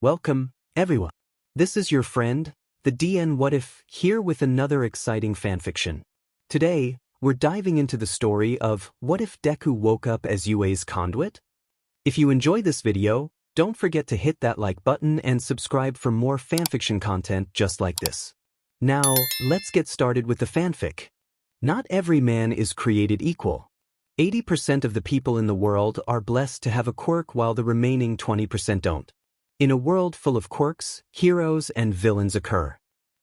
Welcome, everyone. This is your friend, the DN What If, here with another exciting fanfiction. Today, we're diving into the story of What If Deku Woke Up as UA's Conduit? If you enjoy this video, don't forget to hit that like button and subscribe for more fanfiction content just like this. Now, let's get started with the fanfic. Not every man is created equal. 80% of the people in the world are blessed to have a quirk while the remaining 20% don't. In a world full of quirks, heroes and villains occur.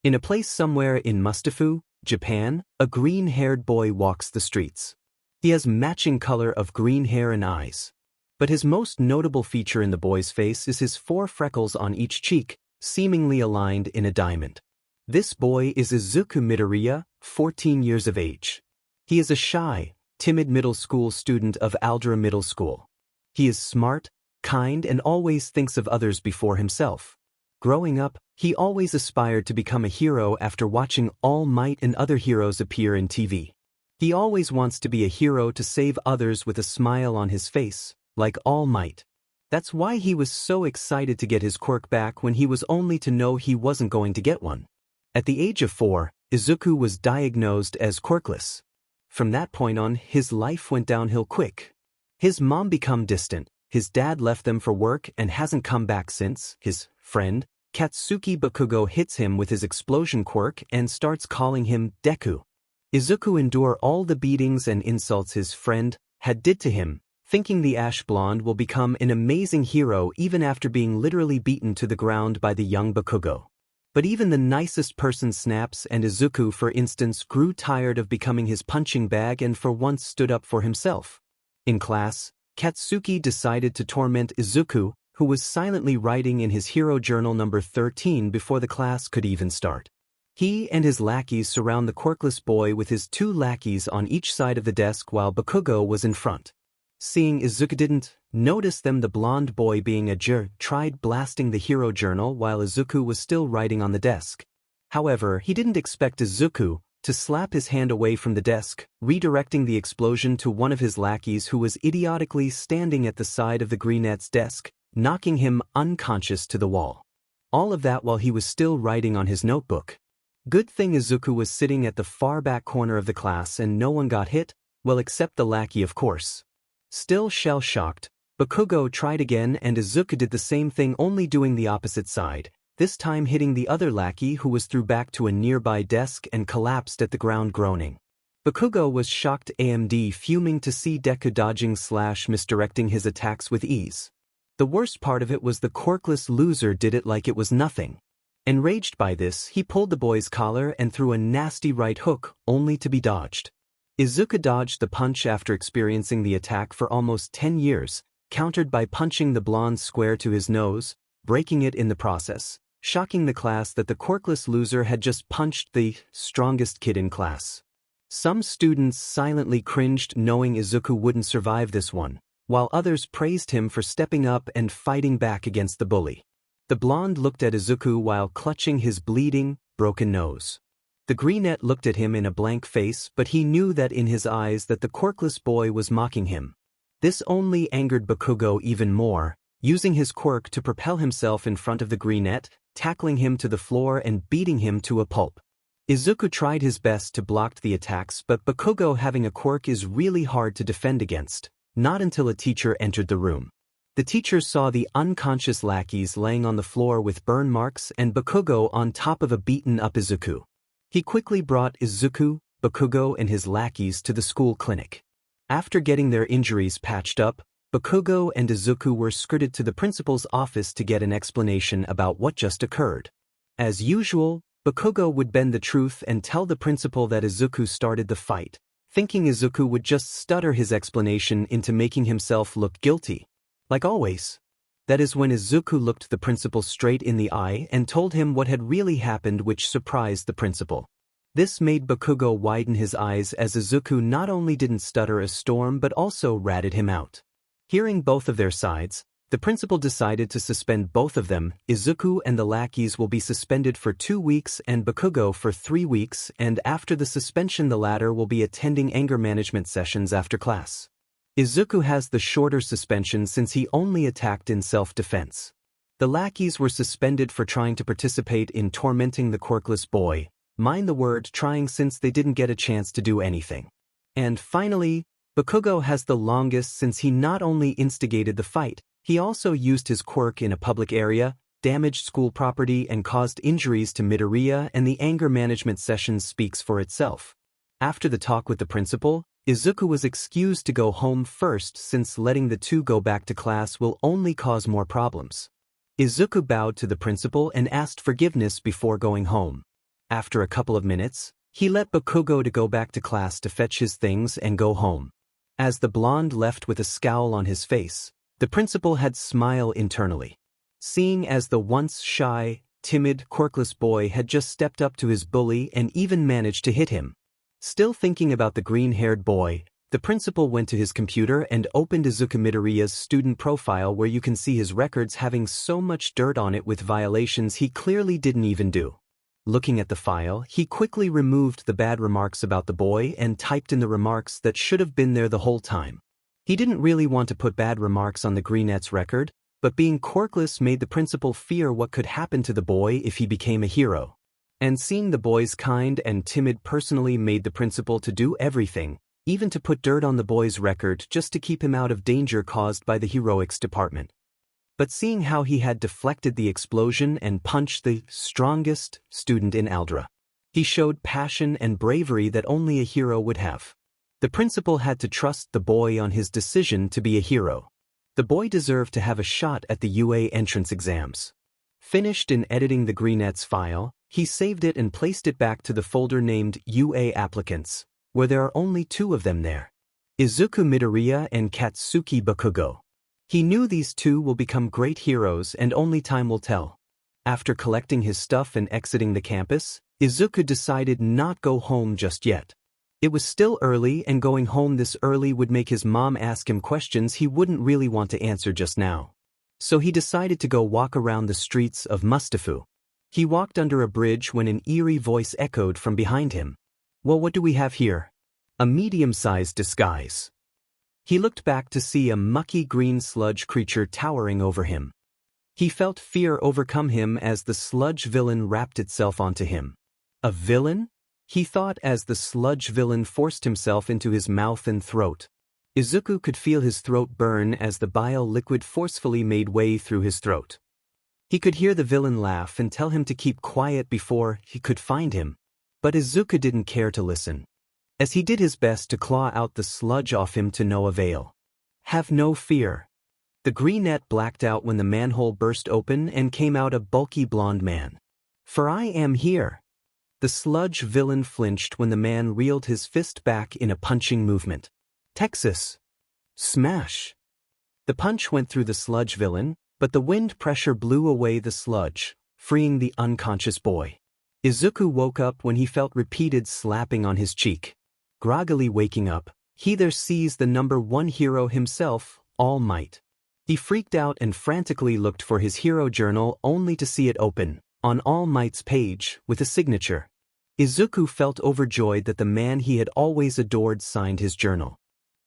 In a place somewhere in Mustafu, Japan, a green-haired boy walks the streets. He has matching color of green hair and eyes. But his most notable feature in the boy's face is his 4 freckles on each cheek, seemingly aligned in a diamond. This boy is Izuku Midoriya, 14 years of age. He is a shy, timid middle school student of Aldra Middle School. He is smart, kind and always thinks of others before himself. Growing up, he always aspired to become a hero after watching All Might and other heroes appear in TV. He always wants to be a hero to save others with a smile on his face, like All Might. That's why he was so excited to get his quirk back when he was only to know he wasn't going to get one. At the age of 4, Izuku was diagnosed as quirkless. From that point on, his life went downhill quick. His mom became distant, his dad left them for work and hasn't come back since. His friend, Katsuki Bakugo, hits him with his explosion quirk and starts calling him Deku. Izuku endured all the beatings and insults his friend had did to him, thinking the Ash Blonde will become an amazing hero even after being literally beaten to the ground by the young Bakugo. But even the nicest person snaps, and Izuku, for instance, grew tired of becoming his punching bag and for once stood up for himself. In class, Katsuki decided to torment Izuku, who was silently writing in his hero journal number 13 before the class could even start. He and his lackeys surround the quirkless boy with his 2 lackeys on each side of the desk while Bakugo was in front. Seeing Izuku didn't notice them, the blonde boy, being a jerk, tried blasting the hero journal while Izuku was still writing on the desk. However, he didn't expect Izuku to slap his hand away from the desk, redirecting the explosion to one of his lackeys who was idiotically standing at the side of the greenette's desk, knocking him unconscious to the wall. All of that while he was still writing on his notebook. Good thing Izuku was sitting at the far back corner of the class and no one got hit, well, except the lackey, of course. Still shell-shocked, Bakugo tried again and Izuku did the same thing, only doing the opposite side, this time hitting the other lackey who was thrown back to a nearby desk and collapsed at the ground groaning. Bakugo was shocked, AMD fuming to see Deku dodging/misdirecting his attacks with ease. The worst part of it was the quirkless loser did it like it was nothing. Enraged by this, he pulled the boy's collar and threw a nasty right hook, only to be dodged. Izuku dodged the punch after experiencing the attack for almost 10 years, countered by punching the blonde square to his nose, breaking it in the process, shocking the class that the quirkless loser had just punched the strongest kid in class. Some students silently cringed knowing Izuku wouldn't survive this one, while others praised him for stepping up and fighting back against the bully. The blonde looked at Izuku while clutching his bleeding, broken nose. The greenette looked at him in a blank face, but he knew that in his eyes that the quirkless boy was mocking him. This only angered Bakugo even more, using his quirk to propel himself in front of the greenette, tackling him to the floor and beating him to a pulp. Izuku tried his best to block the attacks, but Bakugo having a quirk is really hard to defend against, not until a teacher entered the room. The teacher saw the unconscious lackeys laying on the floor with burn marks and Bakugo on top of a beaten-up Izuku. He quickly brought Izuku, Bakugo and his lackeys to the school clinic. After getting their injuries patched up, Bakugo and Izuku were escorted to the principal's office to get an explanation about what just occurred. As usual, Bakugo would bend the truth and tell the principal that Izuku started the fight, thinking Izuku would just stutter his explanation into making himself look guilty. Like always. That is when Izuku looked the principal straight in the eye and told him what had really happened, which surprised the principal. This made Bakugo widen his eyes as Izuku not only didn't stutter a storm but also ratted him out. Hearing both of their sides, the principal decided to suspend both of them. Izuku and the lackeys will be suspended for 2 weeks and Bakugo for 3 weeks, and after the suspension the latter will be attending anger management sessions after class. Izuku has the shorter suspension since he only attacked in self-defense. The lackeys were suspended for trying to participate in tormenting the quirkless boy, mind the word trying since they didn't get a chance to do anything. And finally, Bakugo has the longest since he not only instigated the fight, he also used his quirk in a public area, damaged school property and caused injuries to Midoriya, and the anger management session speaks for itself. After the talk with the principal, Izuku was excused to go home first since letting the two go back to class will only cause more problems. Izuku bowed to the principal and asked forgiveness before going home. After a couple of minutes, he let Bakugo to go back to class to fetch his things and go home. As the blonde left with a scowl on his face, the principal had smiled internally. Seeing as the once shy, timid, quirkless boy had just stepped up to his bully and even managed to hit him. Still thinking about the green-haired boy, the principal went to his computer and opened Izuku Midoriya's student profile where you can see his records having so much dirt on it with violations he clearly didn't even do. Looking at the file, he quickly removed the bad remarks about the boy and typed in the remarks that should have been there the whole time. He didn't really want to put bad remarks on the Greenette's record, but being quirkless made the principal fear what could happen to the boy if he became a hero. And seeing the boy's kind and timid personally made the principal to do everything, even to put dirt on the boy's record just to keep him out of danger caused by the heroics department. But seeing how he had deflected the explosion and punched the strongest student in Aldra, he showed passion and bravery that only a hero would have. The principal had to trust the boy on his decision to be a hero. The boy deserved to have a shot at the UA entrance exams. Finished in editing the Greenette's file, he saved it and placed it back to the folder named UA Applicants, where there are only two of them there: Izuku Midoriya and Katsuki Bakugo. He knew these two will become great heroes and only time will tell. After collecting his stuff and exiting the campus, Izuku decided not go home just yet. It was still early and going home this early would make his mom ask him questions he wouldn't really want to answer just now. So he decided to go walk around the streets of Mustafu. He walked under a bridge when an eerie voice echoed from behind him. "Well, what do we have here?" "A medium-sized disguise." He looked back to see a mucky green sludge creature towering over him. He felt fear overcome him as the sludge villain wrapped itself onto him. A villain? He thought as the sludge villain forced himself into his mouth and throat. Izuku could feel his throat burn as the bile liquid forcefully made way through his throat. He could hear the villain laugh and tell him to keep quiet before he could find him. But Izuku didn't care to listen, as he did his best to claw out the sludge off him to no avail. "Have no fear." The Greenette blacked out when the manhole burst open and came out a bulky blonde man. "For I am here." The sludge villain flinched when the man reeled his fist back in a punching movement. "Texas!" Smash! The punch went through the sludge villain, but the wind pressure blew away the sludge, freeing the unconscious boy. Izuku woke up when he felt repeated slapping on his cheek. Groggily waking up, he there sees the #1 hero himself, All Might. He freaked out and frantically looked for his hero journal only to see it open, on All Might's page, with a signature. Izuku felt overjoyed that the man he had always adored signed his journal.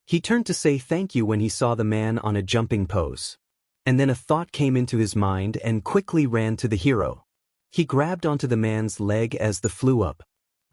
He turned to say thank you when he saw the man on a jumping pose. And then a thought came into his mind and quickly ran to the hero. He grabbed onto the man's leg as the flew up.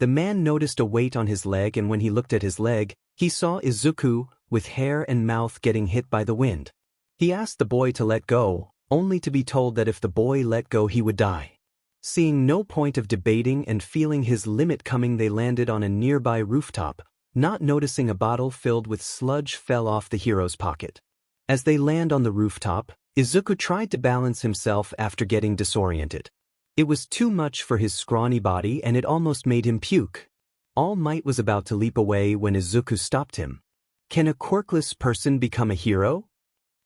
The man noticed a weight on his leg, and when he looked at his leg, he saw Izuku, with hair and mouth getting hit by the wind. He asked the boy to let go, only to be told that if the boy let go he would die. Seeing no point of debating and feeling his limit coming, they landed on a nearby rooftop, not noticing a bottle filled with sludge fell off the hero's pocket. As they land on the rooftop, Izuku tried to balance himself after getting disoriented. It was too much for his scrawny body and it almost made him puke. All Might was about to leap away when Izuku stopped him. Can a quirkless person become a hero?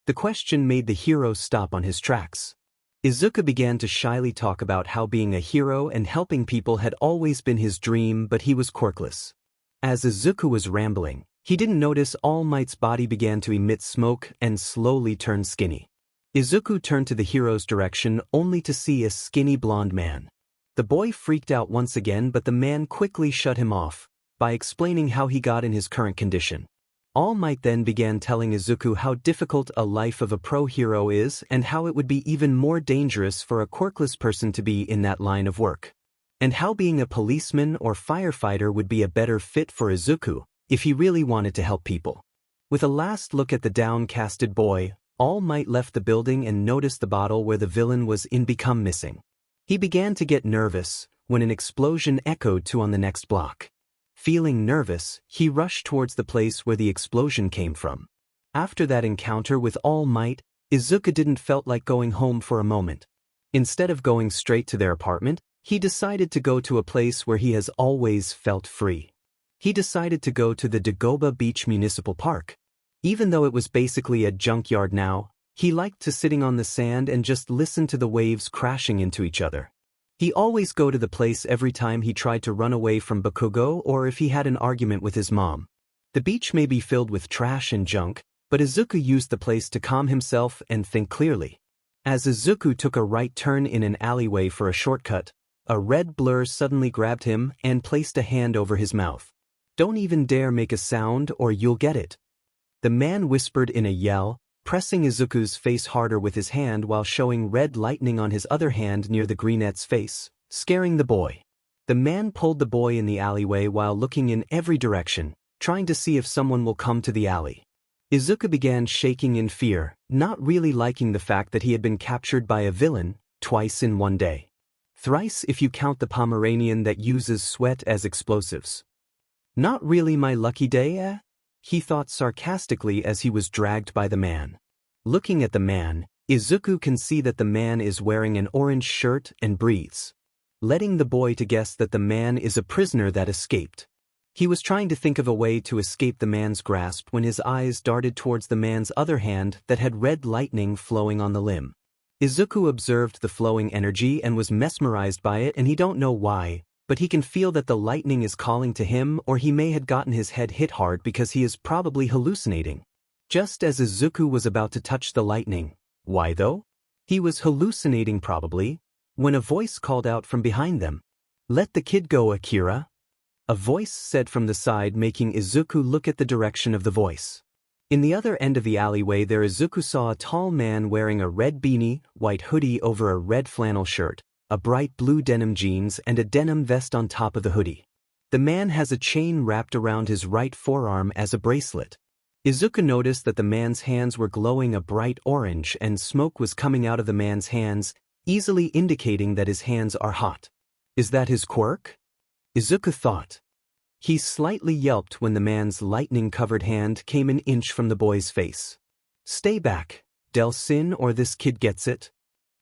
The question made the hero stop on his tracks. Izuku began to shyly talk about how being a hero and helping people had always been his dream, but he was quirkless. As Izuku was rambling, he didn't notice All Might's body began to emit smoke and slowly turn skinny. Izuku turned to the hero's direction only to see a skinny blonde man. The boy freaked out once again, but the man quickly shut him off by explaining how he got in his current condition. All Might then began telling Izuku how difficult a life of a pro hero is and how it would be even more dangerous for a quirkless person to be in that line of work. And how being a policeman or firefighter would be a better fit for Izuku if he really wanted to help people. With a last look at the downcasted boy, All Might left the building and noticed the bottle where the villain was in become missing. He began to get nervous when an explosion echoed to on the next block. Feeling nervous, he rushed towards the place where the explosion came from. After that encounter with All Might, Izuku didn't felt like going home for a moment. Instead of going straight to their apartment, he decided to go to a place where he has always felt free. He decided to go to the Dagoba Beach Municipal Park. Even though it was basically a junkyard now, he liked to sitting on the sand and just listen to the waves crashing into each other. He always go to the place every time he tried to run away from Bakugo or if he had an argument with his mom. The beach may be filled with trash and junk, but Izuku used the place to calm himself and think clearly. As Izuku took a right turn in an alleyway for a shortcut, a red blur suddenly grabbed him and placed a hand over his mouth. "Don't even dare make a sound or you'll get it," the man whispered in a yell, pressing Izuku's face harder with his hand while showing red lightning on his other hand near the greenette's face, scaring the boy. The man pulled the boy in the alleyway while looking in every direction, trying to see if someone will come to the alley. Izuku began shaking in fear, not really liking the fact that he had been captured by a villain twice in one day. Thrice if you count the Pomeranian that uses sweat as explosives. Not really my lucky day, eh? He thought sarcastically as he was dragged by the man. Looking at the man, Izuku can see that the man is wearing an orange shirt and breathes, letting the boy to guess that the man is a prisoner that escaped. He was trying to think of a way to escape the man's grasp when his eyes darted towards the man's other hand that had red lightning flowing on the limb. Izuku observed the flowing energy and was mesmerized by it, and he don't know why, but he can feel that the lightning is calling to him, or he may have gotten his head hit hard because he is probably hallucinating. Just as Izuku was about to touch the lightning, why though? He was hallucinating probably, when a voice called out from behind them. "Let the kid go, Akira," a voice said from the side, making Izuku look at the direction of the voice. In the other end of the alleyway there Izuku saw a tall man wearing a red beanie, white hoodie over a red flannel shirt, a bright blue denim jeans and a denim vest on top of the hoodie. The man has a chain wrapped around his right forearm as a bracelet. Izuku noticed that the man's hands were glowing a bright orange and smoke was coming out of the man's hands, easily indicating that his hands are hot. Is that his quirk? Izuku thought. He slightly yelped when the man's lightning-covered hand came an inch from the boy's face. "Stay back, Delsin, or this kid gets it."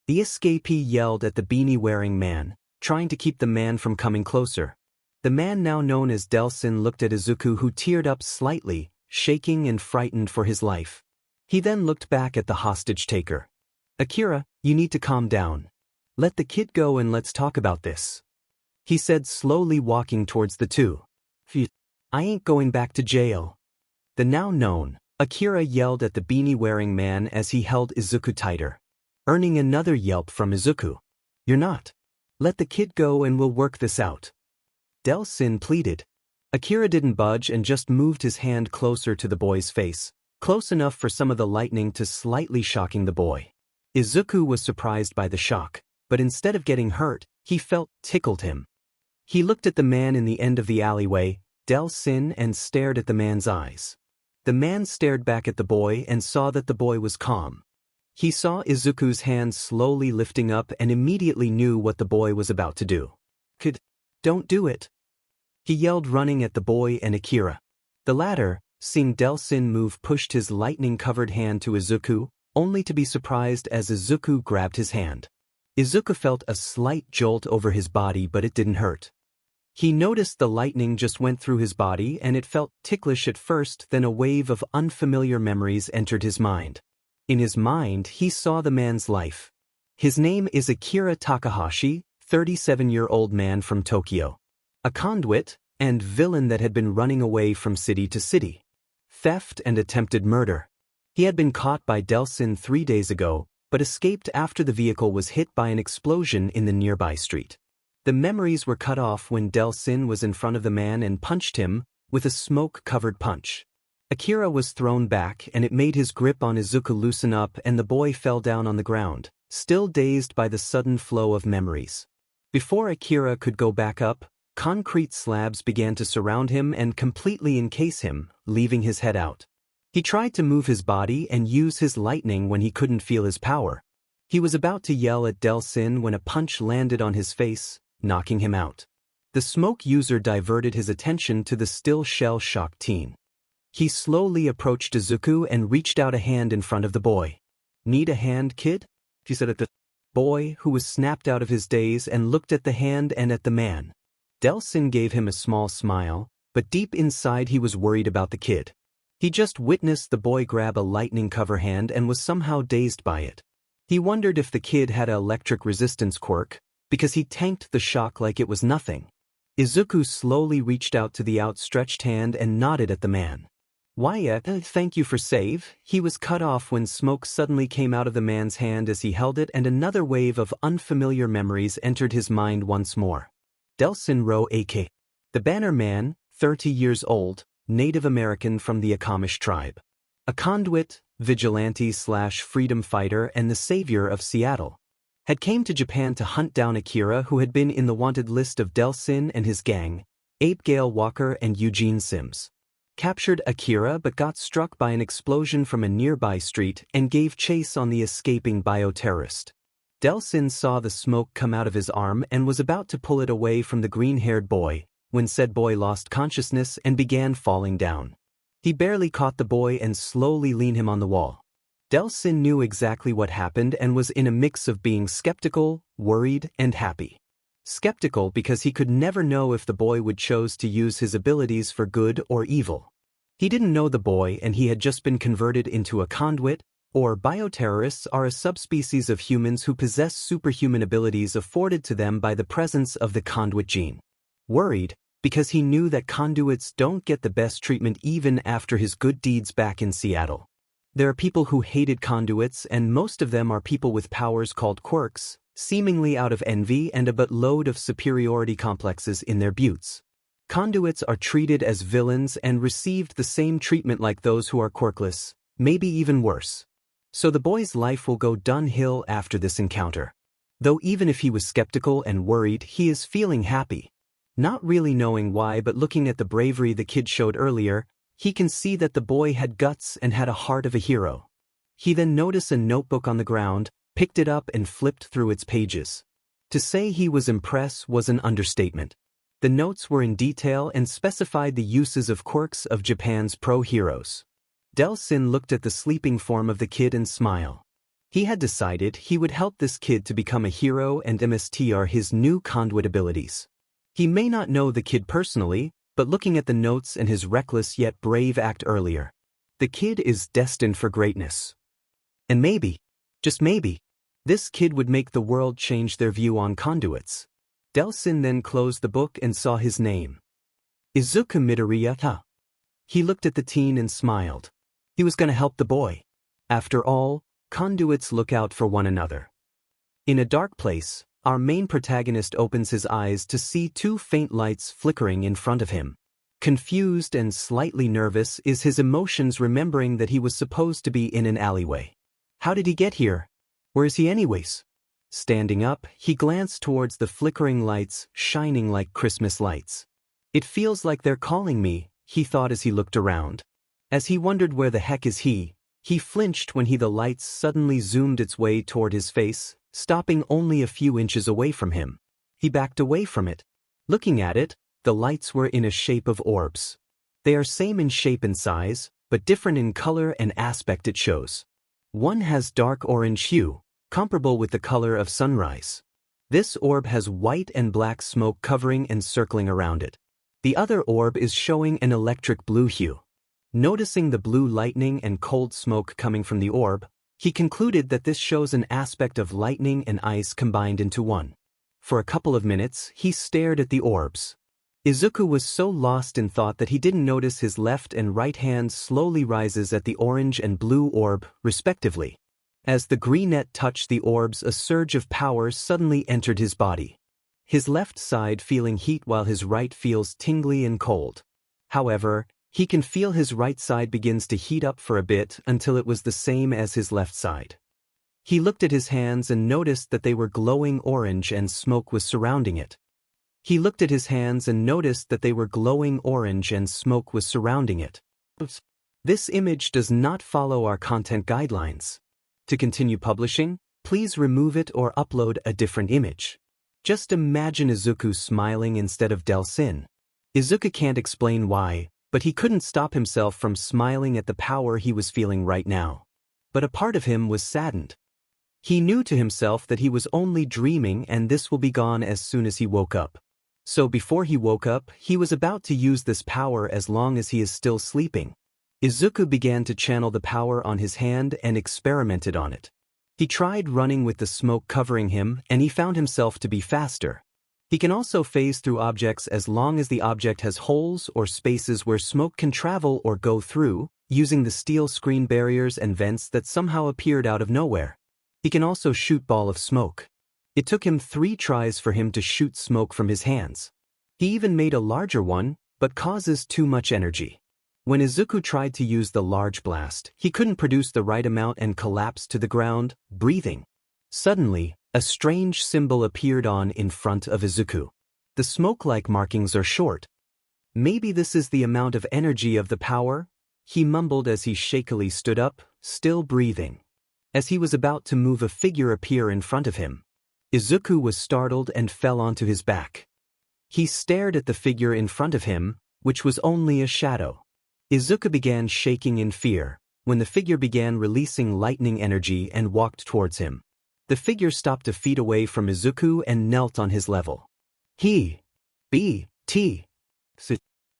The escapee yelled at the beanie-wearing man, trying to keep the man from coming closer. The man now known as Delsin looked at Izuku, who teared up slightly, shaking and frightened for his life. He then looked back at the hostage-taker. "Akira, you need to calm down. Let the kid go and let's talk about this," he said, slowly walking towards the two. "Phew, I ain't going back to jail," the now known Akira yelled at the beanie-wearing man as he held Izuku tighter, earning another yelp from Izuku. "You're not. Let the kid go and we'll work this out," Delsin pleaded. Akira didn't budge and just moved his hand closer to the boy's face, close enough for some of the lightning to slightly shocking the boy. Izuku was surprised by the shock, but instead of getting hurt, he felt tickled him. He looked at the man in the end of the alleyway, Delsin, and stared at the man's eyes. The man stared back at the boy and saw that the boy was calm. He saw Izuku's hands slowly lifting up and immediately knew what the boy was about to do. Don't do it," he yelled, running at the boy and Akira. The latter, seeing Delsin move, pushed his lightning-covered hand to Izuku, only to be surprised as Izuku grabbed his hand. Izuku felt a slight jolt over his body, but it didn't hurt. He noticed the lightning just went through his body and it felt ticklish at first, then a wave of unfamiliar memories entered his mind. In his mind, he saw the man's life. His name is Akira Takahashi, 37-year-old man from Tokyo. A conduit and villain that had been running away from city to city. Theft and attempted murder. He had been caught by Delsin 3 days ago, but escaped after the vehicle was hit by an explosion in the nearby street. The memories were cut off when Delsin was in front of the man and punched him with a smoke-covered punch. Akira was thrown back and it made his grip on Izuku loosen up and the boy fell down on the ground, still dazed by the sudden flow of memories. Before Akira could go back up, concrete slabs began to surround him and completely encase him, leaving his head out. He tried to move his body and use his lightning when he couldn't feel his power. He was about to yell at Delsin when a punch landed on his face, knocking him out. The smoke user diverted his attention to the still shell-shocked teen. He slowly approached Izuku and reached out a hand in front of the boy. "Need a hand, kid?" he said at the boy, who was snapped out of his daze and looked at the hand and at the man. Delsin gave him a small smile, but deep inside he was worried about the kid. He just witnessed the boy grab a lightning cover hand and was somehow dazed by it. He wondered if the kid had an electric resistance quirk, because he tanked the shock like it was nothing. Izuku slowly reached out to the outstretched hand and nodded at the man. "Why, thank you for save." He was cut off when smoke suddenly came out of the man's hand as he held it and another wave of unfamiliar memories entered his mind once more. Delsin Ro A.K. The Banner Man, 30 years old, Native American from the Akamish tribe. A conduit, vigilante/freedom fighter and the savior of Seattle. Had came to Japan to hunt down Akira, who had been in the wanted list of Delsin and his gang, Abe Gale Walker and Eugene Sims. Captured Akira but got struck by an explosion from a nearby street and gave chase on the escaping bioterrorist. Delsin saw the smoke come out of his arm and was about to pull it away from the green-haired boy, when said boy lost consciousness and began falling down. He barely caught the boy and slowly leaned him on the wall. Delsin knew exactly what happened and was in a mix of being skeptical, worried, and happy. Skeptical because he could never know if the boy would choose to use his abilities for good or evil. He didn't know the boy and he had just been converted into a conduit, or bioterrorists are a subspecies of humans who possess superhuman abilities afforded to them by the presence of the conduit gene. Worried, because he knew that conduits don't get the best treatment even after his good deeds back in Seattle. There are people who hated conduits and most of them are people with powers called quirks, seemingly out of envy and a buttload of superiority complexes in their buttes. Conduits are treated as villains and received the same treatment like those who are quirkless, maybe even worse. So the boy's life will go downhill after this encounter. Though even if he was skeptical and worried, he is feeling happy. Not really knowing why, but looking at the bravery the kid showed earlier, he can see that the boy had guts and had a heart of a hero. He then noticed a notebook on the ground, picked it up and flipped through its pages. To say he was impressed was an understatement. The notes were in detail and specified the uses of quirks of Japan's pro-heroes. Delsin looked at the sleeping form of the kid and smiled. He had decided he would help this kid to become a hero and MSTR his new conduit abilities. He may not know the kid personally, but looking at the notes and his reckless yet brave act earlier, the kid is destined for greatness. And maybe, just maybe, this kid would make the world change their view on conduits. Delsin then closed the book and saw his name. Izuku Midoriya. He looked at the teen and smiled. He was going to help the boy. After all, conduits look out for one another. In a dark place, our main protagonist opens his eyes to see two faint lights flickering in front of him. Confused and slightly nervous is his emotions, remembering that he was supposed to be in an alleyway. How did he get here? Where is he anyways? Standing up, he glanced towards the flickering lights, shining like Christmas lights. It feels like they're calling me, he thought as he looked around. As he wondered where the heck is he flinched when the lights suddenly zoomed its way toward his face, stopping only a few inches away from him. He backed away from it. Looking at it, the lights were in a shape of orbs. They are same in shape and size, but different in color and aspect it shows. One has dark orange hue, comparable with the color of sunrise. This orb has white and black smoke covering and circling around it. The other orb is showing an electric blue hue. Noticing the blue lightning and cold smoke coming from the orb, he concluded that this shows an aspect of lightning and ice combined into one. For a couple of minutes, he stared at the orbs. Izuku was so lost in thought that he didn't notice his left and right hand slowly rises at the orange and blue orb, respectively. As the greenette touched the orbs, a surge of power suddenly entered his body. His left side feeling heat while his right feels tingly and cold. However, He can feel his right side begins to heat up for a bit until it was the same as his left side. He looked at his hands and noticed that they were glowing orange and smoke was surrounding it. He looked at his hands and noticed that they were glowing orange and smoke was surrounding it. This image does not follow our content guidelines. To continue publishing, please remove it or upload a different image. Just imagine Izuku smiling instead of Delsin. Izuku can't explain why, but he couldn't stop himself from smiling at the power he was feeling right now. But a part of him was saddened. He knew to himself that he was only dreaming and this will be gone as soon as he woke up. So before he woke up, he was about to use this power as long as he is still sleeping. Izuku began to channel the power on his hand and experimented on it. He tried running with the smoke covering him and he found himself to be faster. He can also phase through objects as long as the object has holes or spaces where smoke can travel or go through, using the steel screen barriers and vents that somehow appeared out of nowhere. He can also shoot ball of smoke. It took him 3 tries for him to shoot smoke from his hands. He even made a larger one, but causes too much energy. When Izuku tried to use the large blast, he couldn't produce the right amount and collapsed to the ground, breathing. Suddenly, a strange symbol appeared in front of Izuku. The smoke-like markings are short. Maybe this is the amount of energy of the power? He mumbled as he shakily stood up, still breathing. As he was about to move, a figure appeared in front of him. Izuku was startled and fell onto his back. He stared at the figure in front of him, which was only a shadow. Izuku began shaking in fear, when the figure began releasing lightning energy and walked towards him. The figure stopped a feet away from Izuku and knelt on his level.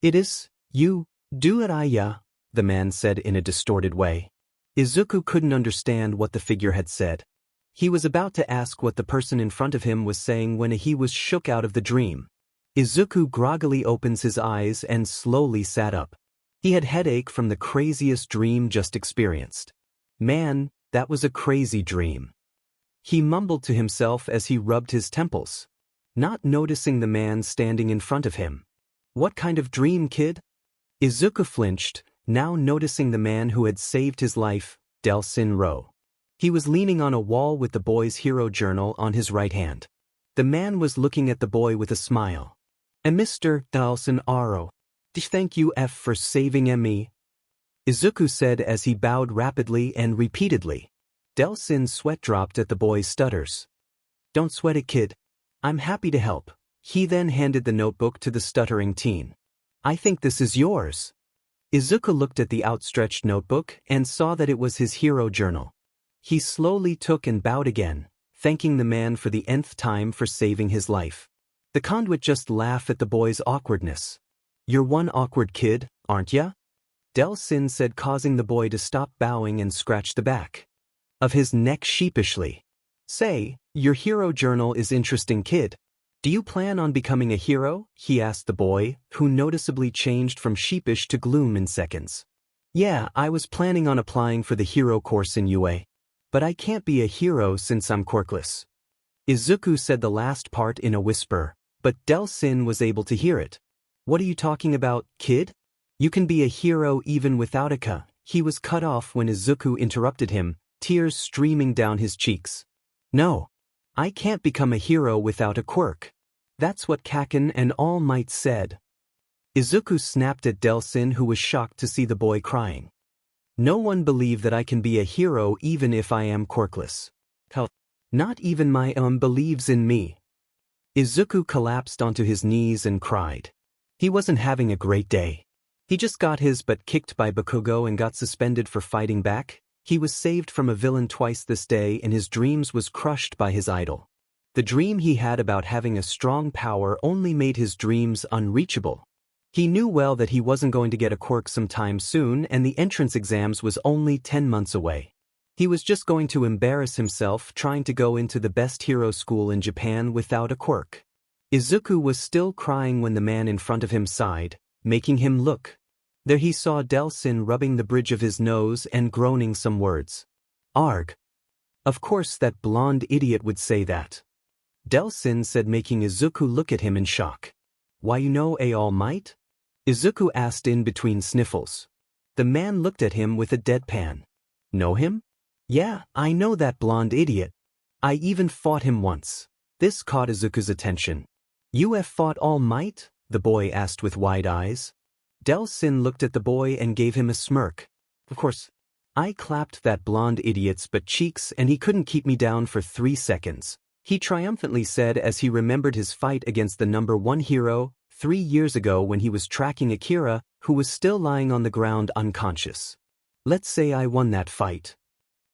It is, you, do it Aya, the man said in a distorted way. Izuku couldn't understand what the figure had said. He was about to ask what the person in front of him was saying when he was shook out of the dream. Izuku groggily opens his eyes and slowly sat up. He had headache from the craziest dream just experienced. Man, that was a crazy dream. He mumbled to himself as he rubbed his temples, not noticing the man standing in front of him. What kind of dream, kid? Izuku flinched, now noticing the man who had saved his life, Delsin Ro. He was leaning on a wall with the boy's hero journal on his right hand. The man was looking at the boy with a smile. Mr. Delsin Ro, thank you for saving me. Izuku said as he bowed rapidly and repeatedly. Delsin's sweat dropped at the boy's stutters. Don't sweat it, kid. I'm happy to help. He then handed the notebook to the stuttering teen. I think this is yours. Izuku looked at the outstretched notebook and saw that it was his hero journal. He slowly took and bowed again, thanking the man for the nth time for saving his life. The conduit just laughed at the boy's awkwardness. You're one awkward kid, aren't ya? Delsin said, causing the boy to stop bowing and scratch the back of his neck sheepishly. Say, your hero journal is interesting, kid. Do you plan on becoming a hero? He asked the boy, who noticeably changed from sheepish to gloom in seconds. Yeah, I was planning on applying for the hero course in UA. But I can't be a hero since I'm quirkless. Izuku said the last part in a whisper, but Delsin was able to hear it. What are you talking about, kid? You can be a hero even without a ka. He was cut off when Izuku interrupted him, tears streaming down his cheeks. No. I can't become a hero without a quirk. That's what Kaken and All Might said. Izuku snapped at Delsin, who was shocked to see the boy crying. No one believed that I can be a hero even if I am quirkless. Not even my believes in me. Izuku collapsed onto his knees and cried. He wasn't having a great day. He just got his butt kicked by Bakugo and got suspended for fighting back. He was saved from a villain twice this day and his dreams was crushed by his idol. The dream he had about having a strong power only made his dreams unreachable. He knew well that he wasn't going to get a quirk sometime soon and the entrance exams was only 10 months away. He was just going to embarrass himself trying to go into the best hero school in Japan without a quirk. Izuku was still crying when the man in front of him sighed, making him look. There he saw Delsin rubbing the bridge of his nose and groaning some words. Arg. Of course that blonde idiot would say that. Delsin said, making Izuku look at him in shock. Why, you know All Might? Izuku asked in between sniffles. The man looked at him with a deadpan. Know him? Yeah, I know that blonde idiot. I even fought him once. This caught Izuku's attention. You have fought All Might? The boy asked with wide eyes. Delsin looked at the boy and gave him a smirk. Of course. I clapped that blonde idiot's butt cheeks and he couldn't keep me down for 3 seconds. He triumphantly said as he remembered his fight against the #1 hero 3 years ago when he was tracking Akira, who was still lying on the ground unconscious. Let's say I won that fight.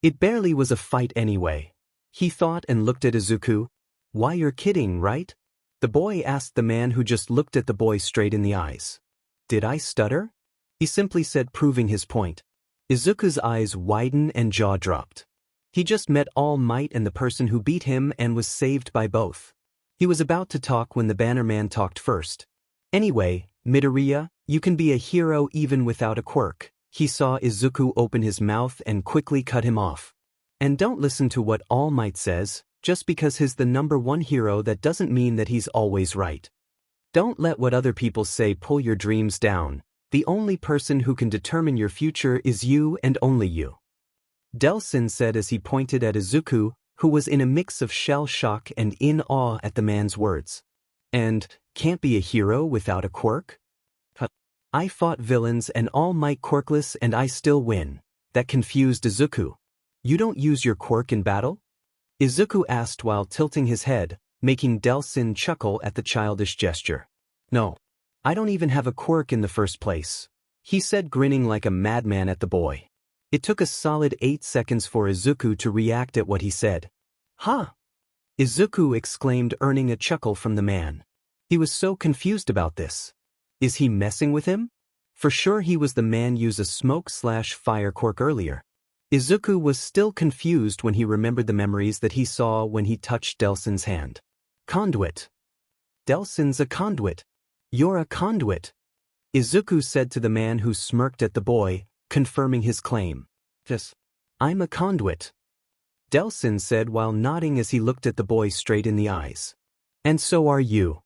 It barely was a fight anyway. He thought and looked at Izuku. Why, you're kidding, right? The boy asked the man who just looked at the boy straight in the eyes. Did I stutter? He simply said, proving his point. Izuku's eyes widened and jaw dropped. He just met All Might and the person who beat him and was saved by both. He was about to talk when the banner man talked first. Anyway, Midoriya, you can be a hero even without a quirk. He saw Izuku open his mouth and quickly cut him off. And don't listen to what All Might says, just because he's the #1 hero that doesn't mean that he's always right. Don't let what other people say pull your dreams down. The only person who can determine your future is you and only you. Delsin said as he pointed at Izuku, who was in a mix of shell shock and in awe at the man's words. And, can't be a hero without a quirk? I fought villains and All Might quirkless and I still win. That confused Izuku. You don't use your quirk in battle? Izuku asked while tilting his head, making Delsin chuckle at the childish gesture. No. I don't even have a quirk in the first place, he said, grinning like a madman at the boy. It took a solid 8 seconds for Izuku to react at what he said. Huh? Izuku exclaimed, earning a chuckle from the man. He was so confused about this. Is he messing with him? For sure he was the man use a smoke/fire quirk earlier. Izuku was still confused when he remembered the memories that he saw when he touched Delsin's hand. Conduit. Delsin's a conduit. You're a conduit. Izuku said to the man who smirked at the boy, confirming his claim. Yes. I'm a conduit. Delsin said while nodding as he looked at the boy straight in the eyes. And so are you.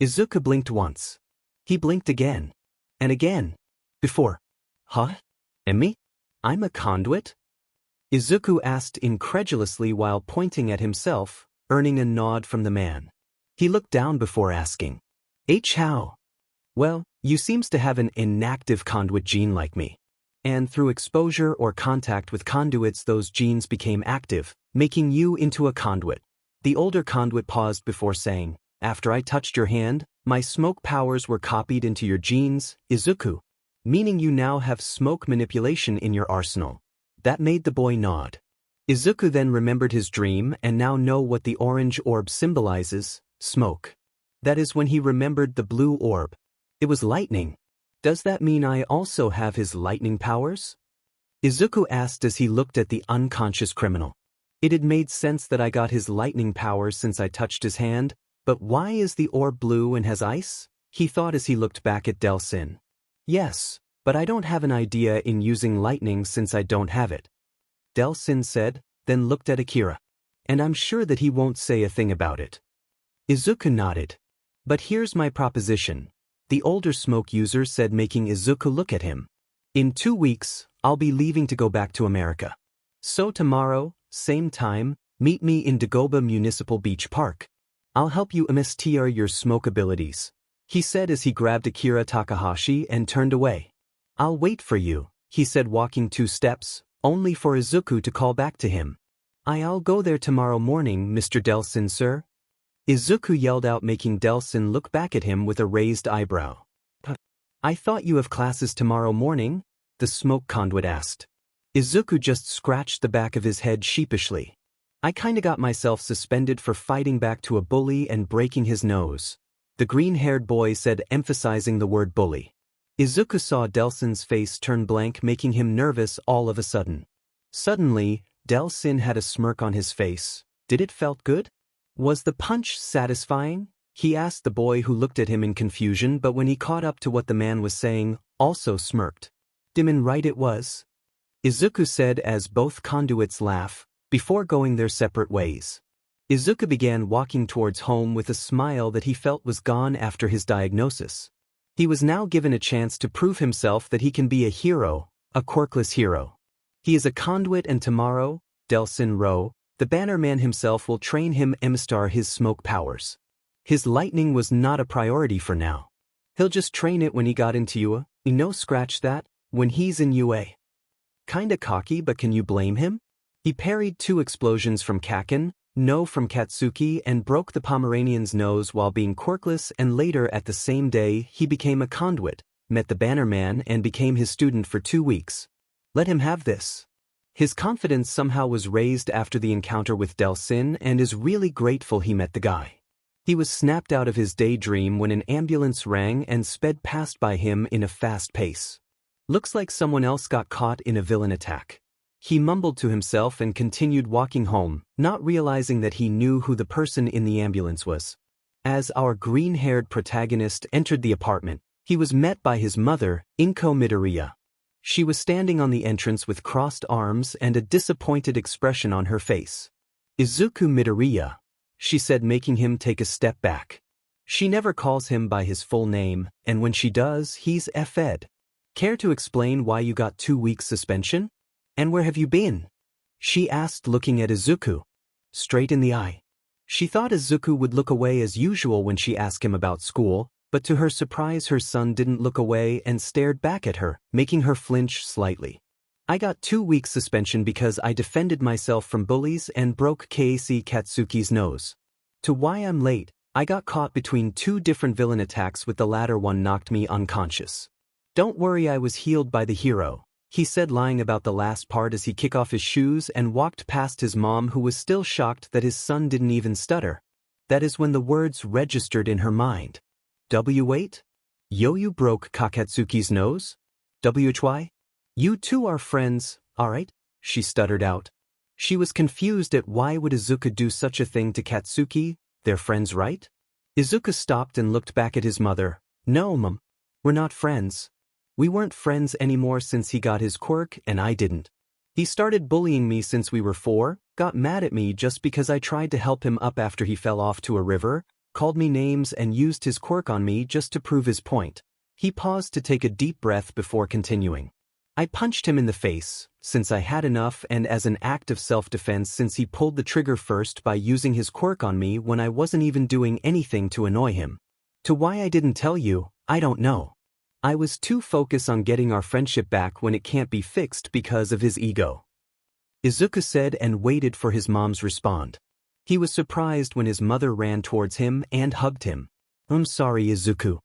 Izuku blinked once. He blinked again. And again. Before. Huh? And me? I'm a conduit? Izuku asked incredulously while pointing at himself, earning a nod from the man. He looked down before asking. How? Well, you seems to have an inactive conduit gene like me. And through exposure or contact with conduits those genes became active, making you into a conduit. The older conduit paused before saying, after I touched your hand, my smoke powers were copied into your genes, Izuku. Meaning you now have smoke manipulation in your arsenal. That made the boy nod. Izuku then remembered his dream and now know what the orange orb symbolizes, smoke. That is when he remembered the blue orb. It was lightning. Does that mean I also have his lightning powers? Izuku asked as he looked at the unconscious criminal. It had made sense that I got his lightning powers since I touched his hand, but why is the orb blue and has ice? He thought as he looked back at Delsin. Yes, but I don't have an idea in using lightning since I don't have it. Delsin said, then looked at Akira. And I'm sure that he won't say a thing about it. Izuku nodded. But here's my proposition, the older smoke user said, making Izuku look at him. In 2 weeks, I'll be leaving to go back to America. So tomorrow, same time, meet me in Dagoba Municipal Beach Park. I'll help you master your smoke abilities, he said as he grabbed Akira Takahashi and turned away. I'll wait for you, he said, walking 2 steps, only for Izuku to call back to him. I'll go there tomorrow morning, Mr. Delsin, sir. Izuku yelled out, making Delsin look back at him with a raised eyebrow. I thought you have classes tomorrow morning? The smoke conduit asked. Izuku just scratched the back of his head sheepishly. I kinda got myself suspended for fighting back to a bully and breaking his nose. The green-haired boy said, emphasizing the word bully. Izuku saw Delsin's face turn blank, making him nervous all of a sudden. Suddenly, Delsin had a smirk on his face. Did it felt good? Was the punch satisfying? He asked the boy who looked at him in confusion, but when he caught up to what the man was saying, also smirked. Dimmin' right it was. Izuku said as both conduits laughed, before going their separate ways. Izuku began walking towards home with a smile that he felt was gone after his diagnosis. He was now given a chance to prove himself that he can be a hero, a quirkless hero. He is a conduit, and tomorrow, Delsin Ro, the Bannerman himself, will train him emstar his smoke powers. His lightning was not a priority for now. He'll just train it when he got into UA, scratch that, when he's in UA. Kinda cocky, but can you blame him? He parried 2 explosions from Kaken, no from Katsuki, and broke the Pomeranian's nose while being quirkless, and later at the same day he became a conduit, met the Bannerman and became his student for 2 weeks. Let him have this. His confidence somehow was raised after the encounter with Delsin and is really grateful he met the guy. He was snapped out of his daydream when an ambulance rang and sped past by him in a fast pace. Looks like someone else got caught in a villain attack. He mumbled to himself and continued walking home, not realizing that he knew who the person in the ambulance was. As our green-haired protagonist entered the apartment, he was met by his mother, Inko Midoriya. She was standing on the entrance with crossed arms and a disappointed expression on her face. "Izuku Midoriya," she said, making him take a step back. She never calls him by his full name, and when she does, he's F'd. "Care to explain why you got 2 weeks suspension? And where have you been?" she asked, looking at Izuku straight in the eye. She thought Izuku would look away as usual when she asked him about school, but to her surprise her son didn't look away and stared back at her, making her flinch slightly. "I got 2 weeks suspension because I defended myself from bullies and broke Kase Katsuki's nose. To why I'm late, I got caught between 2 different villain attacks, with the latter one knocked me unconscious. Don't worry, I was healed by the hero," he said, lying about the last part as he kicked off his shoes and walked past his mom, who was still shocked that his son didn't even stutter. That is when the words registered in her mind. "W8? Yo, you broke Kakatsuki's nose? WHY? You two are friends, alright?" she stuttered out. She was confused at why would Izuku do such a thing to Katsuki. They're friends, right? Izuku stopped and looked back at his mother. "No, Mom. We're not friends. We weren't friends anymore since he got his quirk and I didn't. He started bullying me since we were 4, got mad at me just because I tried to help him up after he fell off to a river, called me names and used his quirk on me just to prove his point." He paused to take a deep breath before continuing. "I punched him in the face, since I had enough, and as an act of self-defense since he pulled the trigger first by using his quirk on me when I wasn't even doing anything to annoy him. To why I didn't tell you, I don't know. I was too focused on getting our friendship back when it can't be fixed because of his ego," Izuku said, and waited for his mom's response. He was surprised when his mother ran towards him and hugged him. "I'm sorry, Izuku.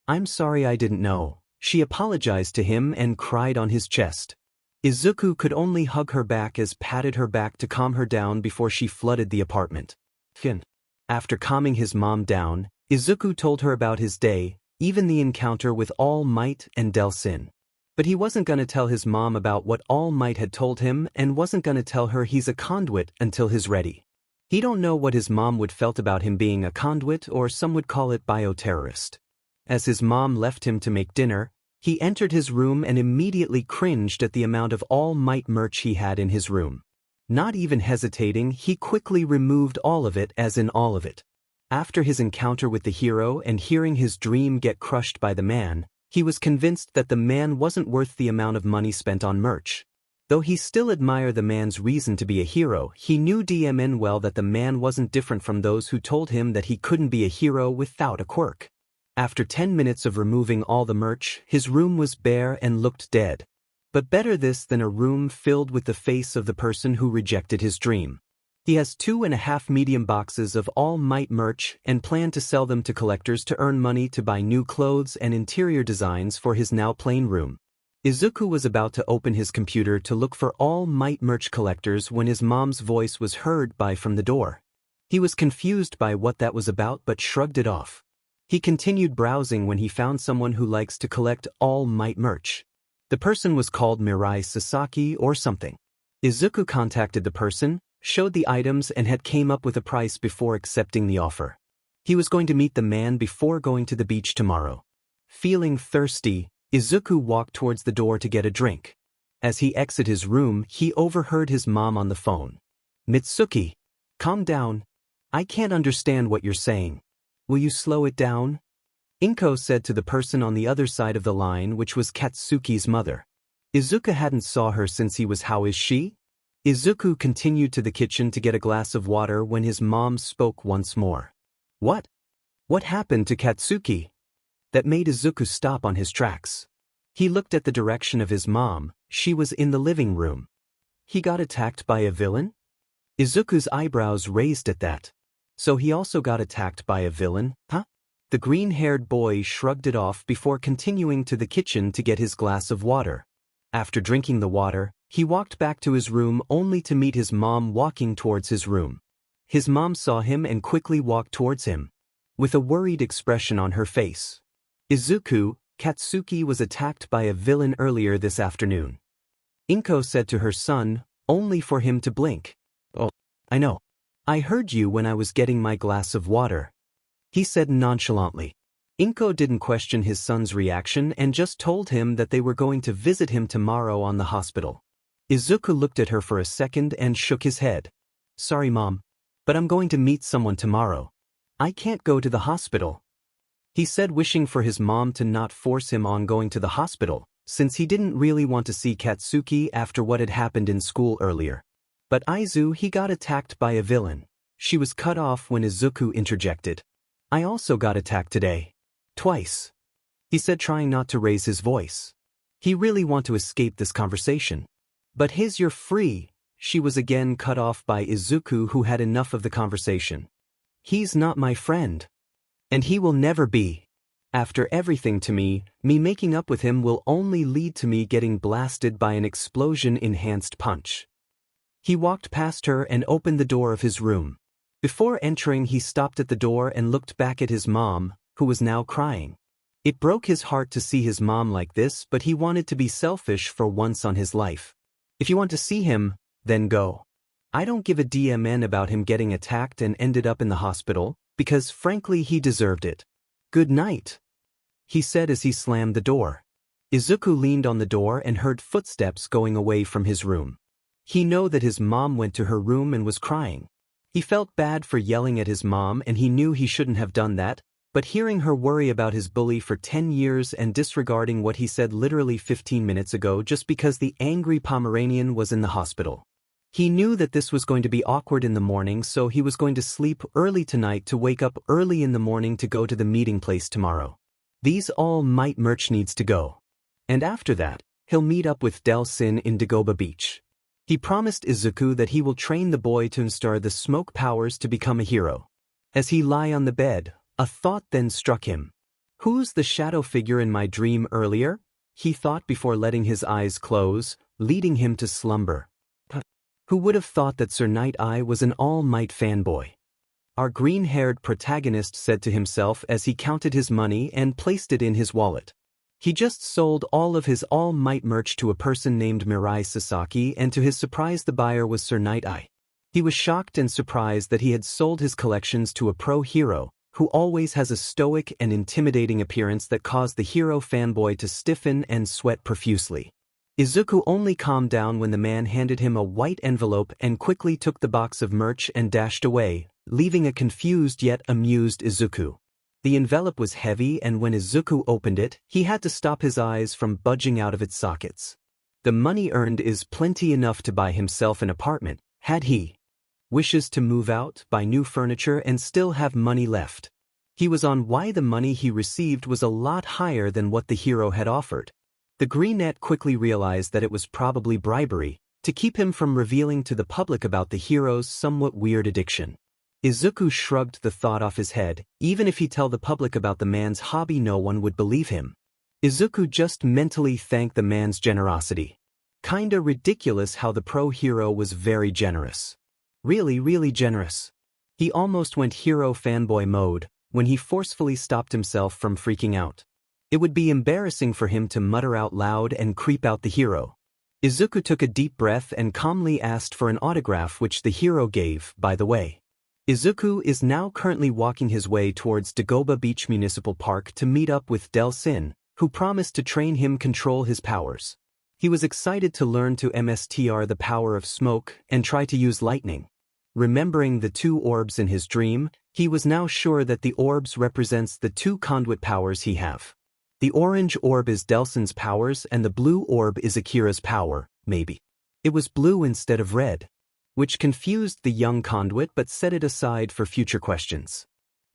I'm sorry, I didn't know." She apologized to him and cried on his chest. Izuku could only hug her back as patted her back to calm her down before she flooded the apartment. After calming his mom down, Izuku told her about his day, even the encounter with All Might and Delsin. But he wasn't gonna tell his mom about what All Might had told him, and wasn't gonna tell her he's a conduit until he's ready. He don't know what his mom would felt about him being a conduit, or some would call it bioterrorist. As his mom left him to make dinner, he entered his room and immediately cringed at the amount of All Might merch he had in his room. Not even hesitating, he quickly removed all of it, as in all of it. After his encounter with the hero and hearing his dream get crushed by the man, he was convinced that the man wasn't worth the amount of money spent on merch. Though he still admired the man's reason to be a hero, he knew DMN well that the man wasn't different from those who told him that he couldn't be a hero without a quirk. After 10 minutes of removing all the merch, his room was bare and looked dead. But better this than a room filled with the face of the person who rejected his dream. He has 2.5 medium boxes of All Might merch and planned to sell them to collectors to earn money to buy new clothes and interior designs for his now plain room. Izuku was about to open his computer to look for All Might merch collectors when his mom's voice was heard from the door. He was confused by what that was about but shrugged it off. He continued browsing when he found someone who likes to collect All Might merch. The person was called Mirai Sasaki or something. Izuku contacted the person, showed the items and had came up with a price before accepting the offer. He was going to meet the man before going to the beach tomorrow. Feeling thirsty, Izuku walked towards the door to get a drink. As he exited his room, he overheard his mom on the phone. "Mitsuki, calm down. I can't understand what you're saying. Will you slow it down?" Inko said to the person on the other side of the line, which was Katsuki's mother. Izuku hadn't saw her since he was. How is she? Izuku continued to the kitchen to get a glass of water when his mom spoke once more. What? What happened to Katsuki? That made Izuku stop on his tracks. He looked at the direction of his mom. She was in the living room. He got attacked by a villain? Izuku's eyebrows raised at that. So he also got attacked by a villain, huh? The green-haired boy shrugged it off before continuing to the kitchen to get his glass of water. After drinking the water, he walked back to his room only to meet his mom walking towards his room. His mom saw him and quickly walked towards him, with a worried expression on her face. Izuku, Katsuki was attacked by a villain earlier this afternoon. Inko said to her son, only for him to blink. Oh, I know. I heard you when I was getting my glass of water, he said nonchalantly. Inko didn't question his son's reaction and just told him that they were going to visit him tomorrow on the hospital. Izuku looked at her for a second and shook his head. Sorry, Mom, but I'm going to meet someone tomorrow. I can't go to the hospital, he said, wishing for his mom to not force him on going to the hospital, since he didn't really want to see Katsuki after what had happened in school earlier. But he got attacked by a villain. She was cut off when Izuku interjected. I also got attacked today. Twice, he said, trying not to raise his voice. He really wanted to escape this conversation. But you're free. She was again cut off by Izuku, who had enough of the conversation. He's not my friend. And he will never be. After everything to me making up with him will only lead to me getting blasted by an explosion-enhanced punch. He walked past her and opened the door of his room. Before entering, he stopped at the door and looked back at his mom, who was now crying. It broke his heart to see his mom like this, but he wanted to be selfish for once on his life. If you want to see him, then go. I don't give a damn about him getting attacked and ended up in the hospital, because frankly he deserved it. Good night, he said as he slammed the door. Izuku leaned on the door and heard footsteps going away from his room. He knew that his mom went to her room and was crying. He felt bad for yelling at his mom and he knew he shouldn't have done that, but hearing her worry about his bully for 10 years and disregarding what he said literally 15 minutes ago just because the angry Pomeranian was in the hospital. He knew that this was going to be awkward in the morning, so he was going to sleep early tonight to wake up early in the morning to go to the meeting place tomorrow. These All Might merch needs to go. And after that, he'll meet up with Delsin in Dagoba Beach. He promised Izuku that he will train the boy to insta the smoke powers to become a hero. As he lay on the bed, a thought then struck him. Who's the shadow figure in my dream earlier? He thought before letting his eyes close, leading him to slumber. Who would have thought that Sir Night Eye was an All Might fanboy? Our green-haired protagonist said to himself as he counted his money and placed it in his wallet. He just sold all of his All Might merch to a person named Mirai Sasaki, and to his surprise the buyer was Sir Night Eye. He was shocked and surprised that he had sold his collections to a pro hero, who always has a stoic and intimidating appearance that caused the hero fanboy to stiffen and sweat profusely. Izuku only calmed down when the man handed him a white envelope and quickly took the box of merch and dashed away, leaving a confused yet amused Izuku. The envelope was heavy, and when Izuku opened it, he had to stop his eyes from budging out of its sockets. The money earned is plenty enough to buy himself an apartment, had he wishes to move out, buy new furniture and still have money left. He was on why the money he received was a lot higher than what the hero had offered. The Greenette quickly realized that it was probably bribery, to keep him from revealing to the public about the hero's somewhat weird addiction. Izuku shrugged the thought off his head. Even if he tell the public about the man's hobby, no one would believe him. Izuku just mentally thanked the man's generosity. Kinda ridiculous how the pro hero was very generous. Really generous. He almost went hero fanboy mode when he forcefully stopped himself from freaking out. It would be embarrassing for him to mutter out loud and creep out the hero. Izuku took a deep breath and calmly asked for an autograph, which the hero gave, by the way. Izuku is now currently walking his way towards Dagoba Beach Municipal Park to meet up with Delsin, who promised to train him control his powers. He was excited to learn to mstr the power of smoke and try to use lightning. Remembering the two orbs in his dream, he was now sure that the orbs represents the two conduit powers he have. The orange orb is Delson's powers and the blue orb is Akira's power, maybe. It was blue instead of red, which confused the young conduit but set it aside for future questions.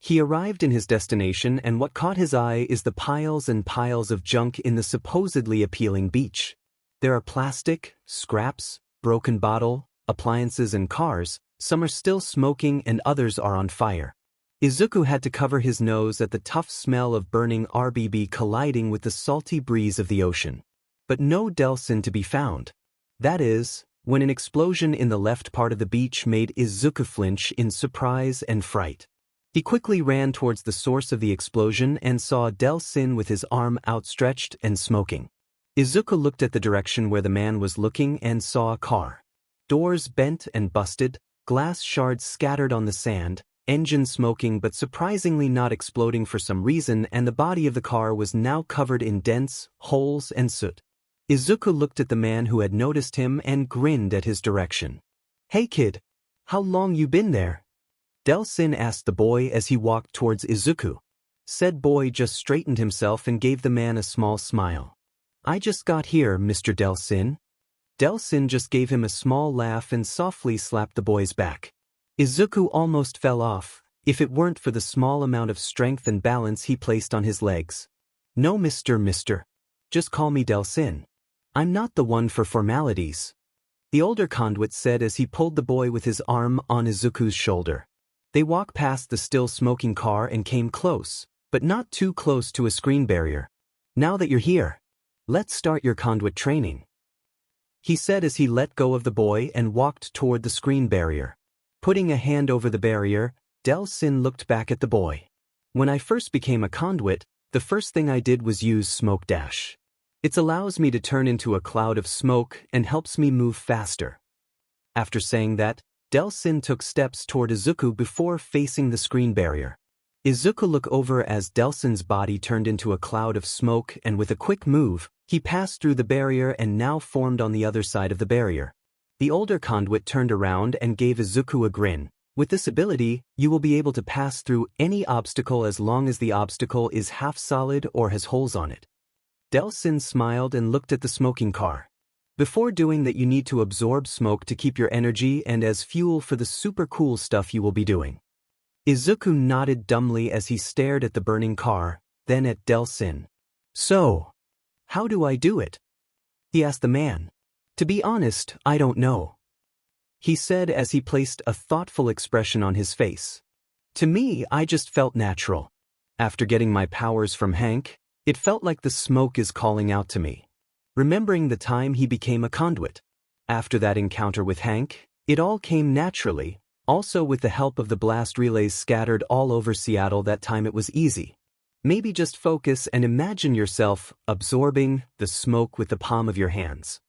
He arrived in his destination and what caught his eye is the piles and piles of junk in the supposedly appealing beach. There are plastic, scraps, broken bottle, appliances and cars. Some are still smoking and others are on fire. Izuku had to cover his nose at the tough smell of burning RBB colliding with the salty breeze of the ocean. But no Delson to be found. That is, when an explosion in the left part of the beach made Izuku flinch in surprise and fright. He quickly ran towards the source of the explosion and saw Delson with his arm outstretched and smoking. Izuku looked at the direction where the man was looking and saw a car. Doors bent and busted, glass shards scattered on the sand, engine smoking but surprisingly not exploding for some reason, and the body of the car was now covered in dents, holes and soot. Izuku looked at the man who had noticed him and grinned at his direction. "Hey kid, how long you been there?" Delson asked the boy as he walked towards Izuku. Said boy just straightened himself and gave the man a small smile. "I just got here, Mr. Delson." Delson just gave him a small laugh and softly slapped the boy's back. Izuku almost fell off, if it weren't for the small amount of strength and balance he placed on his legs. "No mister. Just call me Delson. I'm not the one for formalities," the older conduit said as he pulled the boy with his arm on Izuku's shoulder. They walked past the still smoking car and came close, but not too close to a screen barrier. "Now that you're here, let's start your conduit training," he said as he let go of the boy and walked toward the screen barrier. Putting a hand over the barrier, Delson looked back at the boy. "When I first became a conduit, the first thing I did was use smoke dash. It allows me to turn into a cloud of smoke and helps me move faster." After saying that, Delson took steps toward Izuku before facing the screen barrier. Izuku looked over as Delson's body turned into a cloud of smoke, and with a quick move, he passed through the barrier and now formed on the other side of the barrier. The older conduit turned around and gave Izuku a grin. "With this ability, you will be able to pass through any obstacle as long as the obstacle is half solid or has holes on it." Delson smiled and looked at the smoking car. "Before doing that, you need to absorb smoke to keep your energy and as fuel for the super cool stuff you will be doing." Izuku nodded dumbly as he stared at the burning car, then at Delson. "So, how do I do it?" he asked the man. "To be honest, I don't know," he said as he placed a thoughtful expression on his face. "To me, I just felt natural. After getting my powers from Hank, it felt like the smoke is calling out to me." Remembering the time he became a conduit. After that encounter with Hank, it all came naturally. Also with the help of the blast relays scattered all over Seattle that time it was easy. Maybe just focus and imagine yourself absorbing the smoke with the palm of your hands,"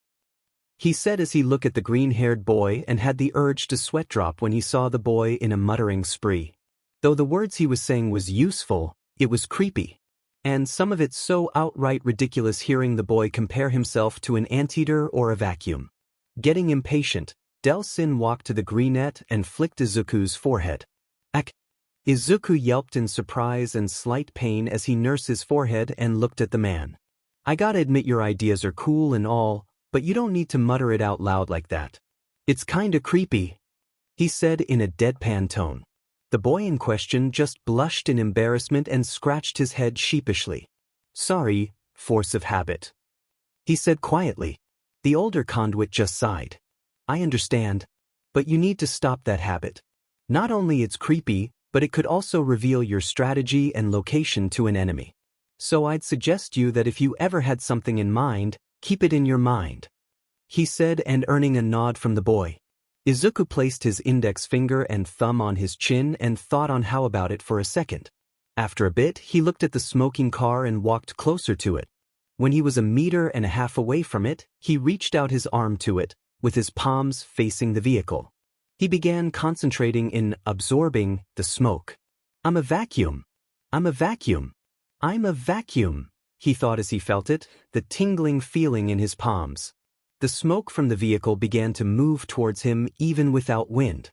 he said as he looked at the green-haired boy and had the urge to sweat drop when he saw the boy in a muttering spree. Though the words he was saying was useful, it was creepy. And some of it so outright ridiculous hearing the boy compare himself to an anteater or a vacuum. Getting impatient, Delson walked to the greenette and flicked Izuku's forehead. "Ack!" Izuku yelped in surprise and slight pain as he nursed his forehead and looked at the man. "I gotta admit your ideas are cool and all, but you don't need to mutter it out loud like that. It's kinda creepy," he said in a deadpan tone. The boy in question just blushed in embarrassment and scratched his head sheepishly. "Sorry, force of habit," he said quietly. The older conduit just sighed. "I understand, but you need to stop that habit. Not only it's creepy, but it could also reveal your strategy and location to an enemy. So I'd suggest you that if you ever had something in mind, keep it in your mind," he said, and earning a nod from the boy. Izuku placed his index finger and thumb on his chin and thought on how about it for a second. After a bit, he looked at the smoking car and walked closer to it. When he was 1.5 meters away from it, he reached out his arm to it, with his palms facing the vehicle. He began concentrating in absorbing the smoke. "I'm a vacuum. I'm a vacuum. I'm a vacuum," he thought as he felt it, the tingling feeling in his palms. The smoke from the vehicle began to move towards him even without wind.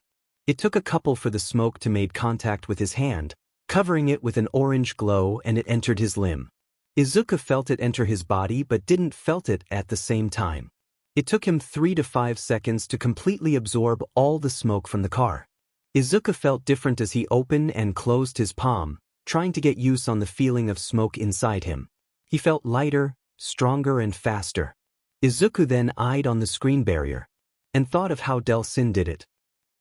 It took a couple for the smoke to make contact with his hand, covering it with an orange glow, and it entered his limb. Izuku felt it enter his body but didn't felt it at the same time. It took him 3 to 5 seconds to completely absorb all the smoke from the car. Izuku felt different as he opened and closed his palm, trying to get use on the feeling of smoke inside him. He felt lighter, stronger and faster. Izuku then eyed on the screen barrier and thought of how Delsin did it.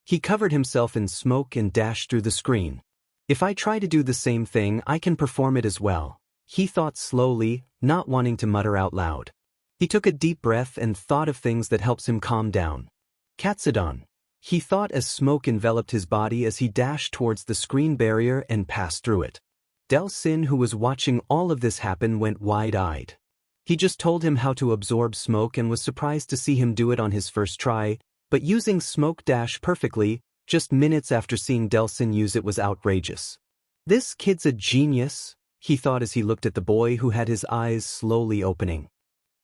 He covered himself in smoke and dashed through the screen. If I try to do the same thing, I can perform it as well, he thought slowly, not wanting to mutter out loud. He took a deep breath and thought of things that helps him calm down. Katsudon, he thought as smoke enveloped his body as he dashed towards the screen barrier and passed through it. Delsin, who was watching all of this happen, went wide-eyed. He just told him how to absorb smoke and was surprised to see him do it on his first try, but using smoke dash perfectly, just minutes after seeing Delsin use it, was outrageous. This kid's a genius, he thought as he looked at the boy who had his eyes slowly opening.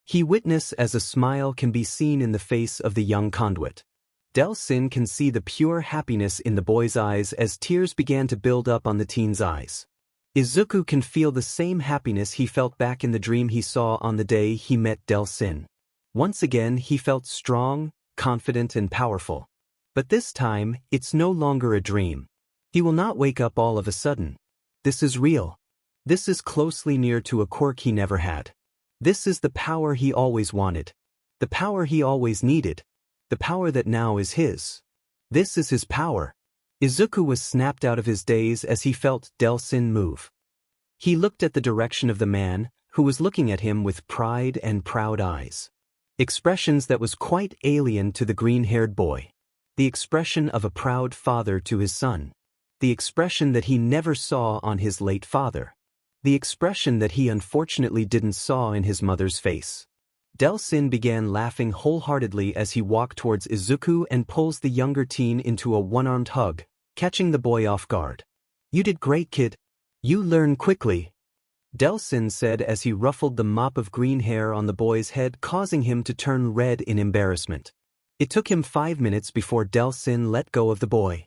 He witnessed as a smile can be seen in the face of the young Conduit. Delsin can see the pure happiness in the boy's eyes as tears began to build up on the teen's eyes. Izuku can feel the same happiness he felt back in the dream he saw on the day he met Delsin. Once again he felt strong, confident and powerful. But this time, it's no longer a dream. He will not wake up all of a sudden. This is real. This is closely near to a quirk he never had. This is the power he always wanted. The power he always needed. The power that now is his. This is his power. Izuku was snapped out of his daze as he felt Delsin move. He looked at the direction of the man, who was looking at him with pride and proud eyes. Expressions that was quite alien to the green-haired boy. The expression of a proud father to his son. The expression that he never saw on his late father. The expression that he unfortunately didn't saw in his mother's face. Delsin began laughing wholeheartedly as he walked towards Izuku and pulls the younger teen into a one-armed hug, catching the boy off guard. "You did great, kid. You learn quickly," Delsin said as he ruffled the mop of green hair on the boy's head, causing him to turn red in embarrassment. It took him 5 minutes before Delsin let go of the boy.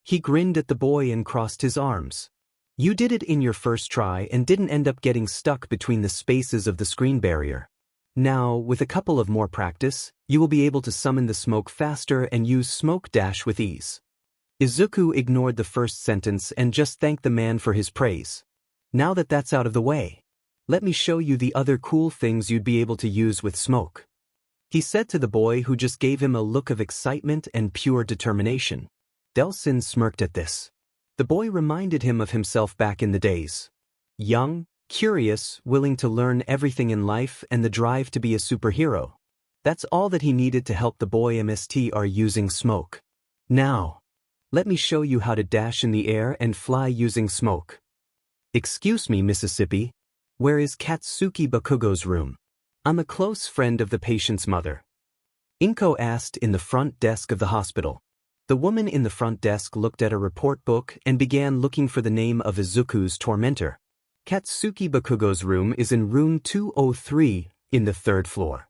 He grinned at the boy and crossed his arms. "You did it in your first try and didn't end up getting stuck between the spaces of the screen barrier. Now, with a couple of more practice, you will be able to summon the smoke faster and use smoke dash with ease." Izuku ignored the first sentence and just thanked the man for his praise. "Now that that's out of the way, let me show you the other cool things you'd be able to use with smoke," he said to the boy, who just gave him a look of excitement and pure determination. Delsin smirked at this. The boy reminded him of himself back in the days. Young, curious, willing to learn everything in life and the drive to be a superhero. That's all that he needed to help the boy MSTR using smoke. "Now, let me show you how to dash in the air and fly using smoke." "Excuse me, Mississippi. Where is Katsuki Bakugo's room? I'm a close friend of the patient's mother," Inko asked in the front desk of the hospital. The woman in the front desk looked at a report book and began looking for the name of Izuku's tormentor. "Katsuki Bakugo's room is in room 203, in the 3rd floor,"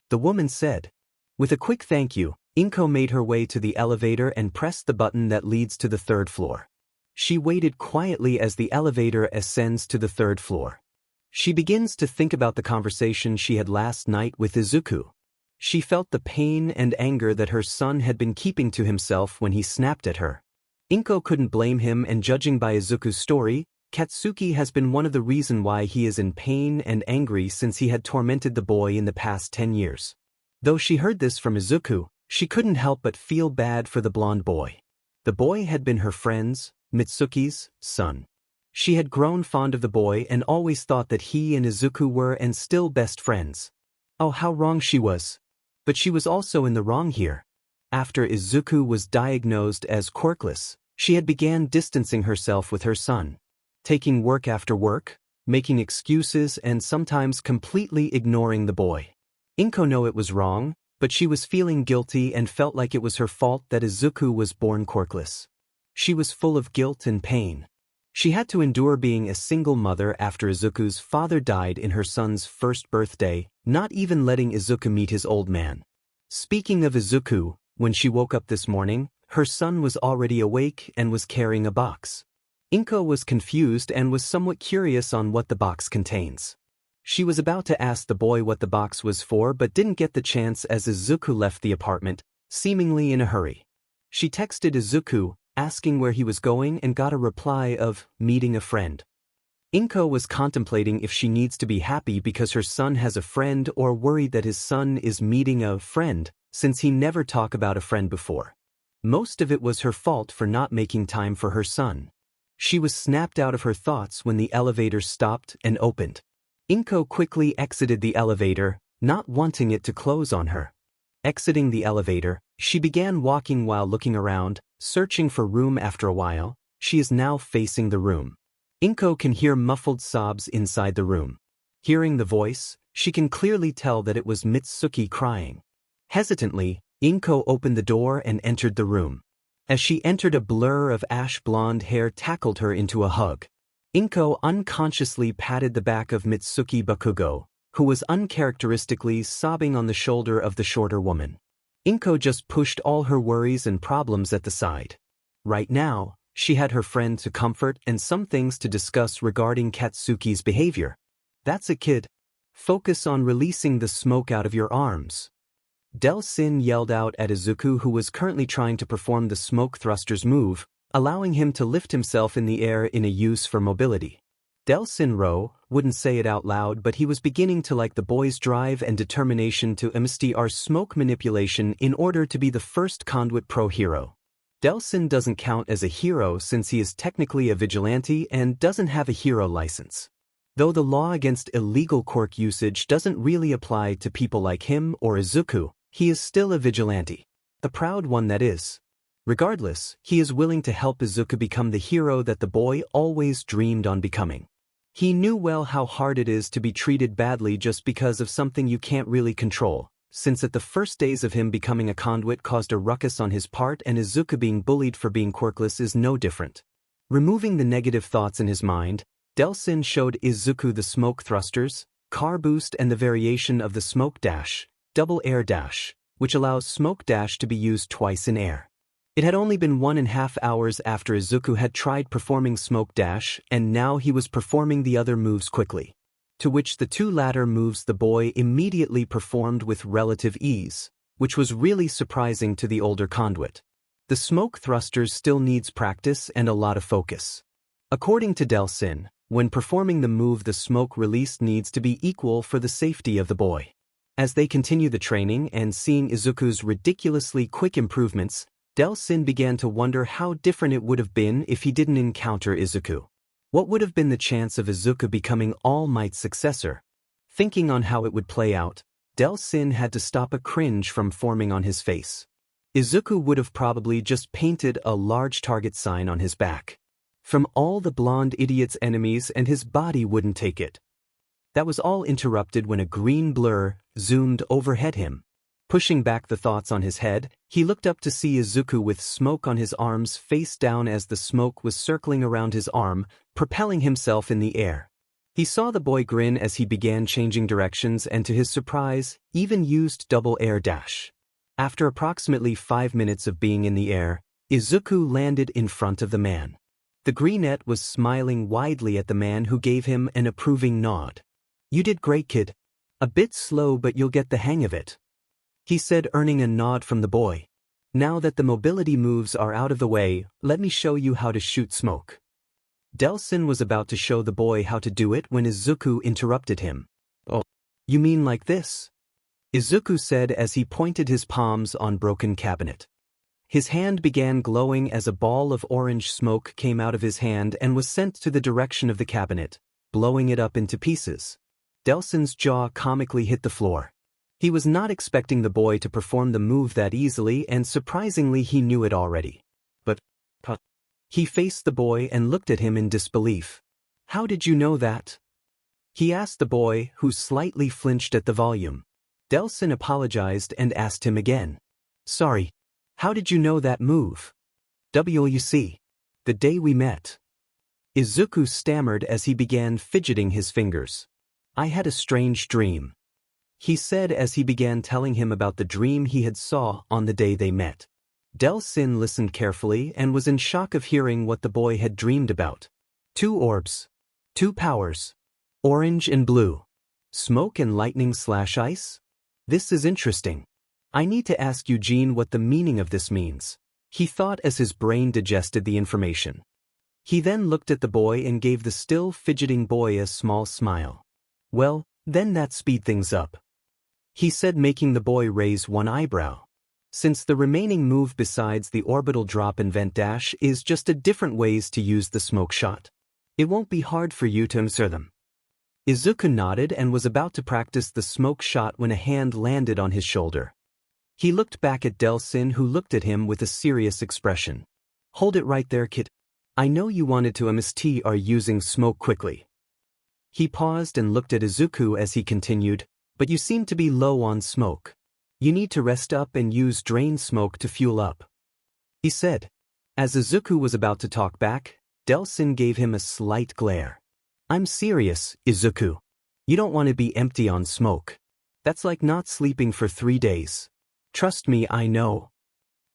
the woman said. With a quick thank you, Inko made her way to the elevator and pressed the button that leads to the 3rd floor. She waited quietly as the elevator ascends to the 3rd floor. She begins to think about the conversation she had last night with Izuku. She felt the pain and anger that her son had been keeping to himself when he snapped at her. Inko couldn't blame him, and judging by Izuku's story, Katsuki has been one of the reasons why he is in pain and angry since he had tormented the boy in the past 10 years. Though she heard this from Izuku, she couldn't help but feel bad for the blonde boy. The boy had been her friend's, Mitsuki's, son. She had grown fond of the boy and always thought that he and Izuku were and still best friends. Oh, how wrong she was. But she was also in the wrong here. After Izuku was diagnosed as quirkless, she had began distancing herself with her son. Taking work after work, making excuses and sometimes completely ignoring the boy. Inko knew it was wrong, but she was feeling guilty and felt like it was her fault that Izuku was born quirkless. She was full of guilt and pain. She had to endure being a single mother after Izuku's father died in her son's first birthday, not even letting Izuku meet his old man. Speaking of Izuku, when she woke up this morning, Her son was already awake and was carrying a box. Inko was confused and was somewhat curious on what the box contains. She was about to ask the boy what the box was for but didn't get the chance as Izuku left the apartment, seemingly in a hurry. She texted Izuku, asking where he was going and got a reply of, meeting a friend. Inko was contemplating if she needs to be happy because her son has a friend or worried that his son is meeting a friend, since he never talked about a friend before. Most of it was her fault for not making time for her son. She was snapped out of her thoughts when the elevator stopped and opened. Inko quickly exited the elevator, not wanting it to close on her. Exiting the elevator, she began walking while looking around, searching for room. After a while, she is now facing the room. Inko can hear muffled sobs inside the room. Hearing the voice, she can clearly tell that it was Mitsuki crying. Hesitantly, Inko opened the door and entered the room. As she entered, a blur of ash blonde hair tackled her into a hug. Inko unconsciously patted the back of Mitsuki Bakugo, who was uncharacteristically sobbing on the shoulder of the shorter woman. Inko just pushed all her worries and problems at the side. Right now, she had her friend to comfort and some things to discuss regarding Katsuki's behavior. That's a kid. Focus on releasing the smoke out of your arms. Delsin yelled out at Izuku, who was currently trying to perform the smoke thrusters move, allowing him to lift himself in the air in a use for mobility. Delsin wouldn't say it out loud, but he was beginning to like the boy's drive and determination to master smoke manipulation in order to be the first Conduit Pro hero. Delsin doesn't count as a hero since he is technically a vigilante and doesn't have a hero license. Though the law against illegal quirk usage doesn't really apply to people like him or Izuku, he is still a vigilante. A proud one, that is. Regardless, he is willing to help Izuku become the hero that the boy always dreamed on becoming. He knew well how hard it is to be treated badly just because of something you can't really control, since at the first days of him becoming a conduit caused a ruckus on his part, and Izuku being bullied for being quirkless is no different. Removing the negative thoughts in his mind, Delsin showed Izuku the smoke thrusters, car boost, and the variation of the smoke dash, double air dash, which allows smoke dash to be used twice in air. It had only been 1.5 hours after Izuku had tried performing smoke dash, and now he was performing the other moves quickly. To which the two latter moves the boy immediately performed with relative ease, which was really surprising to the older conduit. The smoke thrusters still needs practice and a lot of focus. According to Delsin, when performing the move, the smoke release needs to be equal for the safety of the boy. As they continue the training and seeing Izuku's ridiculously quick improvements, Delsin began to wonder how different it would have been if he didn't encounter Izuku. What would have been the chance of Izuku becoming All Might's successor? Thinking on how it would play out, Delsin had to stop a cringe from forming on his face. Izuku would have probably just painted a large target sign on his back. From all the blonde idiot's enemies, and his body wouldn't take it. That was all interrupted when a green blur zoomed overhead him. Pushing back the thoughts on his head, he looked up to see Izuku with smoke on his arms face down as the smoke was circling around his arm, propelling himself in the air. He saw the boy grin as he began changing directions and to his surprise, even used double air dash. After approximately 5 minutes of being in the air, Izuku landed in front of the man. The greenette was smiling widely at the man, who gave him an approving nod. "You did great, kid. A bit slow, but you'll get the hang of it," he said, earning a nod from the boy. "Now that the mobility moves are out of the way, let me show you how to shoot smoke." Delsin was about to show the boy how to do it when Izuku interrupted him. "Oh, you mean like this?" Izuku said as he pointed his palms on broken cabinet. His hand began glowing as a ball of orange smoke came out of his hand and was sent to the direction of the cabinet, blowing it up into pieces. Delsin's jaw comically hit the floor. He was not expecting the boy to perform the move that easily, and surprisingly he knew it already. But he faced the boy and looked at him in disbelief. "How did you know that?" he asked the boy, who slightly flinched at the volume. Delsin apologized and asked him again. "Sorry. How did you know that move?" "WC. The day we met." Izuku stammered as he began fidgeting his fingers. "I had a strange dream," he said as he began telling him about the dream he had saw on the day they met. Delsin listened carefully and was in shock of hearing what the boy had dreamed about. 2 orbs. 2 powers. Orange and blue. Smoke and lightning/ice? This is interesting. I need to ask Eugene what the meaning of this means, he thought as his brain digested the information. He then looked at the boy and gave the still fidgeting boy a small smile. Well, then that speed things up, he said, making the boy raise one eyebrow. Since the remaining move besides the orbital drop and vent dash is just a different ways to use the smoke shot, it won't be hard for you to master them. Izuku nodded and was about to practice the smoke shot when a hand landed on his shoulder. He looked back at Delsin, who looked at him with a serious expression. Hold it right there, kid. I know you wanted to master using smoke quickly. He paused and looked at Izuku as he continued, but you seem to be low on smoke. You need to rest up and use drain smoke to fuel up, he said. As Izuku was about to talk back, Delsin gave him a slight glare. I'm serious, Izuku. You don't want to be empty on smoke. That's like not sleeping for 3 days. Trust me, I know,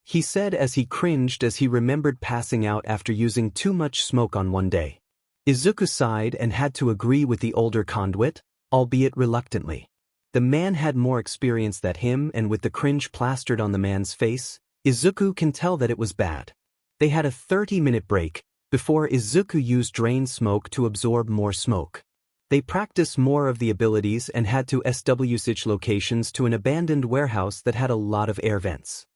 he said as he cringed as he remembered passing out after using too much smoke on one day. Izuku sighed and had to agree with the older Conduit, albeit reluctantly. The man had more experience than him, and with the cringe plastered on the man's face, Izuku can tell that it was bad. They had a 30-minute break before Izuku used drain smoke to absorb more smoke. They practiced more of the abilities and had to switch locations to an abandoned warehouse that had a lot of air vents.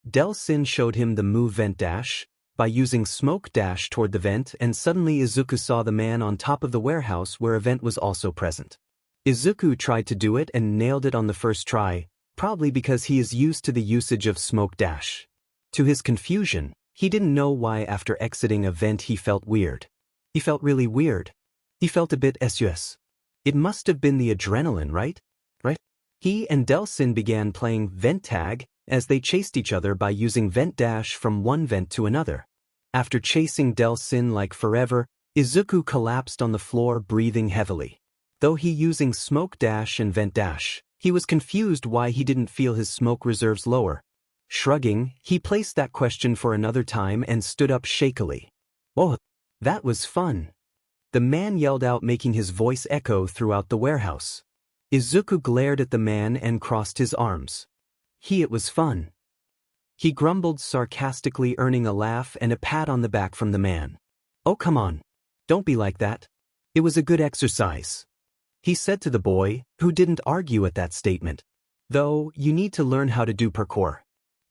Delsin showed him the move vent dash by using smoke dash toward the vent, and suddenly Izuku saw the man on top of the warehouse where a vent was also present. Izuku tried to do it and nailed it on the first try, probably because he is used to the usage of smoke dash. To his confusion, he didn't know why after exiting a vent he felt weird. He felt really weird. He felt a bit sus. It must have been the adrenaline, right? He and Delsin began playing vent tag as they chased each other by using vent dash from one vent to another. After chasing Delsin like forever, Izuku collapsed on the floor breathing heavily. Though he using smoke dash and vent dash, he was confused why he didn't feel his smoke reserves lower. Shrugging, he placed that question for another time and stood up shakily. Oh, that was fun, the man yelled out, making his voice echo throughout the warehouse. Izuku glared at the man and crossed his arms. It was fun, he grumbled sarcastically, earning a laugh and a pat on the back from the man. Oh, come on. Don't be like that. It was a good exercise, he said to the boy, who didn't argue at that statement. Though, you need to learn how to do parkour.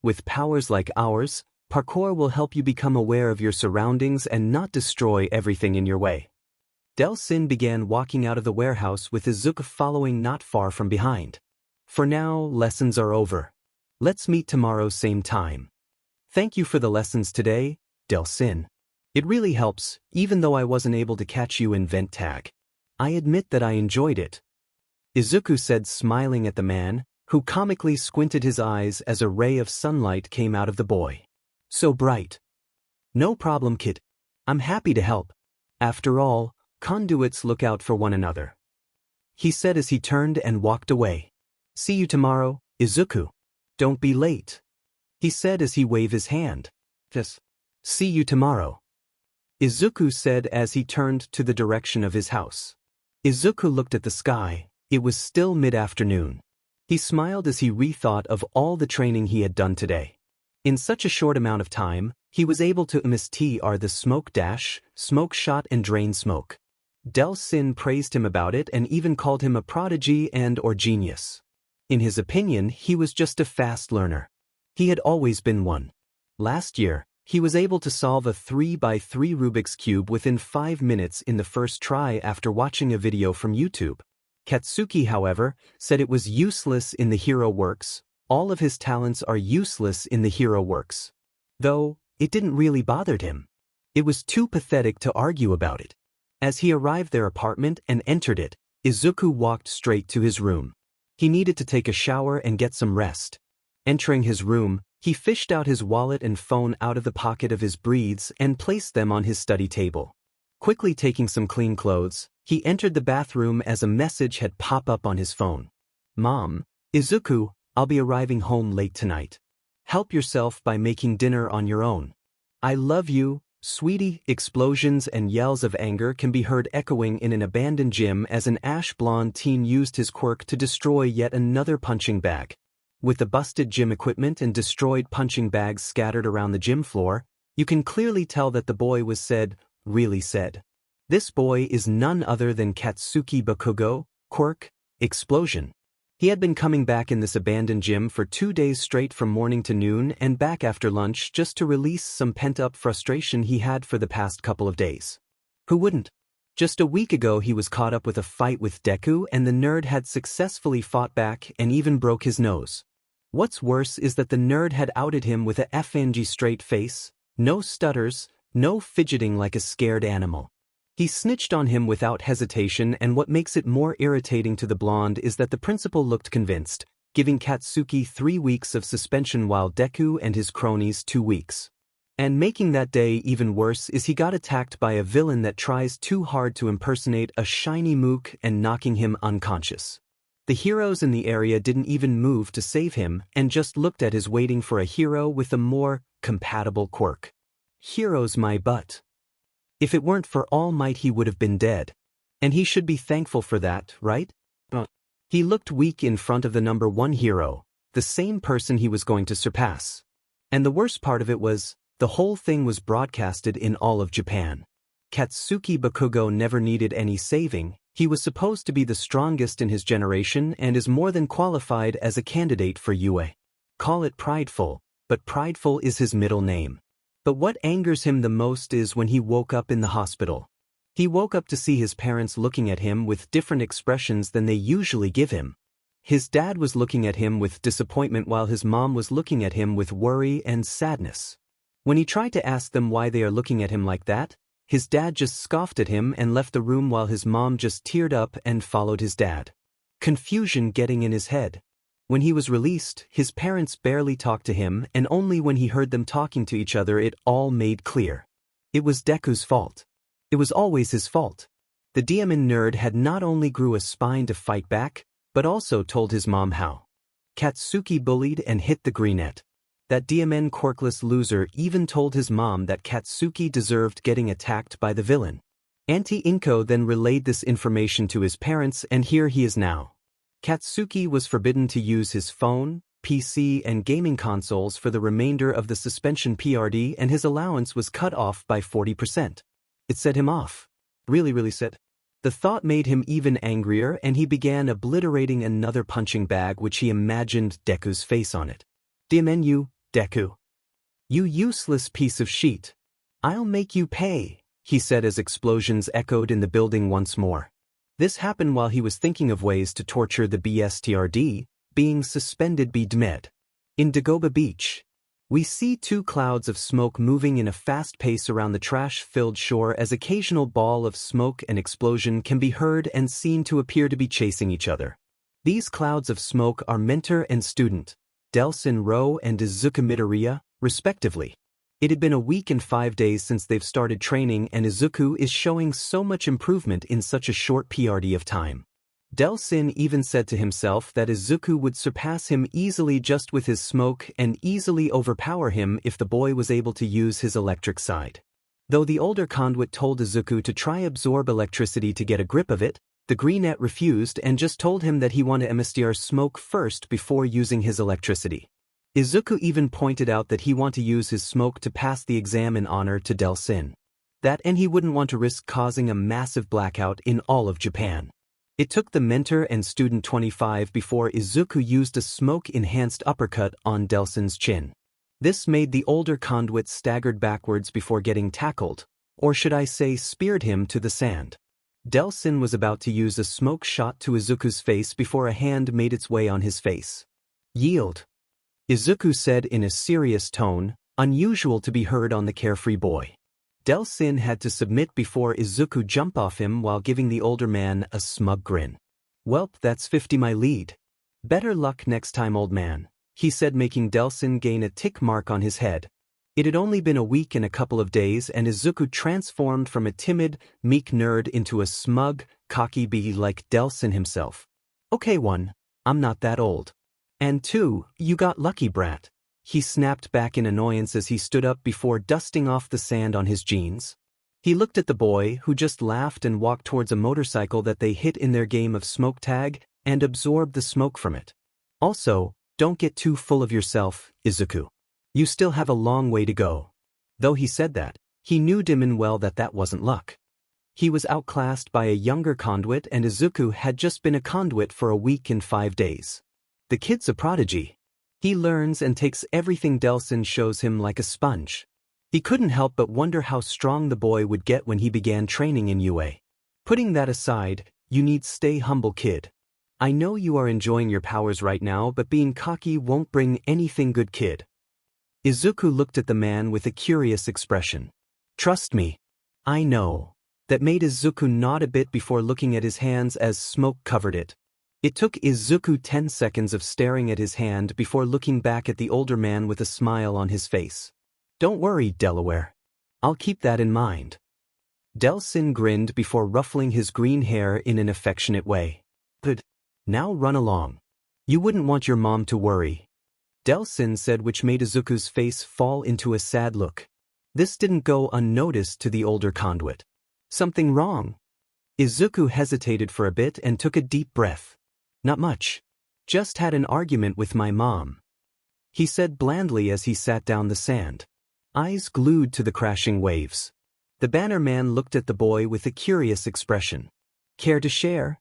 With powers like ours, parkour will help you become aware of your surroundings and not destroy everything in your way. Delsin began walking out of the warehouse with Izuku following not far from behind. For now, lessons are over. Let's meet tomorrow same time. Thank you for the lessons today, Delsin. It really helps, even though I wasn't able to catch you in vent tag. I admit that I enjoyed it, Izuku said, smiling at the man, who comically squinted his eyes as a ray of sunlight came out of the boy. So bright. No problem, kid. I'm happy to help. After all, conduits look out for one another, he said as he turned and walked away. See you tomorrow, Izuku. Don't be late, he said as he waved his hand. Just see you tomorrow, Izuku said as he turned to the direction of his house. Izuku looked at the sky. It was still mid-afternoon. He smiled as he rethought of all the training he had done today. In such a short amount of time, he was able to master the smoke dash, smoke shot and drain smoke. Delsin praised him about it and even called him a prodigy or genius. In his opinion, he was just a fast learner. He had always been one. Last year, he was able to solve a 3x3 Rubik's Cube within 5 minutes in the first try after watching a video from YouTube. Katsuki, however, said it was useless in the Hero Works. All of his talents are useless in the Hero Works. Though, it didn't really bother him. It was too pathetic to argue about it. As he arrived their apartment and entered it, Izuku walked straight to his room. He needed to take a shower and get some rest. Entering his room, he fished out his wallet and phone out of the pocket of his breeds and placed them on his study table. Quickly taking some clean clothes, he entered the bathroom as a message had popped up on his phone. Mom, Izuku, I'll be arriving home late tonight. Help yourself by making dinner on your own. I love you, sweetie. Explosions and yells of anger can be heard echoing in an abandoned gym as an ash-blonde teen used his quirk to destroy yet another punching bag. With the busted gym equipment and destroyed punching bags scattered around the gym floor, you can clearly tell that the boy was really sad. This boy is none other than Katsuki Bakugo, quirk, explosion. He had been coming back in this abandoned gym for 2 days straight from morning to noon and back after lunch just to release some pent-up frustration he had for the past couple of days. Who wouldn't? Just a week ago he was caught up with a fight with Deku and the nerd had successfully fought back and even broke his nose. What's worse is that the nerd had outed him with a FNG straight face, no stutters, no fidgeting like a scared animal. He snitched on him without hesitation, and what makes it more irritating to the blonde is that the principal looked convinced, giving Katsuki 3 weeks of suspension while Deku and his cronies 2 weeks. And making that day even worse is he got attacked by a villain that tries too hard to impersonate a shiny mook and knocking him unconscious. The heroes in the area didn't even move to save him and just looked at his waiting for a hero with a more compatible quirk. Heroes my butt. If it weren't for All Might he would have been dead. And he should be thankful for that, right? He looked weak in front of the number 1 hero, the same person he was going to surpass. And the worst part of it was, the whole thing was broadcasted in all of Japan. Katsuki Bakugo never needed any saving, he was supposed to be the strongest in his generation and is more than qualified as a candidate for UA. Call it prideful, but prideful is his middle name. But what angers him the most is when he woke up in the hospital. He woke up to see his parents looking at him with different expressions than they usually give him. His dad was looking at him with disappointment while his mom was looking at him with worry and sadness. When he tried to ask them why they are looking at him like that, his dad just scoffed at him and left the room while his mom just teared up and followed his dad. Confusion getting in his head. When he was released, his parents barely talked to him, and only when he heard them talking to each other it all made clear. It was Deku's fault. It was always his fault. The demon nerd had not only grew a spine to fight back, but also told his mom how. Katsuki bullied and hit the greenette. That DMN quirkless loser even told his mom that Katsuki deserved getting attacked by the villain. Auntie Inko then relayed this information to his parents, and here he is now. Katsuki was forbidden to use his phone, PC and gaming consoles for the remainder of the suspension PRD, and his allowance was cut off by 40%. It set him off. Really set. The thought made him even angrier, and he began obliterating another punching bag which he imagined Deku's face on it. Damn you, Deku. You useless piece of shit. I'll make you pay, he said as explosions echoed in the building once more. This happened while he was thinking of ways to torture the BSTRD, being suspended BDMED. In Dagoba Beach, we see 2 clouds of smoke moving in a fast pace around the trash-filled shore as occasional ball of smoke and explosion can be heard and seen to appear to be chasing each other. These clouds of smoke are mentor and student, Delsin Ro and Izuku Midoriya, respectively. It had been a week and 5 days since they've started training, and Izuku is showing so much improvement in such a short PRD of time. Delsin even said to himself that Izuku would surpass him easily just with his smoke and easily overpower him if the boy was able to use his electric side. Though the older Conduit told Izuku to try absorb electricity to get a grip of it, the Greenette refused and just told him that he wanted MSTR smoke first before using his electricity. Izuku even pointed out that he wanted to use his smoke to pass the exam in honor to Delsin. That, and he wouldn't want to risk causing a massive blackout in all of Japan. It took the mentor and student 25 before Izuku used a smoke-enhanced uppercut on Delsin's chin. This made the older Conduit staggered backwards before getting tackled, or should I say speared him to the sand. Delsin was about to use a smoke shot to Izuku's face before a hand made its way on his face. Yield, Izuku said in a serious tone, unusual to be heard on the carefree boy. Delsin had to submit before Izuku jumped off him while giving the older man a smug grin. Welp, that's 50 my lead. Better luck next time, old man, he said, making Delsin gain a tick mark on his head. It had only been a week and a couple of days, and Izuku transformed from a timid, meek nerd into a smug, cocky bee like Delsin himself. Okay, 1, I'm not that old. And 2, you got lucky, brat. he snapped back in annoyance as he stood up before dusting off the sand on his jeans. He looked at the boy, who just laughed and walked towards a motorcycle that they hit in their game of smoke tag, and absorbed the smoke from it. Also, don't get too full of yourself, Izuku. You still have a long way to go. Though he said that, he knew damn well that that wasn't luck. He was outclassed by a younger Conduit, and Izuku had just been a Conduit for a week and 5 days. The kid's a prodigy. He learns and takes everything Delsin shows him like a sponge. He couldn't help but wonder how strong the boy would get when he began training in UA. Putting that aside, you need stay humble, kid. I know you are enjoying your powers right now, but being cocky won't bring anything good, kid. Izuku looked at the man with a curious expression. Trust me. I know. That made Izuku nod a bit before looking at his hands as smoke covered it. It took Izuku 10 seconds of staring at his hand before looking back at the older man with a smile on his face. Don't worry, Delaware. I'll keep that in mind. Delsin grinned before ruffling his green hair in an affectionate way. Good. Now run along. You wouldn't want your mom to worry. Delsin said, which made Izuku's face fall into a sad look. This didn't go unnoticed to the older Conduit. Something wrong? Izuku hesitated for a bit and took a deep breath. Not much. Just had an argument with my mom. He said blandly as he sat down the sand, eyes glued to the crashing waves. The banner man looked at the boy with a curious expression. Care to share?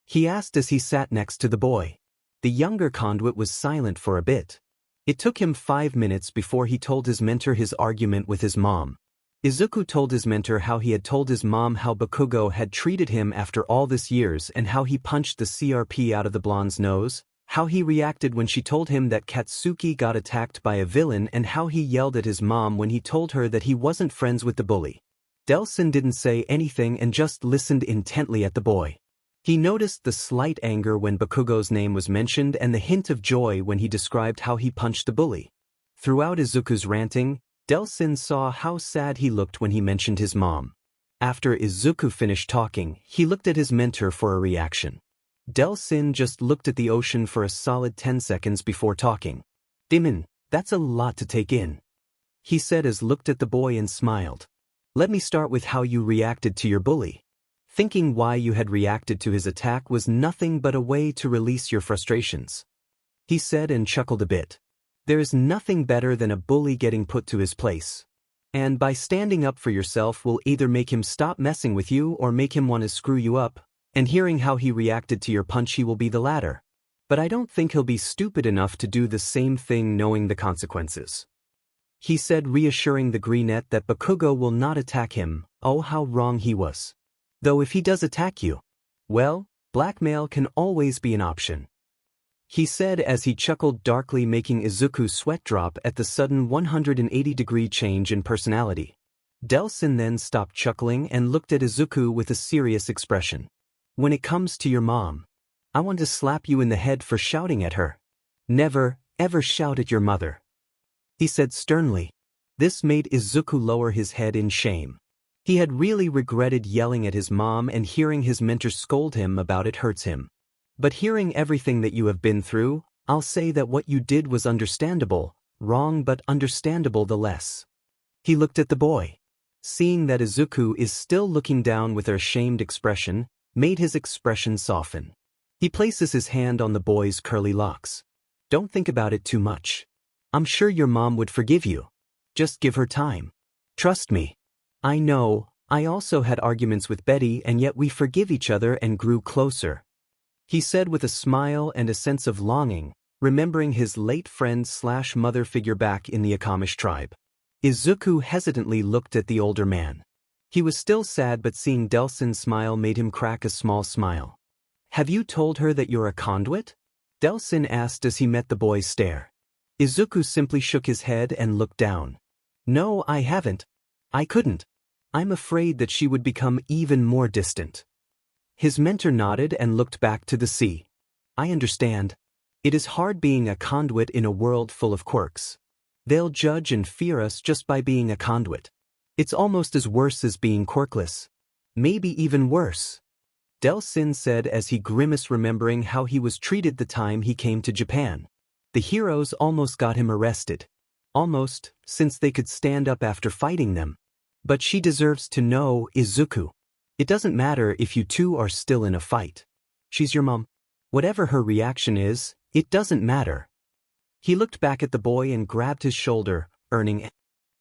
He asked as he sat next to the boy. The younger Conduit was silent for a bit. It took him 5 minutes before he told his mentor his argument with his mom. Izuku told his mentor how he had told his mom how Bakugo had treated him after all this years, and how he punched the CRP out of the blonde's nose, how he reacted when she told him that Katsuki got attacked by a villain, and how he yelled at his mom when he told her that he wasn't friends with the bully. Delsin didn't say anything and just listened intently at the boy. He noticed the slight anger when Bakugo's name was mentioned and the hint of joy when he described how he punched the bully. Throughout Izuku's ranting, Delsin saw how sad he looked when he mentioned his mom. After Izuku finished talking, he looked at his mentor for a reaction. Delsin just looked at the ocean for a solid 10 seconds before talking. Demon, that's a lot to take in. He said as looked at the boy and smiled. Let me start with how you reacted to your bully. Thinking why you had reacted to his attack was nothing but a way to release your frustrations. He said and chuckled a bit. There is nothing better than a bully getting put to his place. And by standing up for yourself will either make him stop messing with you or make him want to screw you up, and hearing how he reacted to your punch, he will be the latter. But I don't think he'll be stupid enough to do the same thing knowing the consequences. He said, reassuring the greenette that Bakugo will not attack him. Oh, how wrong he was. Though if he does attack you, well, blackmail can always be an option. He said as he chuckled darkly, making Izuku's sweat drop at the sudden 180-degree change in personality. Delsin then stopped chuckling and looked at Izuku with a serious expression. When it comes to your mom, I want to slap you in the head for shouting at her. Never, ever shout at your mother. He said sternly. This made Izuku lower his head in shame. He had really regretted yelling at his mom, and hearing his mentor scold him about it hurts him. But hearing everything that you have been through, I'll say that what you did was understandable, wrong but understandable the less. He looked at the boy. Seeing that Izuku is still looking down with an ashamed expression, made his expression soften. He places his hand on the boy's curly locks. Don't think about it too much. I'm sure your mom would forgive you. Just give her time. Trust me. I know, I also had arguments with Betty, and yet we forgive each other and grew closer. He said with a smile and a sense of longing, remembering his late friend/mother figure back in the Akamish tribe. Izuku hesitantly looked at the older man. He was still sad, but seeing Delsin's smile made him crack a small smile. Have you told her that you're a Conduit? Delsin asked as he met the boy's stare. Izuku simply shook his head and looked down. No, I haven't. I couldn't. I'm afraid that she would become even more distant. His mentor nodded and looked back to the sea. I understand. It is hard being a Conduit in a world full of quirks. They'll judge and fear us just by being a Conduit. It's almost as worse as being quirkless. Maybe even worse. Delsin said as he grimaced, remembering how he was treated the time he came to Japan. The heroes almost got him arrested. Almost, since they could stand up after fighting them. But she deserves to know, Izuku. It doesn't matter if you two are still in a fight. She's your mom. Whatever her reaction is, it doesn't matter. He looked back at the boy and grabbed his shoulder, earning a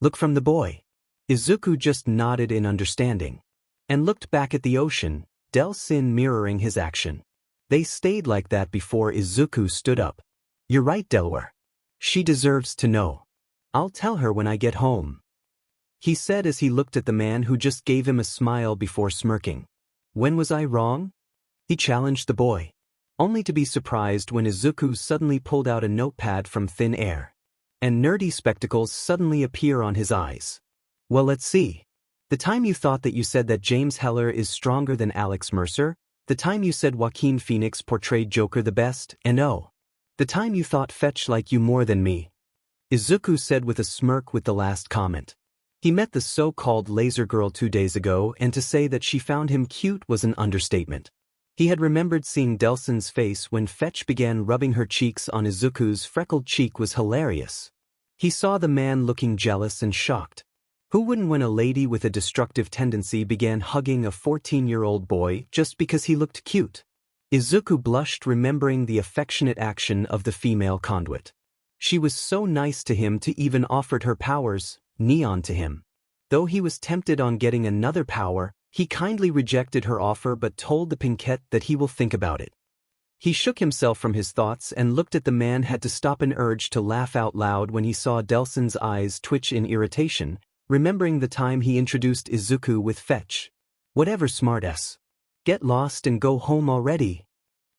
look from the boy. Izuku just nodded in understanding. And looked back at the ocean, Delsin mirroring his action. They stayed like that before Izuku stood up. You're right, Delaware. She deserves to know. I'll tell her when I get home. He said as he looked at the man who just gave him a smile before smirking. When was I wrong? He challenged the boy. Only to be surprised when Izuku suddenly pulled out a notepad from thin air. And nerdy spectacles suddenly appear on his eyes. Well, let's see. The time you thought that you said that James Heller is stronger than Alex Mercer, the time you said Joaquin Phoenix portrayed Joker the best, and oh, the time you thought Fetch liked you more than me. Izuku said with a smirk with the last comment. He met the so-called laser girl 2 days ago, and to say that she found him cute was an understatement. He had remembered seeing Delsin's face when Fetch began rubbing her cheeks on Izuku's freckled cheek was hilarious. He saw the man looking jealous and shocked. Who wouldn't when a lady with a destructive tendency began hugging a 14-year-old boy just because he looked cute? Izuku blushed remembering the affectionate action of the female Conduit. She was so nice to him to even offered her powers, Neon, to him. Though he was tempted on getting another power, he kindly rejected her offer but told the Pinkette that he will think about it. He shook himself from his thoughts and looked at the man had to stop an urge to laugh out loud when he saw Delsin's eyes twitch in irritation, remembering the time he introduced Izuku with Fetch. Whatever, smartass. Get lost and go home already.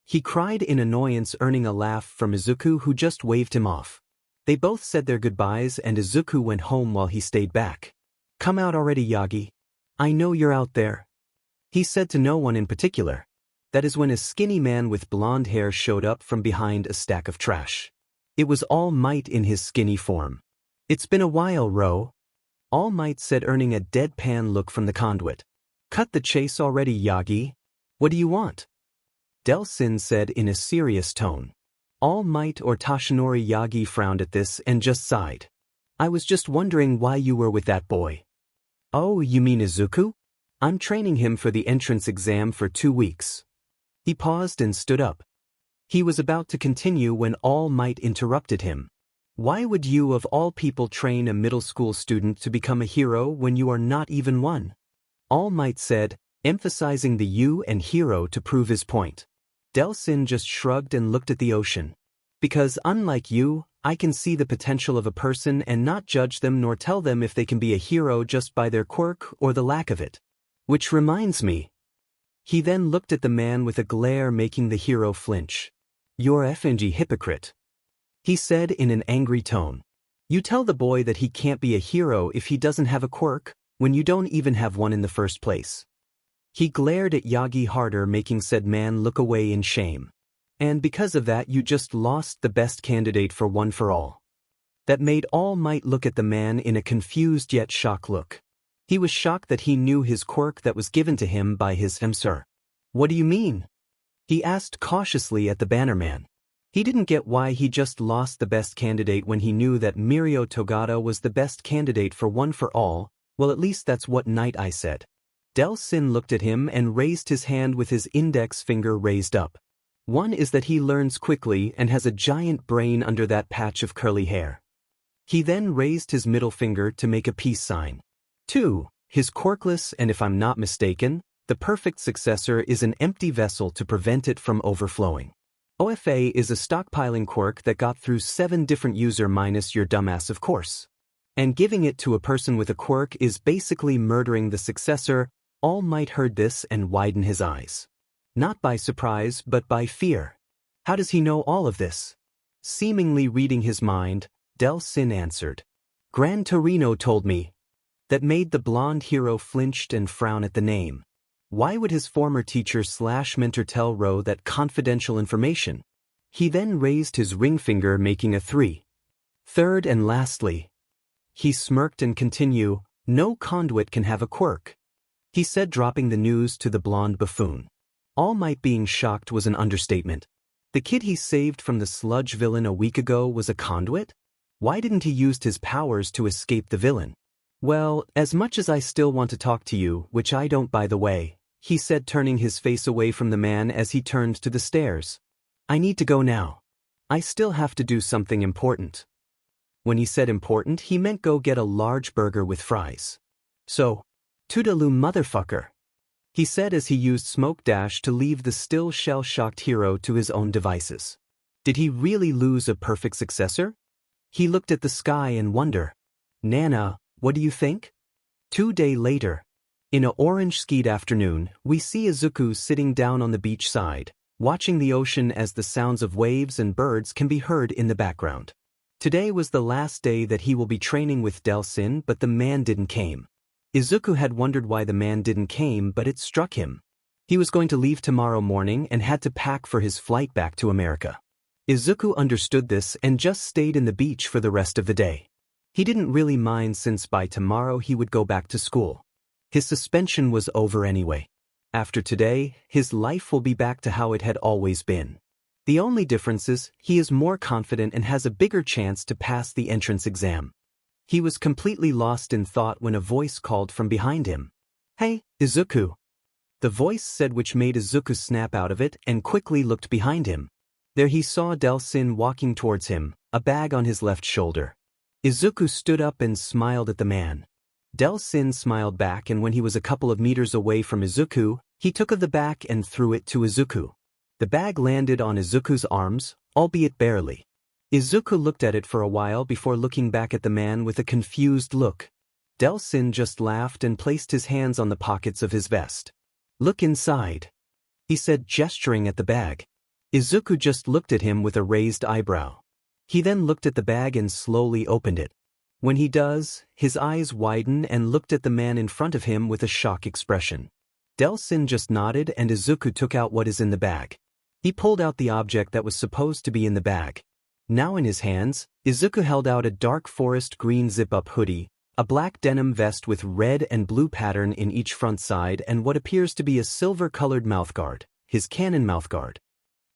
He cried in annoyance, earning a laugh from Izuku who just waved him off. They both said their goodbyes and Izuku went home while he stayed back. Come out already, Yagi. I know you're out there. He said to no one in particular. That is when a skinny man with blonde hair showed up from behind a stack of trash. It was All Might in his skinny form. It's been a while, Ro. All Might said, earning a deadpan look from the Conduit. Cut the chase already, Yagi. What do you want? Delsin said in a serious tone. All Might or Tashinori Yagi frowned at this and just sighed. I was just wondering why you were with that boy. Oh, you mean Izuku? I'm training him for the entrance exam for 2 weeks. He paused and stood up. He was about to continue when All Might interrupted him. Why would you of all people train a middle school student to become a hero when you are not even one? All Might said, emphasizing the you and hero to prove his point. Delsin just shrugged and looked at the ocean. Because unlike you, I can see the potential of a person and not judge them nor tell them if they can be a hero just by their quirk or the lack of it. Which reminds me. He then looked at the man with a glare making the hero flinch. You're effing hypocrite. He said in an angry tone. You tell the boy that he can't be a hero if he doesn't have a quirk, when you don't even have one in the first place. He glared at Yagi harder, making said man look away in shame. And because of that you just lost the best candidate for One for All. That made All Might look at the man in a confused yet shocked look. He was shocked that he knew his quirk that was given to him by his sir. What do you mean? He asked cautiously at the bannerman. He didn't get why he just lost the best candidate when he knew that Mirio Togata was the best candidate for One for All. Well, at least that's what Night Eye said. Delsin looked at him and raised his hand with his index finger raised up. One is that he learns quickly and has a giant brain under that patch of curly hair. He then raised his middle finger to make a peace sign. 2. His quirkless, and if I'm not mistaken, the perfect successor is an empty vessel to prevent it from overflowing. OFA is a stockpiling quirk that got through 7 different user minus your dumbass, of course. And giving it to a person with a quirk is basically murdering the successor. All Might heard this and widened his eyes. Not by surprise but by fear. How does he know all of this? Seemingly reading his mind, Delsin answered. Gran Torino told me. That made the blonde hero flinched and frown at the name. Why would his former teacher / mentor tell Ro that confidential information? He then raised his ring finger making a 3. Third and lastly. He smirked and continued, no Conduit can have a quirk. He said, dropping the news to the blonde buffoon. All Might being shocked was an understatement. The kid he saved from the sludge villain a week ago was a conduit? Why didn't he use his powers to escape the villain? Well, as much as I still want to talk to you, which I don't by the way, he said, turning his face away from the man as he turned to the stairs. I need to go now. I still have to do something important. When he said important, he meant go get a large burger with fries. So, toodaloo motherfucker, he said as he used Smoke Dash to leave the still shell-shocked hero to his own devices. Did he really lose a perfect successor? He looked at the sky in wonder. Nana, what do you think? 2 days later. In a orange-skied afternoon, we see Izuku sitting down on the beach side, watching the ocean as the sounds of waves and birds can be heard in the background. Today was the last day that he will be training with Delsin, but the man didn't came. Izuku had wondered why the man didn't came, but it struck him. He was going to leave tomorrow morning and had to pack for his flight back to America. Izuku understood this and just stayed in the beach for the rest of the day. He didn't really mind since by tomorrow he would go back to school. His suspension was over anyway. After today, his life will be back to how it had always been. The only difference is he is more confident and has a bigger chance to pass the entrance exam. He was completely lost in thought when a voice called from behind him. Hey, Izuku. The voice said, which made Izuku snap out of it and quickly looked behind him. There he saw Delsin walking towards him, a bag on his left shoulder. Izuku stood up and smiled at the man. Delsin smiled back, and when he was a couple of meters away from Izuku, he took of the bag and threw it to Izuku. The bag landed on Izuku's arms, albeit barely. Izuku looked at it for a while before looking back at the man with a confused look. Delsin just laughed and placed his hands on the pockets of his vest. Look inside, he said, gesturing at the bag. Izuku just looked at him with a raised eyebrow. He then looked at the bag and slowly opened it. When he does, his eyes widen and looked at the man in front of him with a shock expression. Delsin just nodded and Izuku took out what is in the bag. He pulled out the object that was supposed to be in the bag. Now in his hands, Izuku held out a dark forest green zip-up hoodie, a black denim vest with red and blue pattern in each front side, and what appears to be a silver-colored mouthguard, his cannon mouthguard.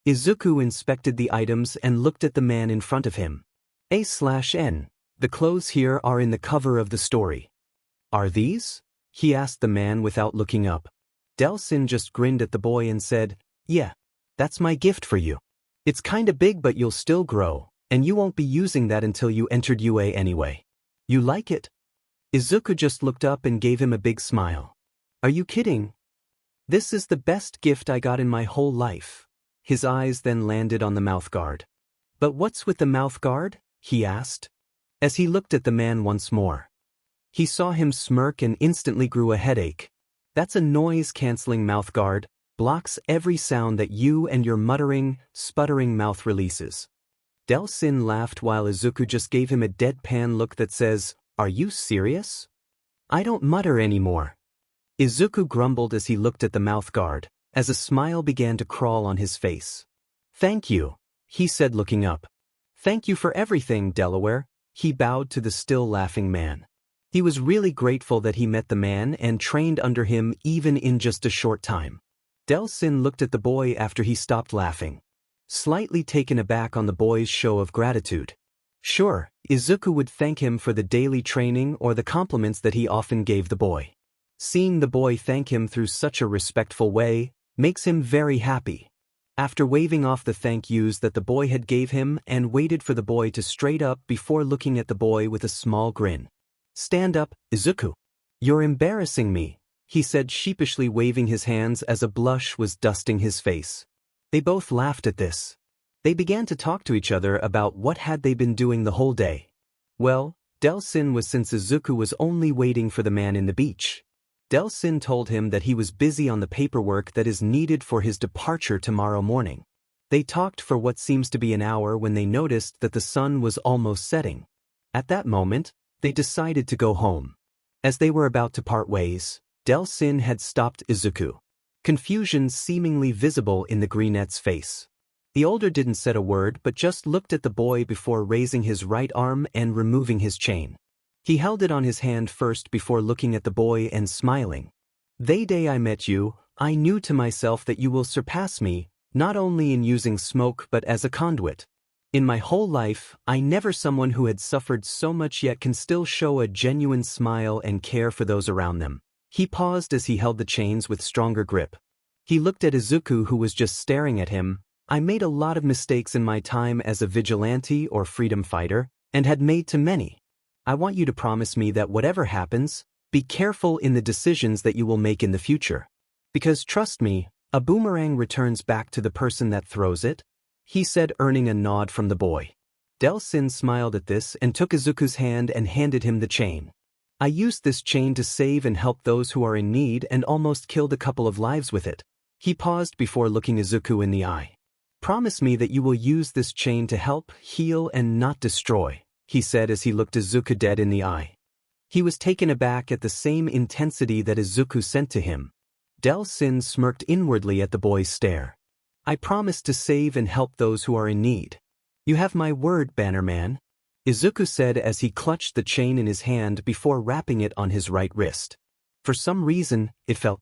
Izuku inspected the items and looked at the man in front of him. A/N. The clothes here are in the cover of the story. Are these? He asked the man without looking up. Delsin just grinned at the boy and said, yeah, that's my gift for you. It's kinda big, but you'll still grow, and you won't be using that until you entered UA anyway. You like it? Izuku just looked up and gave him a big smile. Are you kidding? This is the best gift I got in my whole life. His eyes then landed on the mouthguard. But what's with the mouthguard? He asked. As he looked at the man once more, he saw him smirk and instantly grew a headache. That's a noise-canceling mouthguard, blocks every sound that you and your muttering, sputtering mouth releases. Delsin laughed while Izuku just gave him a deadpan look that says, are you serious? I don't mutter anymore. Izuku grumbled as he looked at the mouthguard, as a smile began to crawl on his face. Thank you, he said, looking up. Thank you for everything, Delaware. He bowed to the still laughing man. He was really grateful that he met the man and trained under him even in just a short time. Delsin looked at the boy after he stopped laughing, slightly taken aback on the boy's show of gratitude. Sure, Izuku would thank him for the daily training or the compliments that he often gave the boy. Seeing the boy thank him through such a respectful way makes him very happy. After waving off the thank yous that the boy had gave him and waited for the boy to straight up before looking at the boy with a small grin. Stand up, Izuku. You're embarrassing me, he said, sheepishly waving his hands as a blush was dusting his face. They both laughed at this. They began to talk to each other about what had they been doing the whole day. Well, Delsin was, since Izuku was only waiting for the man in the beach. Delsin told him that he was busy on the paperwork that is needed for his departure tomorrow morning. They talked for what seems to be an hour when they noticed that the sun was almost setting. At that moment, they decided to go home. As they were about to part ways, Delsin had stopped Izuku. Confusion seemingly visible in the greenette's face. The older didn't say a word but just looked at the boy before raising his right arm and removing his chain. He held it on his hand first before looking at the boy and smiling. The day I met you, I knew to myself that you will surpass me, Not only in using smoke but as a conduit. In my whole life, I never someone who had suffered so much yet can still show a genuine smile and care for those around them. He paused as he held the chains with stronger grip. He looked at Izuku who was just staring at him. I made a lot of mistakes in my time as a vigilante or freedom fighter, and had made too many. I want you to promise me that whatever happens, be careful in the decisions that you will make in the future. Because trust me, a boomerang returns back to the person that throws it, he said, earning a nod from the boy. Delsin smiled at this and took Izuku's hand and handed him the chain. I used this chain to save and help those who are in need and almost killed a couple of lives with it. He paused before looking Izuku in the eye. Promise me that you will use this chain to help, heal and not destroy, he said as he looked Izuku dead in the eye. He was taken aback at the same intensity that Izuku sent to him. Delsin smirked inwardly at the boy's stare. I promise to save and help those who are in need. You have my word, Bannerman, Izuku said as he clutched the chain in his hand before wrapping it on his right wrist. For some reason, it felt.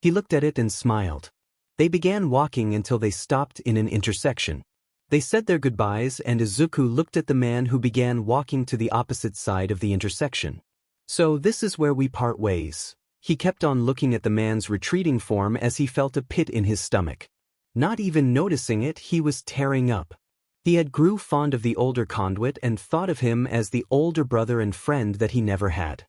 He looked at it and smiled. They began walking until they stopped in an intersection. They said their goodbyes and Izuku looked at the man who began walking to the opposite side of the intersection. So this is where we part ways. He kept on looking at the man's retreating form as he felt a pit in his stomach. Not even noticing it, he was tearing up. He had grew fond of the older Conduit and thought of him as the older brother and friend that he never had.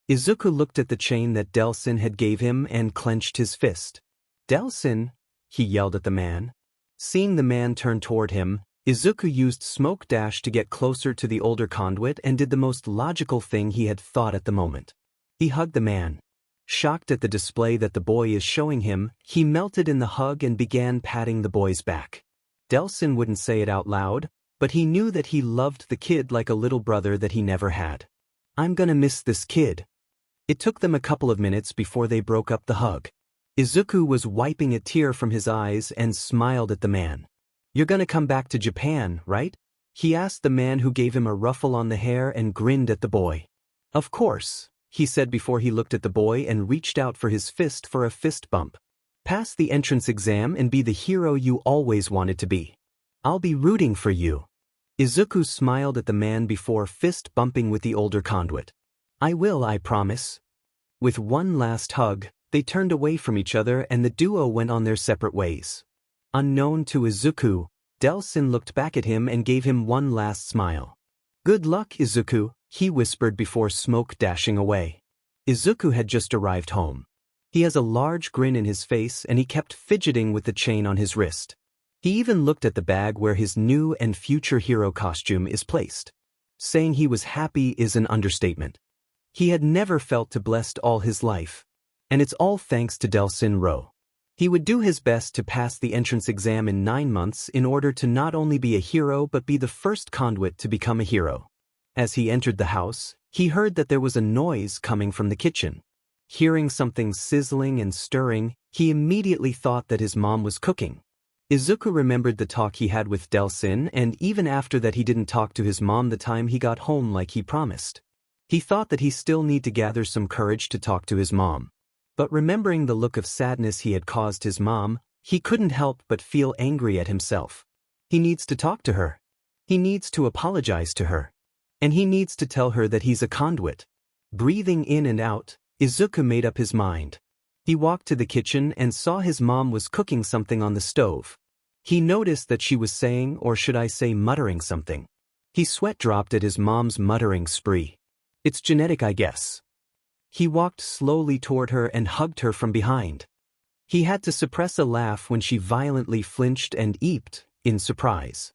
Izuku looked at the chain that Delsin had gave him and clenched his fist. Delsin, he yelled at the man. Seeing the man turn toward him, Izuku used smoke dash to get closer to the older Conduit and did the most logical thing he had thought at the moment. He hugged the man. Shocked at the display that the boy is showing him, he melted in the hug and began patting the boy's back. Delsin wouldn't say it out loud, but he knew that he loved the kid like a little brother that he never had. I'm gonna miss this kid. It took them a couple of minutes before they broke up the hug. Izuku was wiping a tear from his eyes and smiled at the man. You're gonna come back to Japan, right? He asked the man who gave him a ruffle on the hair and grinned at the boy. Of course, he said before he looked at the boy and reached out for his fist for a fist bump. Pass the entrance exam and be the hero you always wanted to be. I'll be rooting for you. Izuku smiled at the man before fist bumping with the older Conduit. I will, I promise. With one last hug, they turned away from each other and the duo went on their separate ways. Unknown to Izuku, Delsin looked back at him and gave him one last smile. Good luck, Izuku, he whispered before smoke dashing away. Izuku had just arrived home. He has a large grin in his face and he kept fidgeting with the chain on his wrist. He even looked at the bag where his new and future hero costume is placed. Saying he was happy is an understatement. He had never felt too blessed all his life. And it's all thanks to Delsin Ro. He would do his best to pass the entrance exam in 9 months in order to not only be a hero but be the first Conduit to become a hero. As he entered the house, he heard that there was a noise coming from the kitchen. Hearing something sizzling and stirring, he immediately thought that his mom was cooking. Izuku remembered the talk he had with Delsin, and even after that he didn't talk to his mom the time he got home like he promised. He thought that he still need to gather some courage to talk to his mom. But remembering the look of sadness he had caused his mom, he couldn't help but feel angry at himself. He needs to talk to her. He needs to apologize to her. And he needs to tell her that he's a Conduit. Breathing in and out, Izuku made up his mind. He walked to the kitchen and saw his mom was cooking something on the stove. He noticed that she was saying, or should I say muttering something. He sweat dropped at his mom's muttering spree. It's genetic, I guess. He walked slowly toward her and hugged her from behind. He had to suppress a laugh when she violently flinched and eeped, in surprise.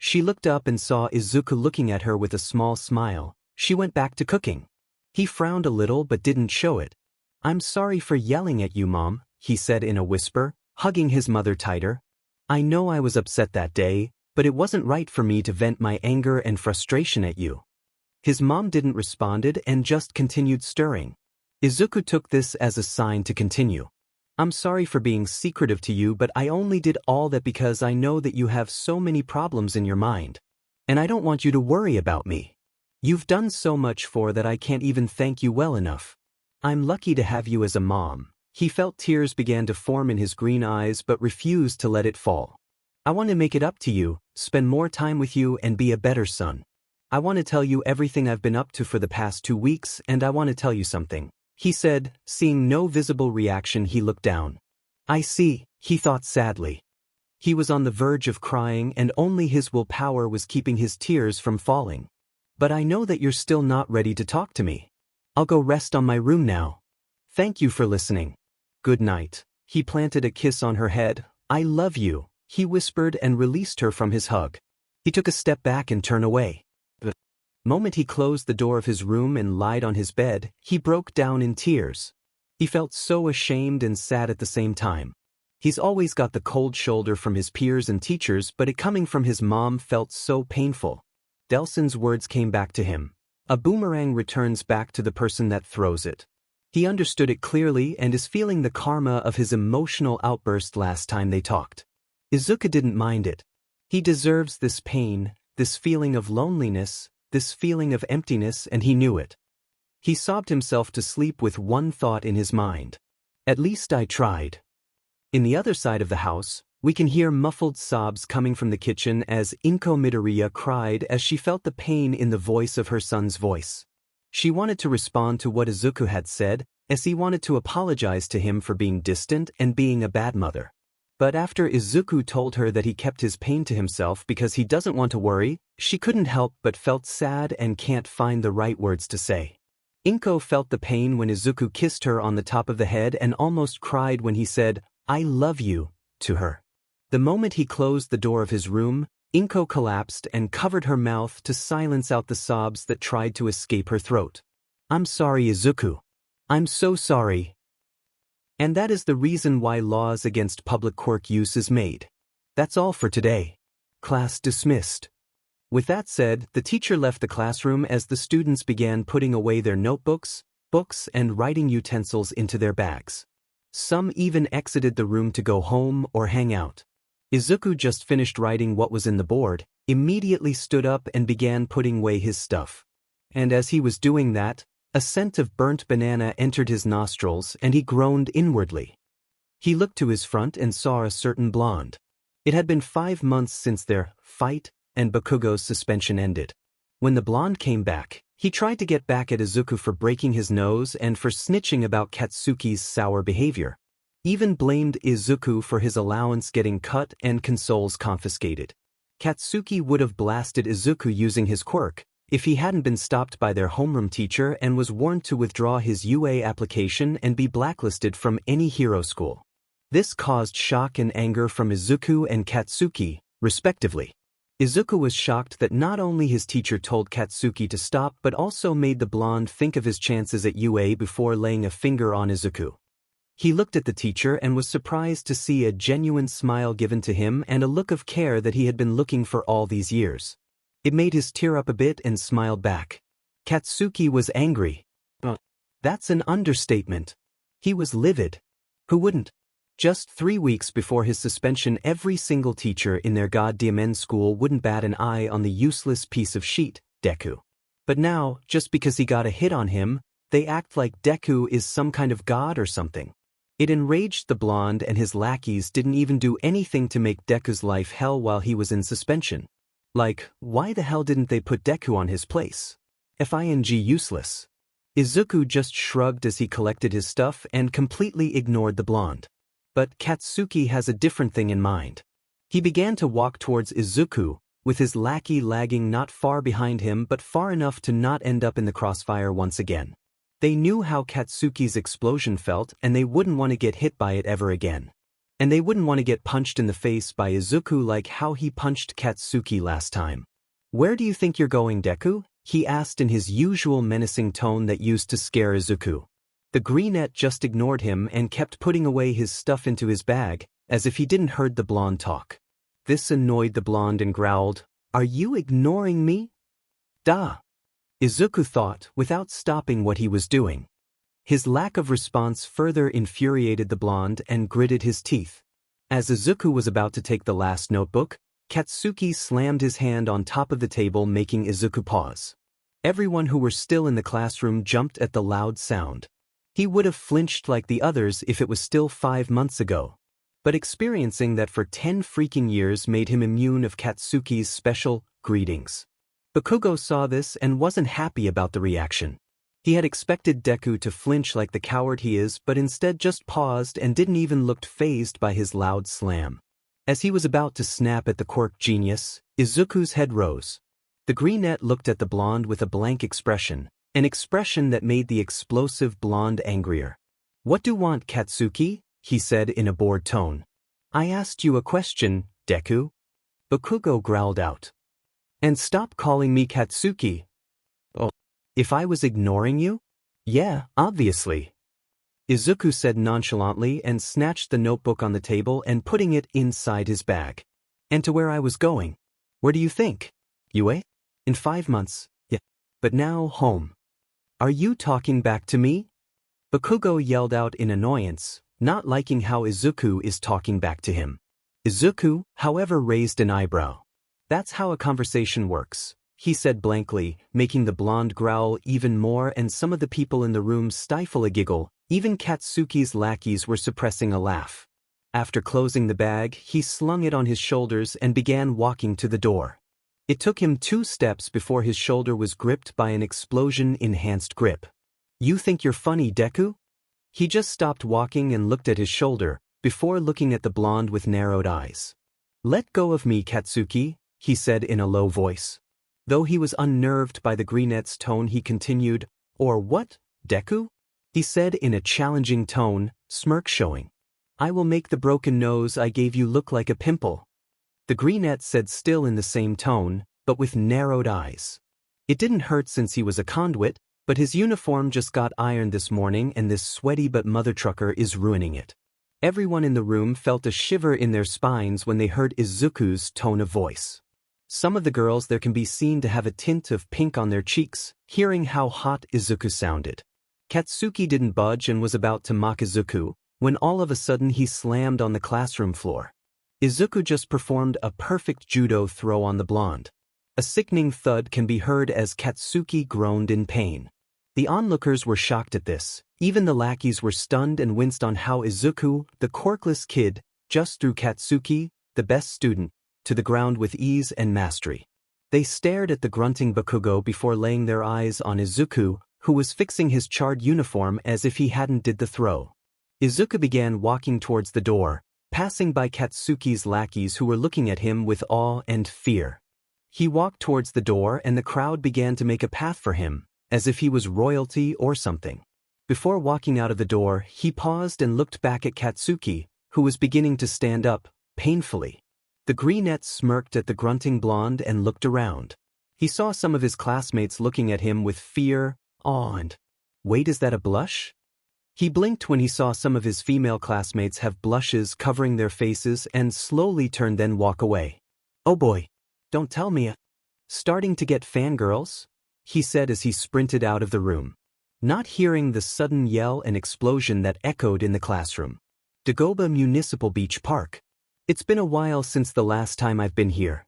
She looked up and saw Izuku looking at her with a small smile. She went back to cooking. He frowned a little but didn't show it. I'm sorry for yelling at you, Mom, he said in a whisper, hugging his mother tighter. I know I was upset that day, but it wasn't right for me to vent my anger and frustration at you. His mom didn't respond and just continued stirring. Izuku took this as a sign to continue. I'm sorry for being secretive to you, but I only did all that because I know that you have so many problems in your mind. And I don't want you to worry about me. You've done so much for that I can't even thank you well enough. I'm lucky to have you as a mom. He felt tears began to form in his green eyes but refused to let it fall. I want to make it up to you, spend more time with you and be a better son. I want to tell you everything I've been up to for the past 2 weeks and I want to tell you something, he said. Seeing no visible reaction, he looked down. I see, he thought sadly. He was on the verge of crying and only his willpower was keeping his tears from falling. But I know that you're still not ready to talk to me. I'll go rest on my room now. Thank you for listening. Good night. He planted a kiss on her head. I love you, he whispered and released her from his hug. He took a step back and turned away. The moment he closed the door of his room and lied on his bed, he broke down in tears. He felt so ashamed and sad at the same time. He's always got the cold shoulder from his peers and teachers, but it coming from his mom felt so painful. Delson's words came back to him. A boomerang returns back to the person that throws it. He understood it clearly and is feeling the karma of his emotional outburst last time they talked. Izuku didn't mind it. He deserves this pain, this feeling of loneliness, this feeling of emptiness, and he knew it. He sobbed himself to sleep with one thought in his mind. At least I tried. In the other side of the house, we can hear muffled sobs coming from the kitchen as Inko Midoriya cried as she felt the pain in the voice of her son's voice. She wanted to respond to what Izuku had said, as he wanted to apologize to him for being distant and being a bad mother. But after Izuku told her that he kept his pain to himself because he doesn't want to worry, she couldn't help but felt sad and can't find the right words to say. Inko felt the pain when Izuku kissed her on the top of the head and almost cried when he said, I love you, to her. The moment he closed the door of his room, Inko collapsed and covered her mouth to silence out the sobs that tried to escape her throat. I'm sorry, Izuku. I'm so sorry. And that is the reason why laws against public quirk use is made. That's all for today. Class dismissed. With that said, the teacher left the classroom as the students began putting away their notebooks, books, and writing utensils into their bags. Some even exited the room to go home or hang out. Izuku just finished writing what was in the board, immediately stood up and began putting away his stuff. And as he was doing that, a scent of burnt banana entered his nostrils and he groaned inwardly. He looked to his front and saw a certain blonde. It had been 5 months since their fight and Bakugo's suspension ended. When the blonde came back, he tried to get back at Izuku for breaking his nose and for snitching about Katsuki's sour behavior. Even blamed Izuku for his allowance getting cut and consoles confiscated. Katsuki would have blasted Izuku using his quirk if he hadn't been stopped by their homeroom teacher and was warned to withdraw his UA application and be blacklisted from any hero school. This caused shock and anger from Izuku and Katsuki, respectively. Izuku was shocked that not only his teacher told Katsuki to stop but also made the blonde think of his chances at UA before laying a finger on Izuku. He looked at the teacher and was surprised to see a genuine smile given to him and a look of care that he had been looking for all these years. It made his tear up a bit and smiled back. Katsuki was angry. That's an understatement. He was livid. Who wouldn't? Just 3 weeks before his suspension, every single teacher in their goddamn school wouldn't bat an eye on the useless piece of shit, Deku. But now, just because he got a hit on him, they act like Deku is some kind of god or something. It enraged the blonde and his lackeys didn't even do anything to make Deku's life hell while he was in suspension. Like, why the hell didn't they put Deku on his place? Fing useless. Izuku just shrugged as he collected his stuff and completely ignored the blonde. But Katsuki has a different thing in mind. He began to walk towards Izuku, with his lackey lagging not far behind him but far enough to not end up in the crossfire once again. They knew how Katsuki's explosion felt and they wouldn't want to get hit by it ever again. And they wouldn't want to get punched in the face by Izuku like how he punched Katsuki last time. Where do you think you're going, Deku? He asked in his usual menacing tone that used to scare Izuku. The greenette just ignored him and kept putting away his stuff into his bag, as if he didn't heard the blonde talk. This annoyed the blonde and growled, "Are you ignoring me?" "Duh," Izuku thought, without stopping what he was doing. His lack of response further infuriated the blonde and gritted his teeth. As Izuku was about to take the last notebook, Katsuki slammed his hand on top of the table, making Izuku pause. Everyone who were still in the classroom jumped at the loud sound. He would have flinched like the others if it was still 5 months ago. but experiencing that for 10 freaking years made him immune of Katsuki's special greetings. Bakugo saw this and wasn't happy about the reaction. He had expected Deku to flinch like the coward he is, but instead just paused and didn't even look fazed by his loud slam. As he was about to snap at the quirk genius, Izuku's head rose. The brunette looked at the blonde with a blank expression, an expression that made the explosive blonde angrier. "What do you want, Katsuki?" he said in a bored tone. "I asked you a question, Deku." Bakugo growled out. "And stop calling me Katsuki." "Oh, if I was ignoring you?" "Yeah, obviously." Izuku said nonchalantly and snatched the notebook on the table and putting it inside his bag. "And to where I was going. Where do you think? UA? In 5 months, yeah. But now home." "Are you talking back to me?" Bakugo yelled out in annoyance, not liking how Izuku is talking back to him. Izuku, however, raised an eyebrow. "That's how a conversation works," he said blankly, making the blonde growl even more and some of the people in the room stifle a giggle. Even Katsuki's lackeys were suppressing a laugh. After closing the bag, he slung it on his shoulders and began walking to the door. It took him 2 steps before his shoulder was gripped by an explosion-enhanced grip. "You think you're funny, Deku?" He just stopped walking and looked at his shoulder, before looking at the blonde with narrowed eyes. "Let go of me, Katsuki," he said in a low voice. Though he was unnerved by the brunette's tone, he continued, "Or what, Deku?" he said in a challenging tone, smirk showing. "I will make the broken nose I gave you look like a pimple." The brunette said still in the same tone, but with narrowed eyes. "It didn't hurt since he was a conduit, but his uniform just got ironed this morning and this sweaty but mother trucker is ruining it." Everyone in the room felt a shiver in their spines when they heard Izuku's tone of voice. Some of the girls there can be seen to have a tint of pink on their cheeks, hearing how hot Izuku sounded. Katsuki didn't budge and was about to mock Izuku, when all of a sudden he slammed on the classroom floor. Izuku just performed a perfect judo throw on the blonde. A sickening thud can be heard as Katsuki groaned in pain. The onlookers were shocked at this. Even the lackeys were stunned and winced on how Izuku, the quirkless kid, just threw Katsuki, the best student, to the ground with ease and mastery. They stared at the grunting Bakugo before laying their eyes on Izuku, who was fixing his charred uniform as if he hadn't did the throw. Izuku began walking towards the door, passing by Katsuki's lackeys who were looking at him with awe and fear. He walked towards the door and the crowd began to make a path for him, as if he was royalty or something. Before walking out of the door, he paused and looked back at Katsuki, who was beginning to stand up, painfully. The brunette smirked at the grunting blonde and looked around. He saw some of his classmates looking at him with fear, awe and, "Wait, is that a blush?" He blinked when he saw some of his female classmates have blushes covering their faces and slowly turned then walk away. "Oh boy, don't tell me. Starting to get fangirls?" he said as he sprinted out of the room, not hearing the sudden yell and explosion that echoed in the classroom. Dagoba Municipal Beach Park. "It's been a while since the last time I've been here,"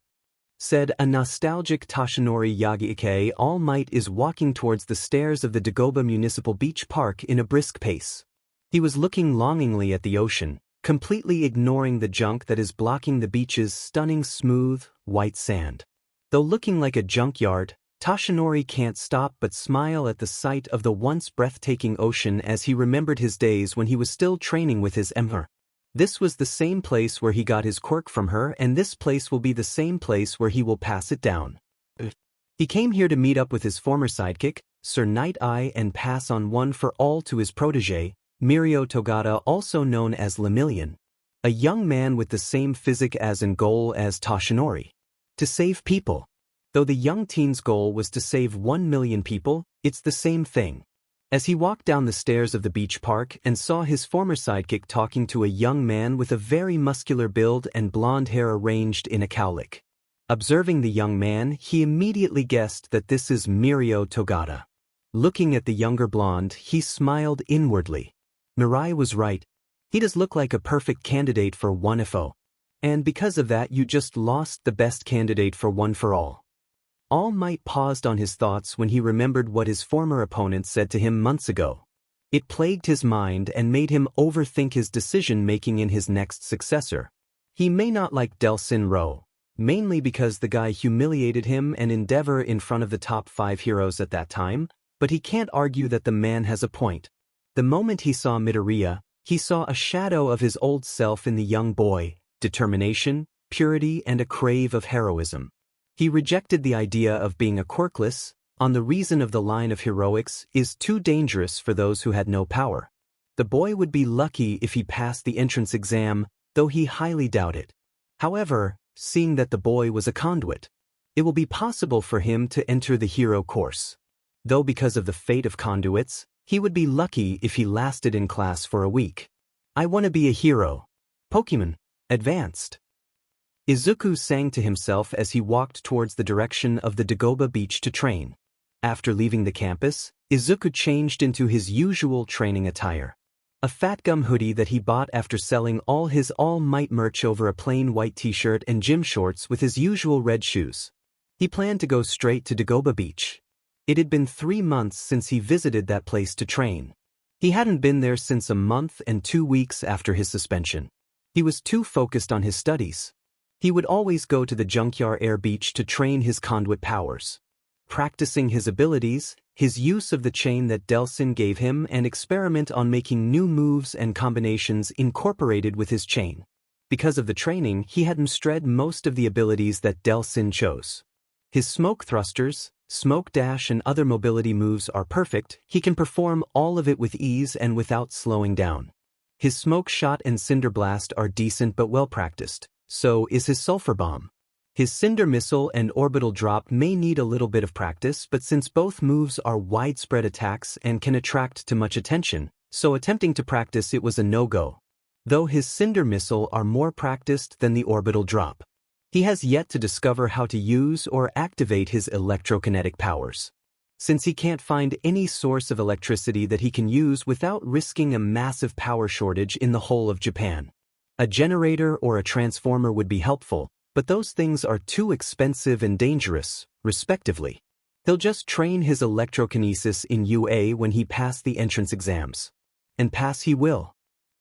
said a nostalgic Toshinori Yagi. All Might is walking towards the stairs of the Dagoba Municipal Beach Park in a brisk pace. He was looking longingly at the ocean, completely ignoring the junk that is blocking the beach's stunning smooth, white sand. Though looking like a junkyard, Toshinori can't stop but smile at the sight of the once breathtaking ocean as he remembered his days when he was still training with his emperor. This was the same place where he got his quirk from her, and this place will be the same place where he will pass it down. He came here to meet up with his former sidekick, Sir Night Eye, and pass on one for all to his protege, Mirio Togata, also known as Lemillion, a young man with the same physique as and goal as Toshinori. To save people. Though the young teen's goal was to save 1 million people, it's the same thing. As he walked down the stairs of the beach park and saw his former sidekick talking to a young man with a very muscular build and blonde hair arranged in a cowlick. Observing the young man, he immediately guessed that this is Mirio Togata. Looking at the younger blonde, he smiled inwardly. Mirai was right. He does look like a perfect candidate for 1FO. And because of that you just lost the best candidate for 1 for all. All Might paused on his thoughts when he remembered what his former opponent said to him months ago. It plagued his mind and made him overthink his decision-making in his next successor. He may not like Delsin, mainly because the guy humiliated him and Endeavor in front of the top 5 heroes at that time, but he can't argue that the man has a point. The moment he saw Midoriya, he saw a shadow of his old self in the young boy, determination, purity, and a crave of heroism. He rejected the idea of being a quirkless, on the reason of the line of heroics is too dangerous for those who had no power. The boy would be lucky if he passed the entrance exam, though he highly doubt it. However, seeing that the boy was a conduit, it will be possible for him to enter the hero course. Though because of the fate of conduits, he would be lucky if he lasted in class for a week. I want to be a hero. Pokemon. Advanced. Izuku sang to himself as he walked towards the direction of the Dagoba beach to train. After leaving the campus, Izuku changed into his usual training attire. A fat gum hoodie that he bought after selling all his All Might merch over a plain white t-shirt and gym shorts with his usual red shoes. He planned to go straight to Dagoba Beach. It had been 3 months since he visited that place to train. He hadn't been there since a month and 2 weeks after his suspension. He was too focused on his studies. He would always go to the Junkyard Air Beach to train his conduit powers. Practicing his abilities, his use of the chain that Delsin gave him, and experiment on making new moves and combinations incorporated with his chain. Because of the training, he had mastered most of the abilities that Delsin chose. His smoke thrusters, smoke dash, and other mobility moves are perfect. He can perform all of it with ease and without slowing down. His smoke shot and cinder blast are decent but well practiced. So is his sulfur bomb. His cinder missile and orbital drop may need a little bit of practice, but since both moves are widespread attacks and can attract too much attention, so attempting to practice it was a no-go. Though his cinder missile are more practiced than the orbital drop. He has yet to discover how to use or activate his electrokinetic powers. Since he can't find any source of electricity that he can use without risking a massive power shortage in the whole of Japan. A generator or a transformer would be helpful, but those things are too expensive and dangerous, respectively. He'll just train his electrokinesis in UA when he passed the entrance exams. And pass he will.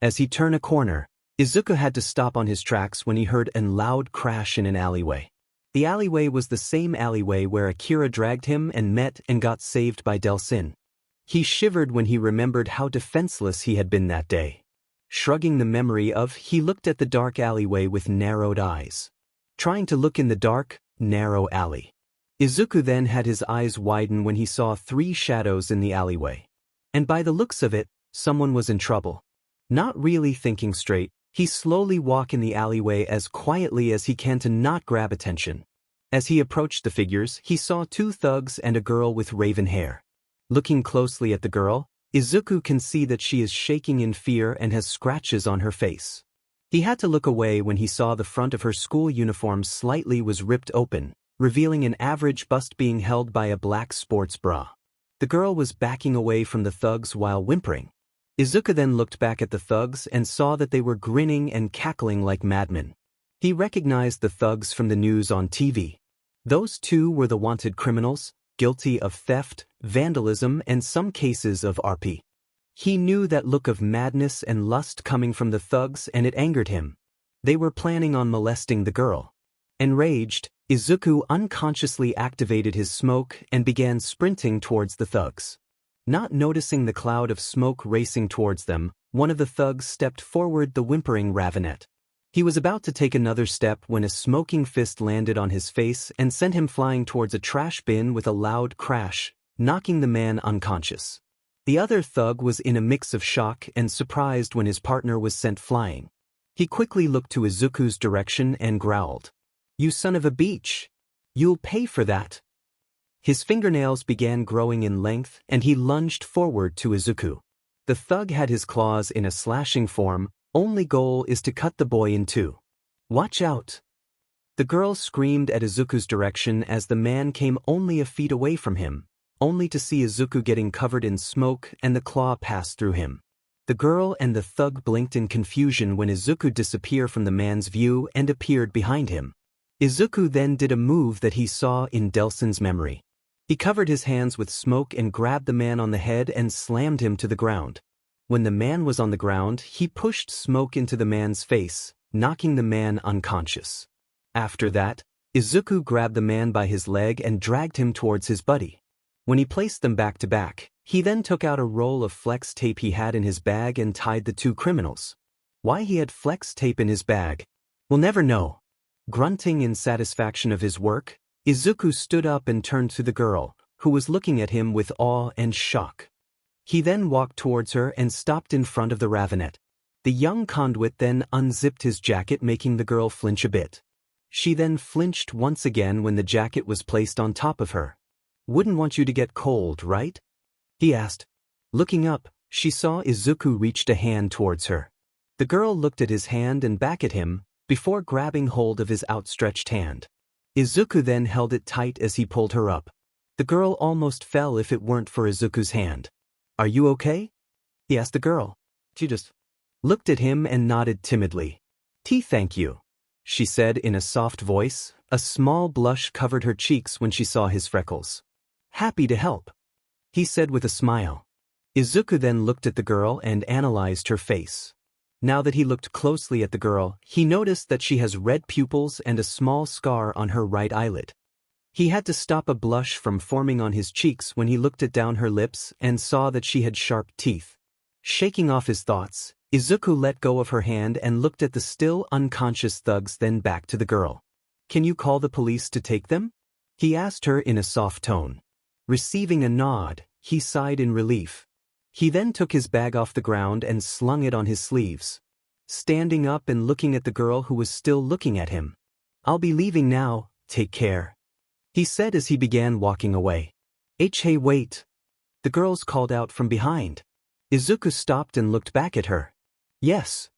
As he turned a corner, Izuku had to stop on his tracks when he heard a loud crash in an alleyway. The alleyway was the same alleyway where Akira dragged him and met and got saved by Delsin. He shivered when he remembered how defenseless he had been that day. Shrugging the memory of, he looked at the dark alleyway with narrowed eyes. Trying to look in the dark, narrow alley. Izuku then had his eyes widen when he saw 3 shadows in the alleyway. And by the looks of it, someone was in trouble. Not really thinking straight, he slowly walked in the alleyway as quietly as he can to not grab attention. As he approached the figures, he saw 2 thugs and a girl with raven hair. Looking closely at the girl, Izuku can see that she is shaking in fear and has scratches on her face. He had to look away when he saw the front of her school uniform slightly was ripped open, revealing an average bust being held by a black sports bra. The girl was backing away from the thugs while whimpering. Izuku then looked back at the thugs and saw that they were grinning and cackling like madmen. He recognized the thugs from the news on TV. Those 2 were the wanted criminals, guilty of theft, vandalism, and some cases of RP. He knew that look of madness and lust coming from the thugs, and it angered him. They were planning on molesting the girl. Enraged, Izuku unconsciously activated his smoke and began sprinting towards the thugs. Not noticing the cloud of smoke racing towards them, one of the thugs stepped forward, the whimpering Ravenet. He was about to take another step when a smoking fist landed on his face and sent him flying towards a trash bin with a loud crash, knocking the man unconscious. The other thug was in a mix of shock and surprised when his partner was sent flying. He quickly looked to Izuku's direction and growled, "You son of a bitch! You'll pay for that!" His fingernails began growing in length and he lunged forward to Izuku. The thug had his claws in a slashing form, only goal is to cut the boy in 2. "Watch out!" The girl screamed at Izuku's direction as the man came only a feet away from him, only to see Izuku getting covered in smoke and the claw pass through him. The girl and the thug blinked in confusion when Izuku disappeared from the man's view and appeared behind him. Izuku then did a move that he saw in Delsin's memory. He covered his hands with smoke and grabbed the man on the head and slammed him to the ground. When the man was on the ground, he pushed smoke into the man's face, knocking the man unconscious. After that, Izuku grabbed the man by his leg and dragged him towards his buddy. When he placed them back to back, he then took out a roll of flex tape he had in his bag and tied the two criminals. Why he had flex tape in his bag, we'll never know. Grunting in satisfaction of his work, Izuku stood up and turned to the girl, who was looking at him with awe and shock. He then walked towards her and stopped in front of the ravenet. The young Conduit then unzipped his jacket, making the girl flinch a bit. She then flinched once again when the jacket was placed on top of her. Wouldn't want you to get cold, right? He asked. Looking up, she saw Izuku reached a hand towards her. The girl looked at his hand and back at him, before grabbing hold of his outstretched hand. Izuku then held it tight as he pulled her up. The girl almost fell if it weren't for Izuku's hand. Are you okay? He asked the girl. She just looked at him and nodded timidly. Thank you, she said in a soft voice. A small blush covered her cheeks when she saw his freckles. Happy to help, he said with a smile. Izuku then looked at the girl and analyzed her face. Now that he looked closely at the girl, he noticed that she has red pupils and a small scar on her right eyelid. He had to stop a blush from forming on his cheeks when he looked at down her lips and saw that she had sharp teeth. Shaking off his thoughts, Izuku let go of her hand and looked at the still unconscious thugs, then back to the girl. Can you call the police to take them? He asked her in a soft tone. Receiving a nod, he sighed in relief. He then took his bag off the ground and slung it on his sleeves. Standing up and looking at the girl who was still looking at him. I'll be leaving now, take care, he said as he began walking away. Hey, wait. The girls called out from behind. Izuku stopped and looked back at her. Yes?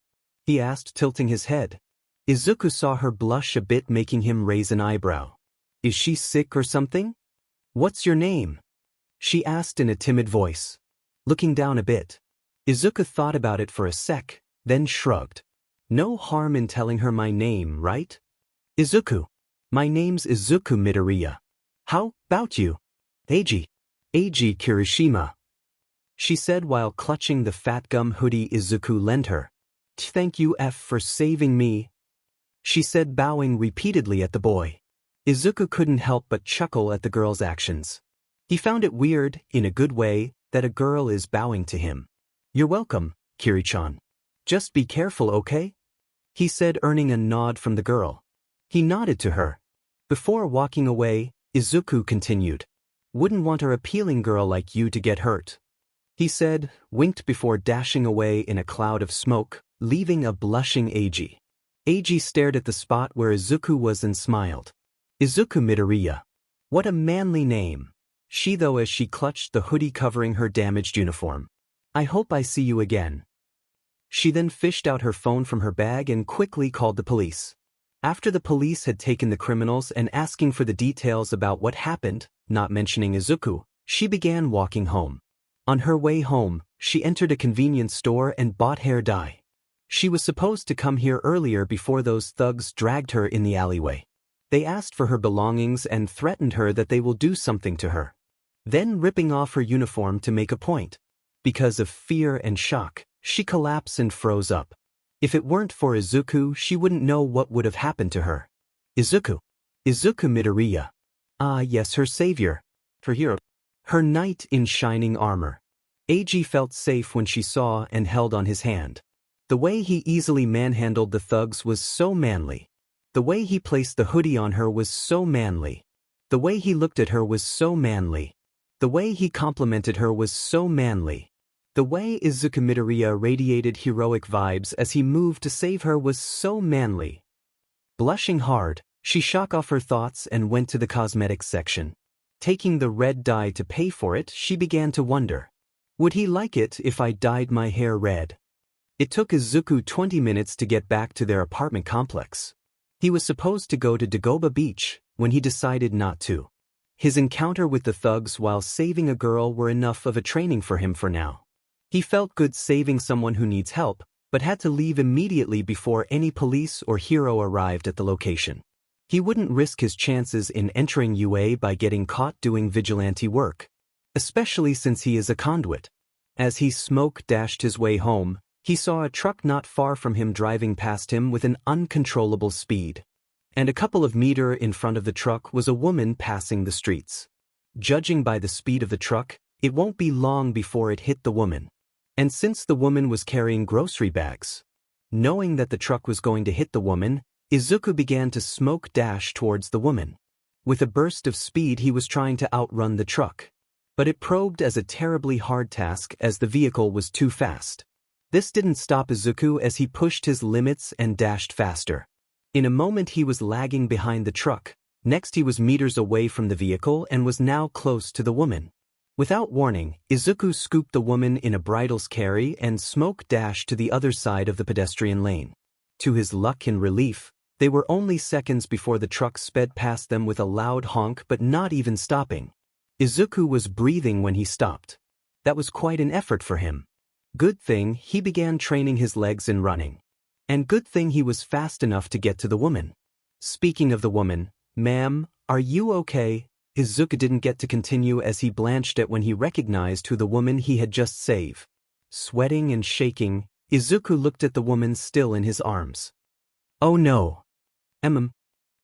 He asked, tilting his head. Izuku saw her blush a bit, making him raise an eyebrow. Is she sick or something? What's your name? She asked in a timid voice. Looking down a bit. Izuku thought about it for a sec, then shrugged. No harm in telling her my name, right? Izuku. My name's Izuku Midoriya. How about you? Eiji Kirishima, she said while clutching the fat gum hoodie Izuku lent her. Thank you for saving me, she said, bowing repeatedly at the boy. Izuku couldn't help but chuckle at the girl's actions. He found it weird, in a good way, that a girl is bowing to him. You're welcome, Kiri-chan. Just be careful, okay? He said, earning a nod from the girl. He nodded to her. Before walking away, Izuku continued. Wouldn't want a appealing girl like you to get hurt, he said, winked before dashing away in a cloud of smoke, leaving a blushing Eiji. Eiji stared at the spot where Izuku was and smiled. Izuku Midoriya. What a manly name, she though, as she clutched the hoodie covering her damaged uniform. I hope I see you again. She then fished out her phone from her bag and quickly called the police. After the police had taken the criminals and asking for the details about what happened, not mentioning Izuku, she began walking home. On her way home, she entered a convenience store and bought hair dye. She was supposed to come here earlier before those thugs dragged her in the alleyway. They asked for her belongings and threatened her that they will do something to her. Then ripping off her uniform to make a point. Because of fear and shock, she collapsed and froze up. If it weren't for Izuku, she wouldn't know what would have happened to her. Izuku Midoriya. Ah yes, her savior. Her hero. Her knight in shining armor. Eiji felt safe when she saw and held on his hand. The way he easily manhandled the thugs was so manly. The way he placed the hoodie on her was so manly. The way he looked at her was so manly. The way he complimented her was so manly. The way Izuku Midoriya radiated heroic vibes as he moved to save her was so manly. Blushing hard, she shook off her thoughts and went to the cosmetics section. Taking the red dye to pay for it, she began to wonder. Would he like it if I dyed my hair red? It took Izuku 20 minutes to get back to their apartment complex. He was supposed to go to Dagoba Beach, when he decided not to. His encounter with the thugs while saving a girl were enough of a training for him for now. He felt good saving someone who needs help, but had to leave immediately before any police or hero arrived at the location. He wouldn't risk his chances in entering UA by getting caught doing vigilante work, especially since he is a conduit. As he smoke-dashed his way home, he saw a truck not far from him driving past him with an uncontrollable speed. And a couple of meters in front of the truck was a woman passing the streets. Judging by the speed of the truck, it won't be long before it hit the woman. And since the woman was carrying grocery bags, knowing that the truck was going to hit the woman, Izuku began to smoke-dash towards the woman. With a burst of speed he was trying to outrun the truck. But it proved as a terribly hard task as the vehicle was too fast. This didn't stop Izuku as he pushed his limits and dashed faster. In a moment he was lagging behind the truck, next he was meters away from the vehicle and was now close to the woman. Without warning, Izuku scooped the woman in a bridle's carry and smoke-dashed to the other side of the pedestrian lane. To his luck and relief, they were only seconds before the truck sped past them with a loud honk but not even stopping. Izuku was breathing when he stopped. That was quite an effort for him. Good thing he began training his legs in running. And good thing he was fast enough to get to the woman. Speaking of the woman, "Ma'am, are you okay?" Izuku didn't get to continue as he blanched at when he recognized who the woman he had just saved. Sweating and shaking, Izuku looked at the woman still in his arms. "Oh no.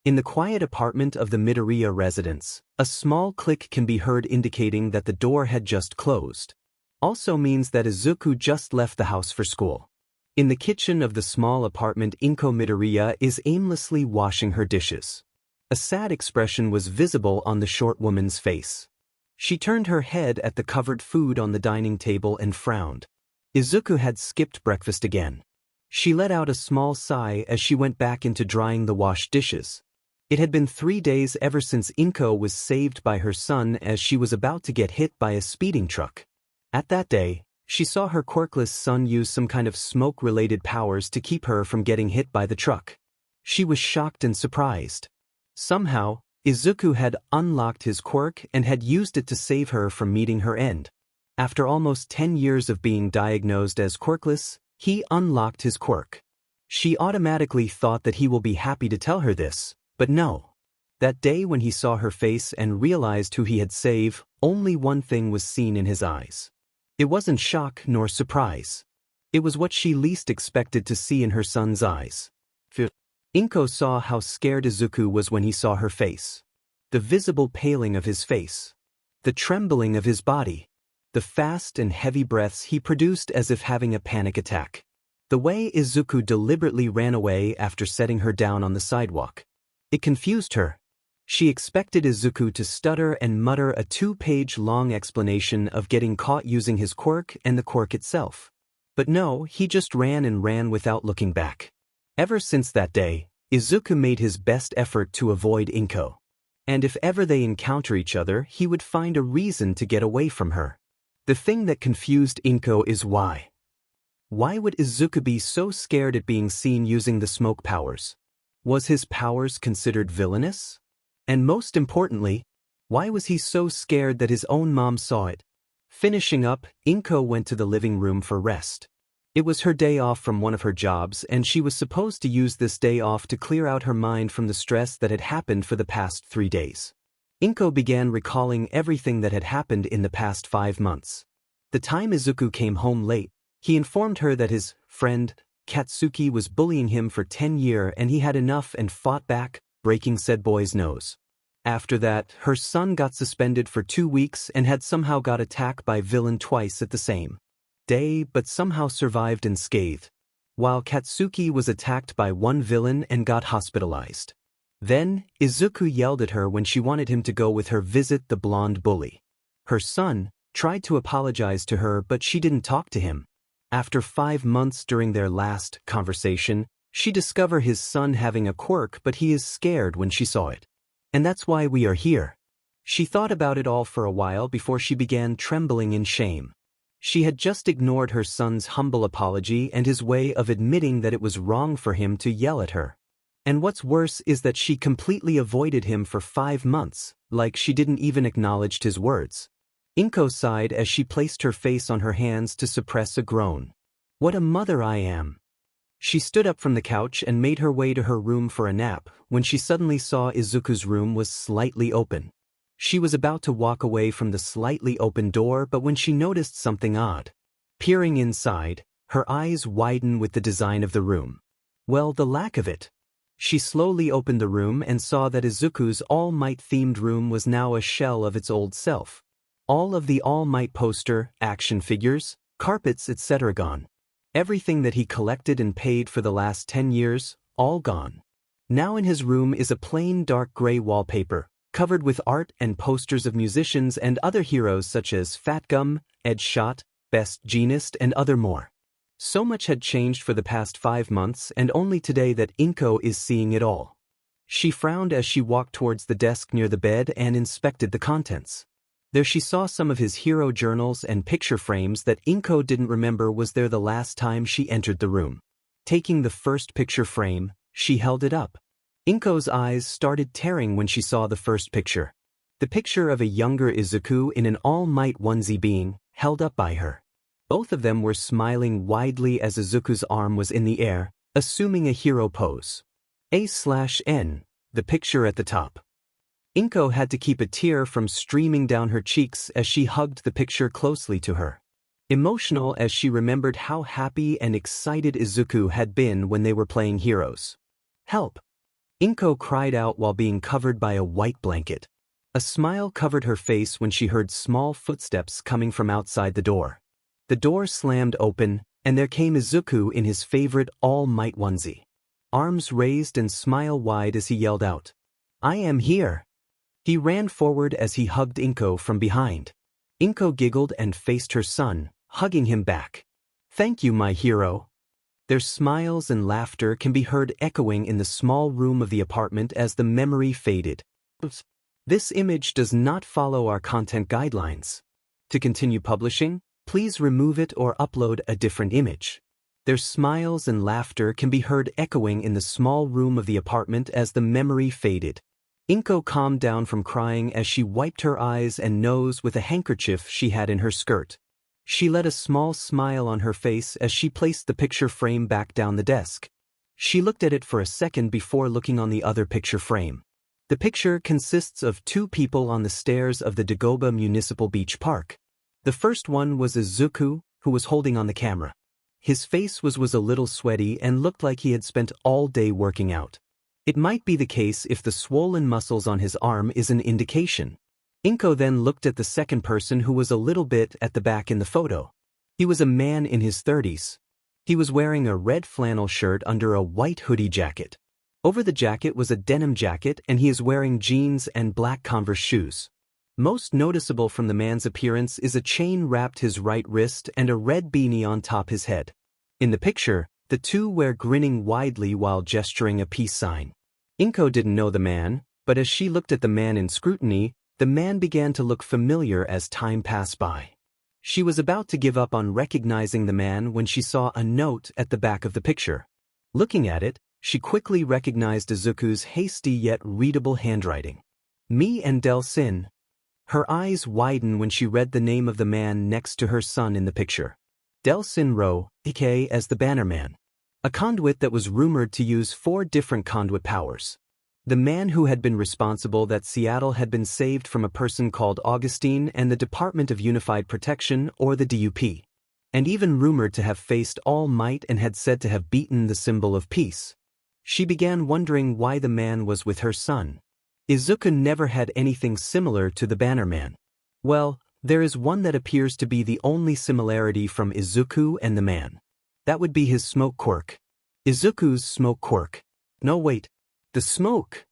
In the quiet apartment of the Midoriya residence, a small click can be heard indicating that the door had just closed. Also means that Izuku just left the house for school. In the kitchen of the small apartment, Inko Midoriya is aimlessly washing her dishes. A sad expression was visible on the short woman's face. She turned her head at the covered food on the dining table and frowned. Izuku had skipped breakfast again. She let out a small sigh as she went back into drying the washed dishes. It had been 3 days ever since Inko was saved by her son as she was about to get hit by a speeding truck. At that day, she saw her quirkless son use some kind of smoke-related powers to keep her from getting hit by the truck. She was shocked and surprised. Somehow, Izuku had unlocked his quirk and had used it to save her from meeting her end. After almost 10 years of being diagnosed as quirkless, he unlocked his quirk. She automatically thought that he will be happy to tell her this, but no. That day when he saw her face and realized who he had saved, only one thing was seen in his eyes. It wasn't shock nor surprise. It was what she least expected to see in her son's eyes. Fear. Inko saw how scared Izuku was when he saw her face. The visible paling of his face. The trembling of his body. The fast and heavy breaths he produced as if having a panic attack. The way Izuku deliberately ran away after setting her down on the sidewalk. It confused her. She expected Izuku to stutter and mutter a 2-page-long explanation of getting caught using his quirk and the quirk itself. But no, he just ran and ran without looking back. Ever since that day, Izuku made his best effort to avoid Inko. And if ever they encounter each other, he would find a reason to get away from her. The thing that confused Inko is why. Why would Izuku be so scared at being seen using the smoke powers? Was his powers considered villainous? And most importantly, why was he so scared that his own mom saw it? Finishing up, Inko went to the living room for rest. It was her day off from one of her jobs and she was supposed to use this day off to clear out her mind from the stress that had happened for the past 3 days. Inko began recalling everything that had happened in the past 5 months. The time Izuku came home late, he informed her that his friend, Katsuki, was bullying him for 10 years and he had enough and fought back, breaking said boy's nose. After that, her son got suspended for 2 weeks and had somehow got attacked by villain twice at the same day but somehow survived unscathed, while Katsuki was attacked by one villain and got hospitalized. Then, Izuku yelled at her when she wanted him to go with her visit the blonde bully. Her son tried to apologize to her but she didn't talk to him. After 5 months during their last conversation, she discovered his son having a quirk but he is scared when she saw it. And that's why we are here. She thought about it all for a while before she began trembling in shame. She had just ignored her son's humble apology and his way of admitting that it was wrong for him to yell at her. And what's worse is that she completely avoided him for 5 months, like she didn't even acknowledge his words. Inko sighed as she placed her face on her hands to suppress a groan. What a mother I am. She stood up from the couch and made her way to her room for a nap when she suddenly saw Izuku's room was slightly open. She was about to walk away from the slightly open door, but when she noticed something odd. Peering inside, her eyes widened with the design of the room. Well, the lack of it. She slowly opened the room and saw that Izuku's All Might-themed room was now a shell of its old self. All of the All Might poster, action figures, carpets, etc. gone. Everything that he collected and paid for the last 10 years, all gone. Now in his room is a plain dark gray wallpaper, covered with art and posters of musicians and other heroes such as Fat Gum, Edge Shot, Best Jeanist, and other more. So much had changed for the past 5 months, and only today that Inko is seeing it all. She frowned as she walked towards the desk near the bed and inspected the contents. There she saw some of his hero journals and picture frames that Inko didn't remember was there the last time she entered the room. Taking the first picture frame, she held it up. Inko's eyes started tearing when she saw the first picture. The picture of a younger Izuku in an All Might onesie being held up by her. Both of them were smiling widely as Izuku's arm was in the air, assuming a hero pose. A/N, the picture at the top. Inko had to keep a tear from streaming down her cheeks as she hugged the picture closely to her. Emotional as she remembered how happy and excited Izuku had been when they were playing heroes. Help! Inko cried out while being covered by a white blanket. A smile covered her face when she heard small footsteps coming from outside the door. The door slammed open, and there came Izuku in his favorite All Might onesie. Arms raised and smile wide as he yelled out, "I am here!" He ran forward as he hugged Inko from behind. Inko giggled and faced her son, hugging him back. "Thank you, my hero." Their smiles and laughter can be heard echoing in the small room of the apartment as the memory faded. This image does not follow our content guidelines. To continue publishing, please remove it or upload a different image. Their smiles and laughter can be heard echoing in the small room of the apartment as the memory faded. Inko calmed down from crying as she wiped her eyes and nose with a handkerchief she had in her skirt. She let a small smile on her face as she placed the picture frame back down the desk. She looked at it for a second before looking on the other picture frame. The picture consists of 2 people on the stairs of the Dagoba Municipal Beach Park. The first one was Izuku, who was holding on the camera. His face was a little sweaty and looked like he had spent all day working out. It might be the case if the swollen muscles on his arm is an indication. Inko then looked at the second person who was a little bit at the back in the photo. He was a man in his 30s. He was wearing a red flannel shirt under a white hoodie jacket. Over the jacket was a denim jacket and he is wearing jeans and black Converse shoes. Most noticeable from the man's appearance is a chain wrapped his right wrist and a red beanie on top his head. In the picture, the two were grinning widely while gesturing a peace sign. Inko didn't know the man, but as she looked at the man in scrutiny, the man began to look familiar as time passed by. She was about to give up on recognizing the man when she saw a note at the back of the picture. Looking at it, she quickly recognized Izuku's hasty yet readable handwriting. "Me and Delsin." Her eyes widened when she read the name of the man next to her son in the picture. Delsin Ro, aka as the Bannerman. A conduit that was rumored to use 4 different conduit powers. The man who had been responsible that Seattle had been saved from a person called Augustine and the Department of Unified Protection, or the DUP. And even rumored to have faced All Might and had said to have beaten the symbol of peace. She began wondering why the man was with her son. Izuku never had anything similar to the Bannerman. Well, there is one that appears to be the only similarity from Izuku and the man. That would be his smoke quirk. Izuku's smoke quirk. No, wait. The smoke.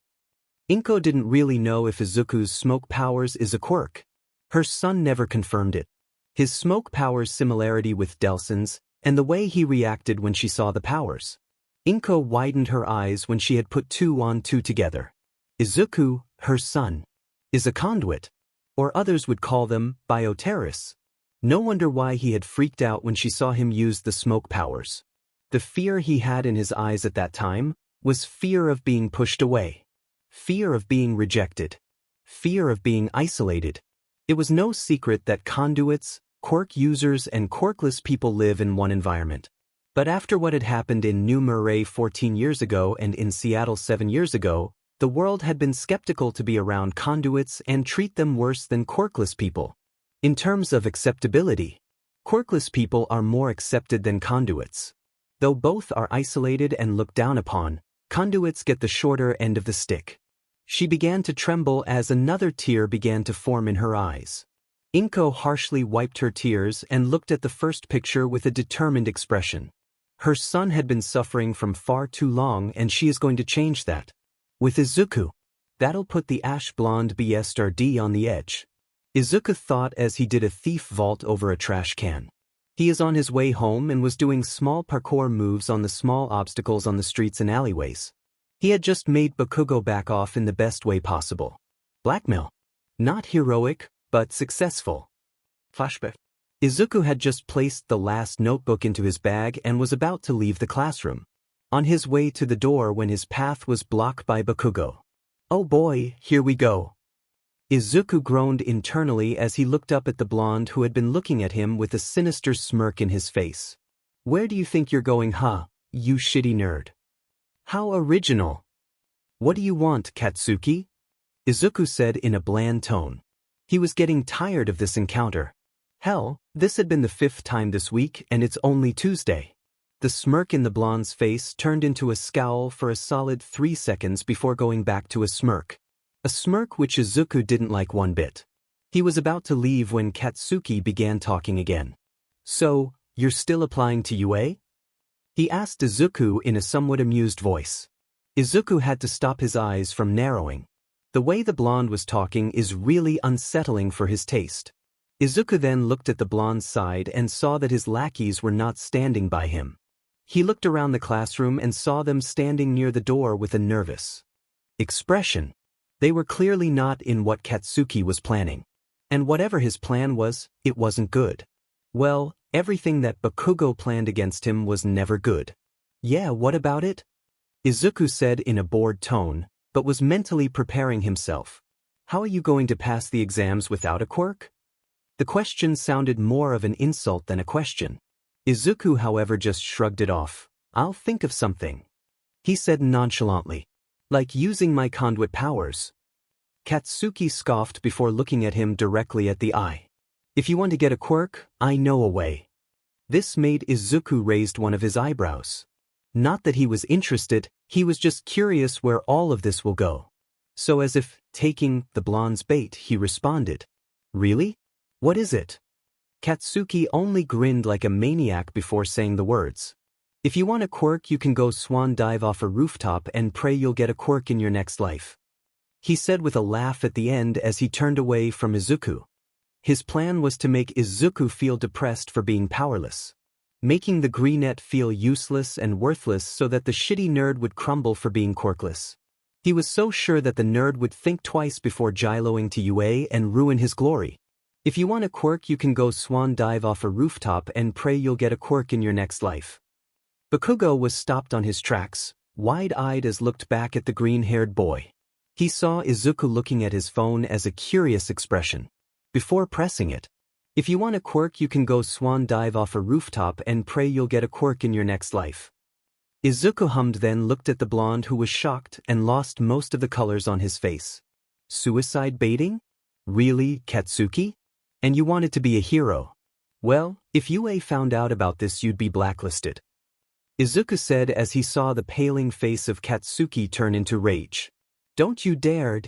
Inko didn't really know if Izuku's smoke powers is a quirk. Her son never confirmed it. His smoke powers similarity with Delsin's, and the way he reacted when she saw the powers. Inko widened her eyes when she had put 2 on 2 together. Izuku, her son, is a conduit, or others would call them bioterrorists. No wonder why he had freaked out when she saw him use the smoke powers. The fear he had in his eyes at that time was fear of being pushed away, fear of being rejected, fear of being isolated. It was no secret that conduits, quirk users, and quirkless people live in one environment. But after what had happened in New Murray 14 years ago and in Seattle 7 years ago, the world had been skeptical to be around conduits and treat them worse than quirkless people. In terms of acceptability, quirkless people are more accepted than conduits. Though both are isolated and looked down upon, conduits get the shorter end of the stick. She began to tremble as another tear began to form in her eyes. Inko harshly wiped her tears and looked at the first picture with a determined expression. Her son had been suffering from far too long and she is going to change that. With Izuku. That'll put the ash blonde BSRD on the edge. Izuku thought as he did a thief vault over a trash can. He is on his way home and was doing small parkour moves on the small obstacles on the streets and alleyways. He had just made Bakugo back off in the best way possible. Blackmail. Not heroic, but successful. Flashback. Izuku had just placed the last notebook into his bag and was about to leave the classroom. On his way to the door when his path was blocked by Bakugo. Oh boy, here we go. Izuku groaned internally as he looked up at the blonde who had been looking at him with a sinister smirk in his face. Where do you think you're going, huh, you shitty nerd? How original. What do you want, Katsuki? Izuku said in a bland tone. He was getting tired of this encounter. Hell, this had been the 5th time this week and it's only Tuesday. The smirk in the blonde's face turned into a scowl for a solid 3 seconds before going back to a smirk. A smirk which Izuku didn't like one bit. He was about to leave when Katsuki began talking again. So, you're still applying to UA? He asked Izuku in a somewhat amused voice. Izuku had to stop his eyes from narrowing. The way the blonde was talking is really unsettling for his taste. Izuku then looked at the blonde's side and saw that his lackeys were not standing by him. He looked around the classroom and saw them standing near the door with a nervous expression. They were clearly not in what Katsuki was planning. And whatever his plan was, it wasn't good. Well, everything that Bakugo planned against him was never good. Yeah, what about it? Izuku said in a bored tone, but was mentally preparing himself. How are you going to pass the exams without a quirk? The question sounded more of an insult than a question. Izuku, however, just shrugged it off. I'll think of something. He said nonchalantly. Like using my conduit powers. Katsuki scoffed before looking at him directly at the eye. If you want to get a quirk, I know a way. This made Izuku raised one of his eyebrows. Not that he was interested, he was just curious where all of this will go. So as if taking the blonde's bait, he responded. Really? What is it? Katsuki only grinned like a maniac before saying the words. If you want a quirk, you can go swan dive off a rooftop and pray you'll get a quirk in your next life. He said with a laugh at the end as he turned away from Izuku. His plan was to make Izuku feel depressed for being powerless. Making the greenette feel useless and worthless so that the shitty nerd would crumble for being quirkless. He was so sure that the nerd would think twice before gyloing to UA and ruin his glory. If you want a quirk, you can go swan dive off a rooftop and pray you'll get a quirk in your next life. Bakugo was stopped on his tracks, wide-eyed as looked back at the green-haired boy. He saw Izuku looking at his phone as a curious expression. Before pressing it. If you want a quirk, you can go swan dive off a rooftop and pray you'll get a quirk in your next life. Izuku hummed, then looked at the blonde who was shocked and lost most of the colors on his face. Suicide baiting? Really, Katsuki? And you wanted to be a hero? Well, if UA found out about this, you'd be blacklisted. Izuku said as he saw the paling face of Katsuki turn into rage. Don't you dare!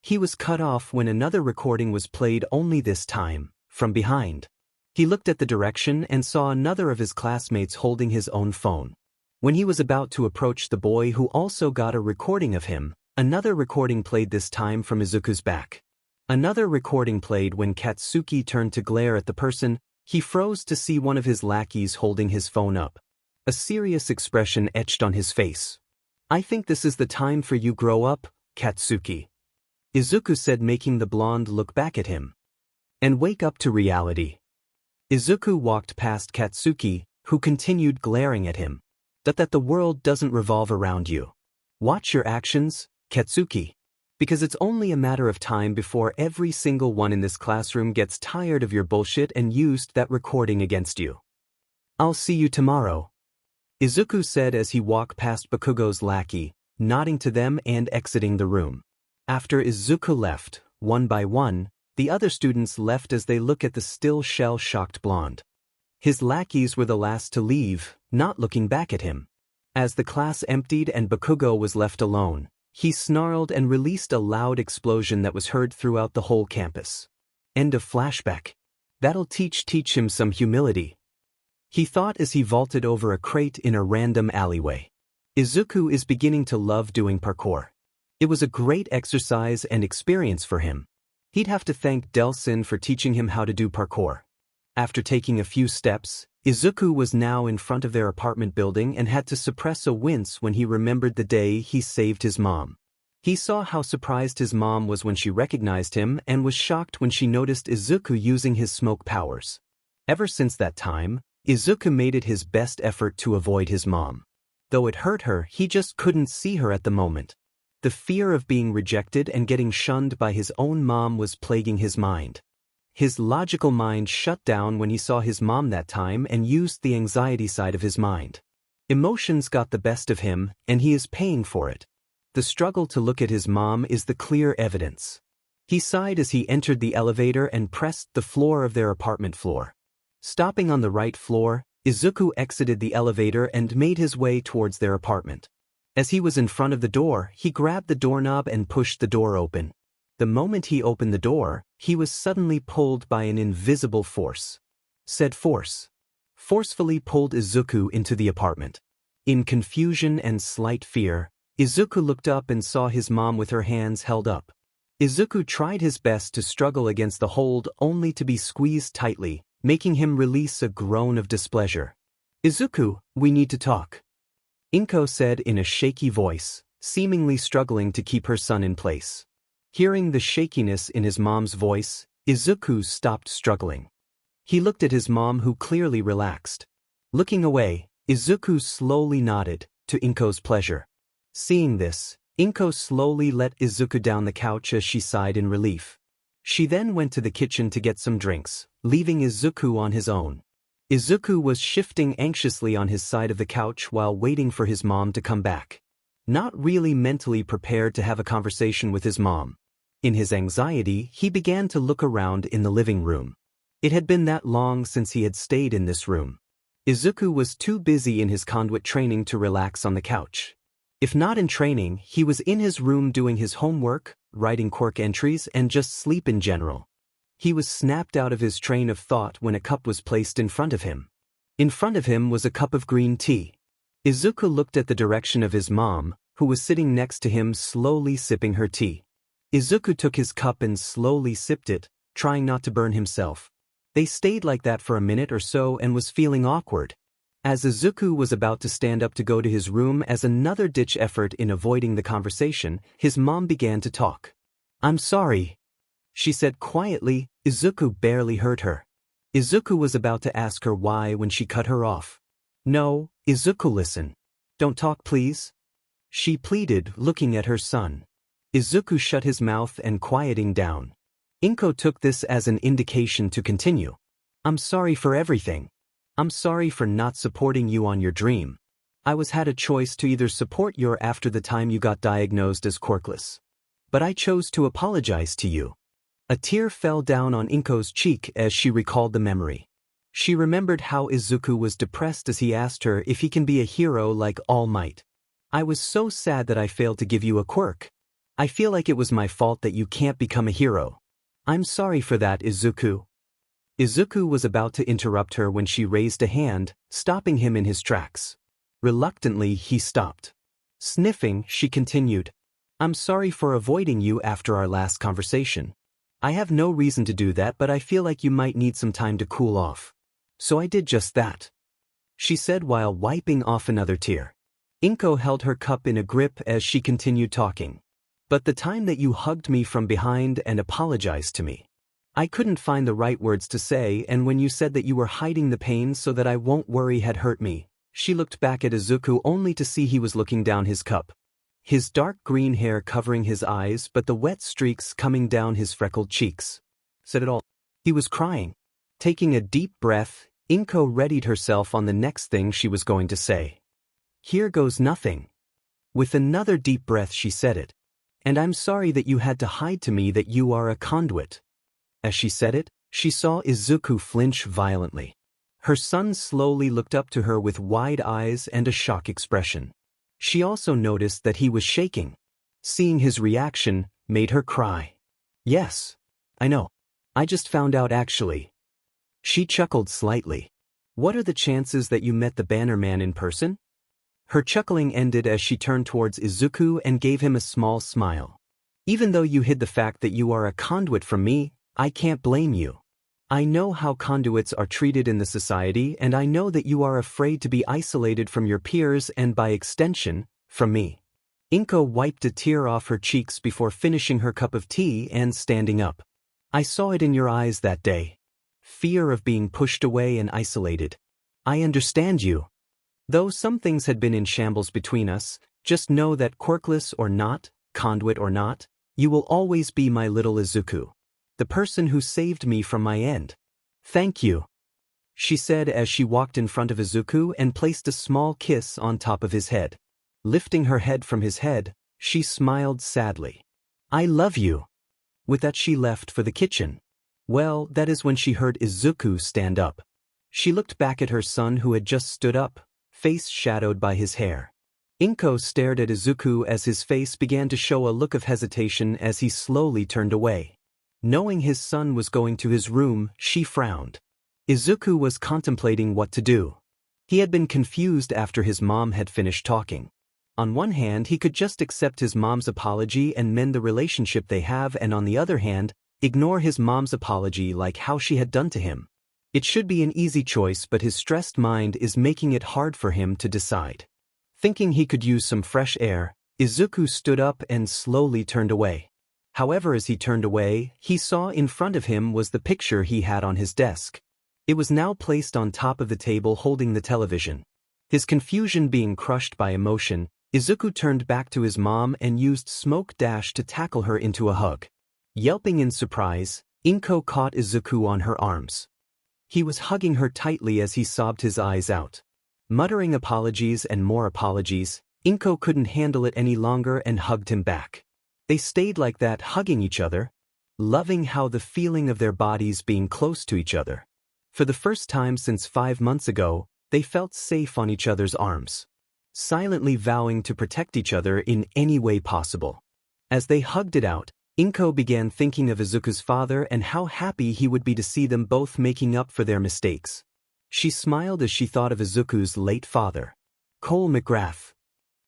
He was cut off when another recording was played, only this time, from behind. He looked at the direction and saw another of his classmates holding his own phone. When he was about to approach the boy who also got a recording of him, another recording played, this time from Izuku's back. Another recording played when Katsuki turned to glare at the person. He froze to see one of his lackeys holding his phone up. A serious expression etched on his face. I think this is the time for you grow up, Katsuki. Izuku said, making the blonde look back at him. And wake up to reality. Izuku walked past Katsuki, who continued glaring at him. That the world doesn't revolve around you. Watch your actions, Katsuki. Because it's only a matter of time before every single one in this classroom gets tired of your bullshit and used that recording against you. I'll see you tomorrow, Izuku said as he walked past Bakugo's lackey, nodding to them and exiting the room. After Izuku left, one by one, the other students left as they look at the still shell-shocked blonde. His lackeys were the last to leave, not looking back at him. As the class emptied and Bakugo was left alone, he snarled and released a loud explosion that was heard throughout the whole campus. End of flashback. That'll teach him some humility, he thought as he vaulted over a crate in a random alleyway. Izuku is beginning to love doing parkour. It was a great exercise and experience for him. He'd have to thank Delsin for teaching him how to do parkour. After taking a few steps, Izuku was now in front of their apartment building and had to suppress a wince when he remembered the day he saved his mom. He saw how surprised his mom was when she recognized him and was shocked when she noticed Izuku using his smoke powers. Ever since that time, Izuku made it his best effort to avoid his mom. Though it hurt her, he just couldn't see her at the moment. The fear of being rejected and getting shunned by his own mom was plaguing his mind. His logical mind shut down when he saw his mom that time and used the anxiety side of his mind. Emotions got the best of him, and he is paying for it. The struggle to look at his mom is the clear evidence. He sighed as he entered the elevator and pressed the floor of their apartment floor. Stopping on the right floor, Izuku exited the elevator and made his way towards their apartment. As he was in front of the door, he grabbed the doorknob and pushed the door open. The moment he opened the door, he was suddenly pulled by an invisible force. Said force forcefully pulled Izuku into the apartment. In confusion and slight fear, Izuku looked up and saw his mom with her hands held up. Izuku tried his best to struggle against the hold only to be squeezed tightly, making him release a groan of displeasure. Izuku, we need to talk, Inko said in a shaky voice, seemingly struggling to keep her son in place. Hearing the shakiness in his mom's voice, Izuku stopped struggling. He looked at his mom, who clearly relaxed. Looking away, Izuku slowly nodded, to Inko's pleasure. Seeing this, Inko slowly let Izuku down the couch as she sighed in relief. She then went to the kitchen to get some drinks, leaving Izuku on his own. Izuku was shifting anxiously on his side of the couch while waiting for his mom to come back. Not really mentally prepared to have a conversation with his mom. In his anxiety, he began to look around in the living room. It had been that long since he had stayed in this room. Izuku was too busy in his Conduit training to relax on the couch. If not in training, he was in his room doing his homework, writing quirk entries, and just sleep in general. He was snapped out of his train of thought when a cup was placed in front of him. In front of him was a cup of green tea. Izuku looked at the direction of his mom, who was sitting next to him slowly sipping her tea. Izuku took his cup and slowly sipped it, trying not to burn himself. They stayed like that for a minute or so and was feeling awkward. As Izuku was about to stand up to go to his room as another ditch effort in avoiding the conversation, his mom began to talk. "I'm sorry," she said quietly. Izuku barely heard her. Izuku was about to ask her why when she cut her off. "No, Izuku, listen. Don't talk, please," she pleaded, looking at her son. Izuku shut his mouth and quieting down. Inko took this as an indication to continue. "I'm sorry for everything. I'm sorry for not supporting you on your dream. I had a choice to either support you after the time you got diagnosed as quirkless. But I chose to apologize to you." A tear fell down on Inko's cheek as she recalled the memory. She remembered how Izuku was depressed as he asked her if he can be a hero like All Might. "I was so sad that I failed to give you a quirk. I feel like it was my fault that you can't become a hero. I'm sorry for that, Izuku." Izuku was about to interrupt her when she raised a hand, stopping him in his tracks. Reluctantly, he stopped. Sniffing, she continued, "I'm sorry for avoiding you after our last conversation. I have no reason to do that, but I feel like you might need some time to cool off. So I did just that," she said while wiping off another tear. Inko held her cup in a grip as she continued talking. "But the time that you hugged me from behind and apologized to me, I couldn't find the right words to say, and when you said that you were hiding the pain so that I won't worry had hurt me." She looked back at Izuku only to see he was looking down his cup. His dark green hair covering his eyes but the wet streaks coming down his freckled cheeks. Said it all. He was crying. Taking a deep breath, Inko readied herself on the next thing she was going to say. Here goes nothing. With another deep breath she said it. And I'm sorry that you had to hide to me that you are a conduit. As she said it, she saw Izuku flinch violently. Her son slowly looked up to her with wide eyes and a shock expression. She also noticed that he was shaking. Seeing his reaction made her cry. Yes, I know. I just found out actually. She chuckled slightly. What are the chances that you met the Bannerman in person? Her chuckling ended as she turned towards Izuku and gave him a small smile. Even though you hid the fact that you are a conduit from me, I can't blame you. I know how conduits are treated in the society, and I know that you are afraid to be isolated from your peers and by extension, from me. Inko wiped a tear off her cheeks before finishing her cup of tea and standing up. I saw it in your eyes that day. Fear of being pushed away and isolated. I understand you. Though some things had been in shambles between us, just know that quirkless or not, conduit or not, you will always be my little Izuku. The person who saved me from my end. Thank you, she said as she walked in front of Izuku and placed a small kiss on top of his head. Lifting her head from his head, she smiled sadly. I love you. With that she left for the kitchen. Well, that is when she heard Izuku stand up. She looked back at her son who had just stood up, face shadowed by his hair. Inko stared at Izuku as his face began to show a look of hesitation as he slowly turned away. Knowing his son was going to his room, she frowned. Izuku was contemplating what to do. He had been confused after his mom had finished talking. On one hand, he could just accept his mom's apology and mend the relationship they have, and on the other hand, ignore his mom's apology like how she had done to him. It should be an easy choice, but his stressed mind is making it hard for him to decide. Thinking he could use some fresh air, Izuku stood up and slowly turned away. However, as he turned away, he saw in front of him was the picture he had on his desk. It was now placed on top of the table holding the television. His confusion being crushed by emotion, Izuku turned back to his mom and used smoke dash to tackle her into a hug. Yelping in surprise, Inko caught Izuku on her arms. He was hugging her tightly as he sobbed his eyes out. Muttering apologies and more apologies, Inko couldn't handle it any longer and hugged him back. They stayed like that, hugging each other, loving how the feeling of their bodies being close to each other. For the first time since 5 months ago, they felt safe on each other's arms, silently vowing to protect each other in any way possible. As they hugged it out, Inko began thinking of Izuku's father and how happy he would be to see them both making up for their mistakes. She smiled as she thought of Izuku's late father, Cole McGrath.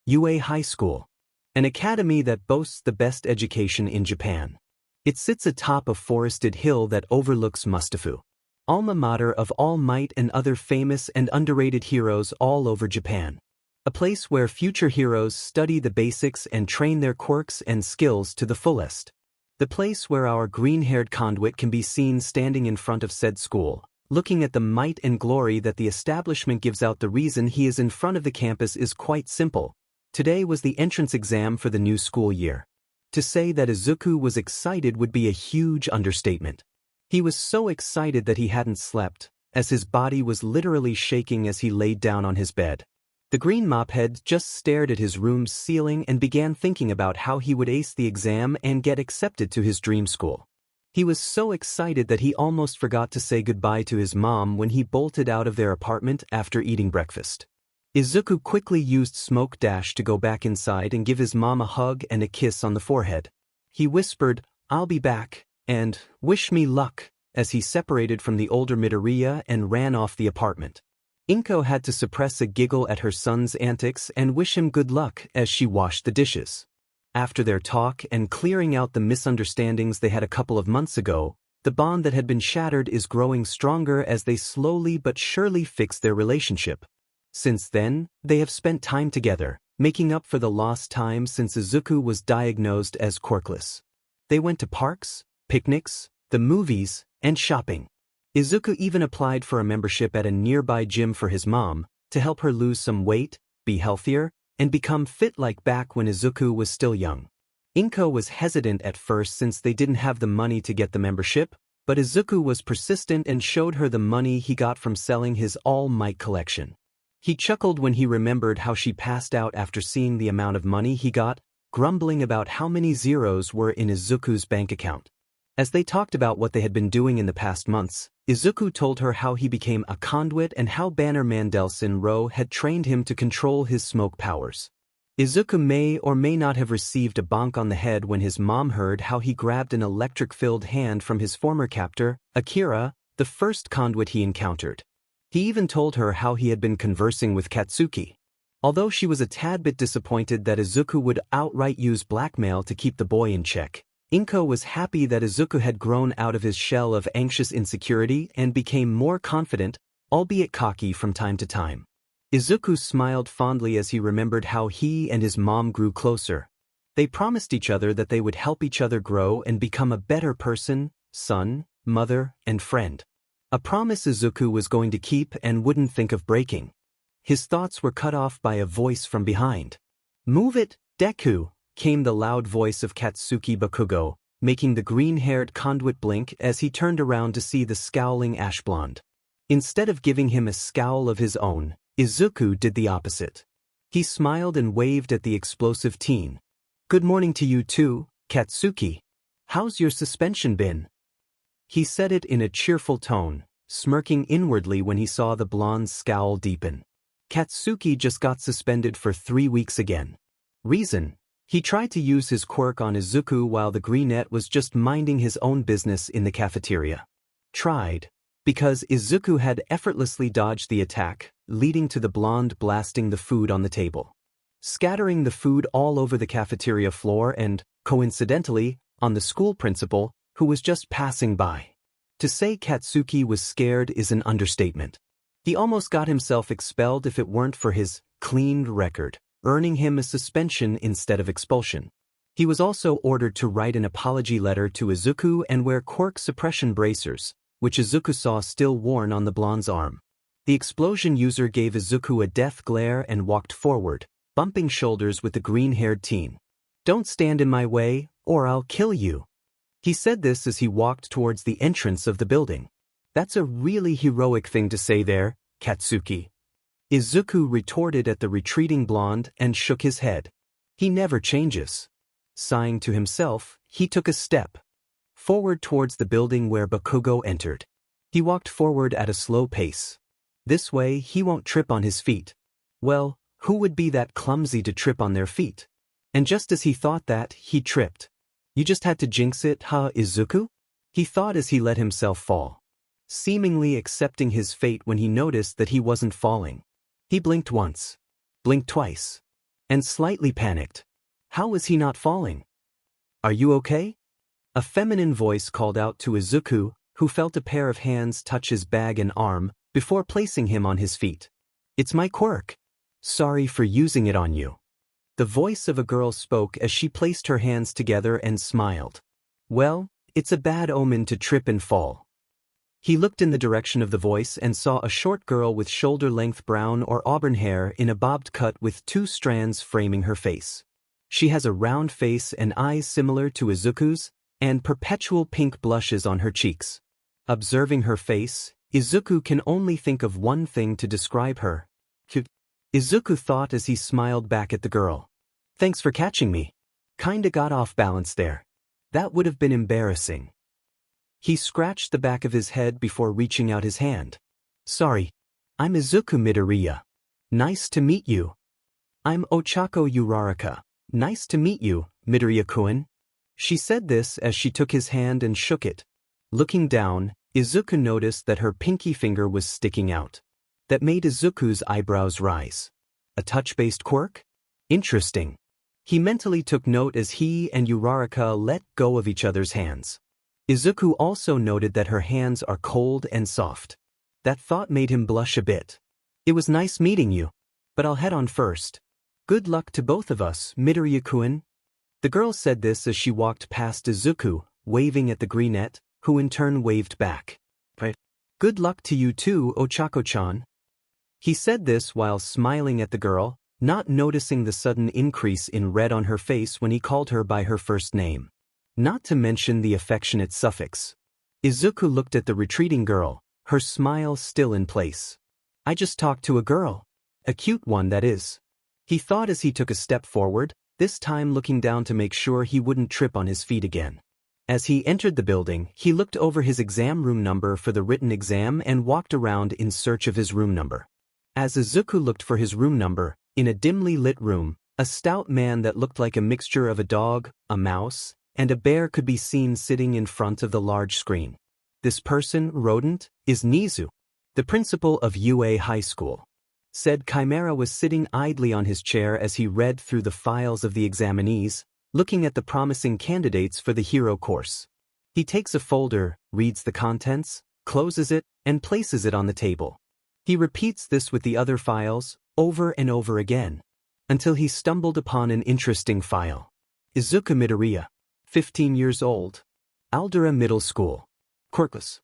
UA High School, an academy that boasts the best education in Japan. It sits atop a forested hill that overlooks Mustafu, alma mater of All Might and other famous and underrated heroes all over Japan. A place where future heroes study the basics and train their quirks and skills to the fullest. The place where our green-haired conduit can be seen standing in front of said school, looking at the might and glory that the establishment gives out. The reason he is in front of the campus is quite simple. Today was the entrance exam for the new school year. To say that Izuku was excited would be a huge understatement. He was so excited that he hadn't slept, as his body was literally shaking as he laid down on his bed. The green mophead just stared at his room's ceiling and began thinking about how he would ace the exam and get accepted to his dream school. He was so excited that he almost forgot to say goodbye to his mom when he bolted out of their apartment after eating breakfast. Izuku quickly used smoke dash to go back inside and give his mom a hug and a kiss on the forehead. He whispered, "I'll be back," and "wish me luck," as he separated from the older Midoriya and ran off the apartment. Inko had to suppress a giggle at her son's antics and wish him good luck as she washed the dishes. After their talk and clearing out the misunderstandings they had a couple of months ago, the bond that had been shattered is growing stronger as they slowly but surely fix their relationship. Since then, they have spent time together, making up for the lost time since Izuku was diagnosed as quirkless. They went to parks, picnics, the movies, and shopping. Izuku even applied for a membership at a nearby gym for his mom, to help her lose some weight, be healthier, and become fit like back when Izuku was still young. Inko was hesitant at first since they didn't have the money to get the membership, But Izuku was persistent and showed her the money he got from selling his All Might collection. He chuckled when he remembered how she passed out after seeing the amount of money he got, grumbling about how many zeros were in Izuku's bank account. As they talked about what they had been doing in the past months, Izuku told her how he became a conduit and how Banner Mandelson Ro had trained him to control his smoke powers. Izuku may or may not have received a bonk on the head when his mom heard how he grabbed an electric-filled hand from his former captor, Akira, the first conduit he encountered. He even told her how he had been conversing with Katsuki. Although she was a tad bit disappointed that Izuku would outright use blackmail to keep the boy in check, Inko was happy that Izuku had grown out of his shell of anxious insecurity and became more confident, albeit cocky from time to time. Izuku smiled fondly as he remembered how he and his mom grew closer. They promised each other that they would help each other grow and become a better person, son, mother, and friend. A promise Izuku was going to keep and wouldn't think of breaking. His thoughts were cut off by a voice from behind. "Move it, Deku," came the loud voice of Katsuki Bakugo, making the green-haired conduit blink as he turned around to see the scowling ash blonde. Instead of giving him a scowl of his own, Izuku did the opposite. He smiled and waved at the explosive teen. "Good morning to you too, Katsuki. How's your suspension been?" He said it in a cheerful tone, smirking inwardly when he saw the blonde's scowl deepen. Katsuki just got suspended for 3 weeks again. Reason: he tried to use his quirk on Izuku while the greenette was just minding his own business in the cafeteria. Tried, because Izuku had effortlessly dodged the attack, leading to the blonde blasting the food on the table, scattering the food all over the cafeteria floor and, coincidentally, on the school principal, who was just passing by. To say Katsuki was scared is an understatement. He almost got himself expelled if it weren't for his clean record, earning him a suspension instead of expulsion. He was also ordered to write an apology letter to Izuku and wear quirk suppression bracers, which Izuku saw still worn on the blonde's arm. The explosion user gave Izuku a death glare and walked forward, bumping shoulders with the green-haired teen. "Don't stand in my way, or I'll kill you." He said this as he walked towards the entrance of the building. "That's a really heroic thing to say there, Katsuki." Izuku retorted at the retreating blonde and shook his head. He never changes. Sighing to himself, he took a step forward towards the building where Bakugo entered. He walked forward at a slow pace. This way he won't trip on his feet. Well, who would be that clumsy to trip on their feet? And just as he thought that, he tripped. "You just had to jinx it, huh, Izuku?" he thought as he let himself fall, seemingly accepting his fate when he noticed that he wasn't falling. He blinked once, blinked twice, and slightly panicked. How was he not falling? "Are you okay?" A feminine voice called out to Izuku, who felt a pair of hands touch his bag and arm before placing him on his feet. "It's my quirk. Sorry for using it on you." The voice of a girl spoke as she placed her hands together and smiled. "Well, it's a bad omen to trip and fall." He looked in the direction of the voice and saw a short girl with shoulder-length brown or auburn hair in a bobbed cut with 2 strands framing her face. She has a round face and eyes similar to Izuku's, and perpetual pink blushes on her cheeks. Observing her face, Izuku can only think of one thing to describe her. Cute. Izuku thought as he smiled back at the girl. "Thanks for catching me. Kinda got off balance there. That would have been embarrassing." He scratched the back of his head before reaching out his hand. "Sorry. I'm Izuku Midoriya. Nice to meet you." "I'm Ochako Uraraka. Nice to meet you, Midoriya-kun." She said this as she took his hand and shook it. Looking down, Izuku noticed that her pinky finger was sticking out. That made Izuku's eyebrows rise. A touch-based quirk? Interesting. He mentally took note as he and Uraraka let go of each other's hands. Izuku also noted that her hands are cold and soft. That thought made him blush a bit. "It was nice meeting you, but I'll head on first. Good luck to both of us, Midoriya-kun." The girl said this as she walked past Izuku, waving at the greenette, who in turn waved back. "Good luck to you too, Ochako-chan." He said this while smiling at the girl, not noticing the sudden increase in red on her face when he called her by her first name. Not to mention the affectionate suffix. Izuku looked at the retreating girl, her smile still in place. I just talked to a girl. A cute one, that is. He thought as he took a step forward, this time looking down to make sure he wouldn't trip on his feet again. As he entered the building, he looked over his exam room number for the written exam and walked around in search of his room number. As Izuku looked for his room number, in a dimly lit room, a stout man that looked like a mixture of a dog, a mouse, and a bear could be seen sitting in front of the large screen. This person, rodent, is Nizu, the principal of UA High School. Said Chimera was sitting idly on his chair as he read through the files of the examinees, looking at the promising candidates for the hero course. He takes a folder, reads the contents, closes it, and places it on the table. He repeats this with the other files, over and over again, until he stumbled upon an interesting file. Izuku Midoriya, 15 years old. Aldera Middle School. Quirkless.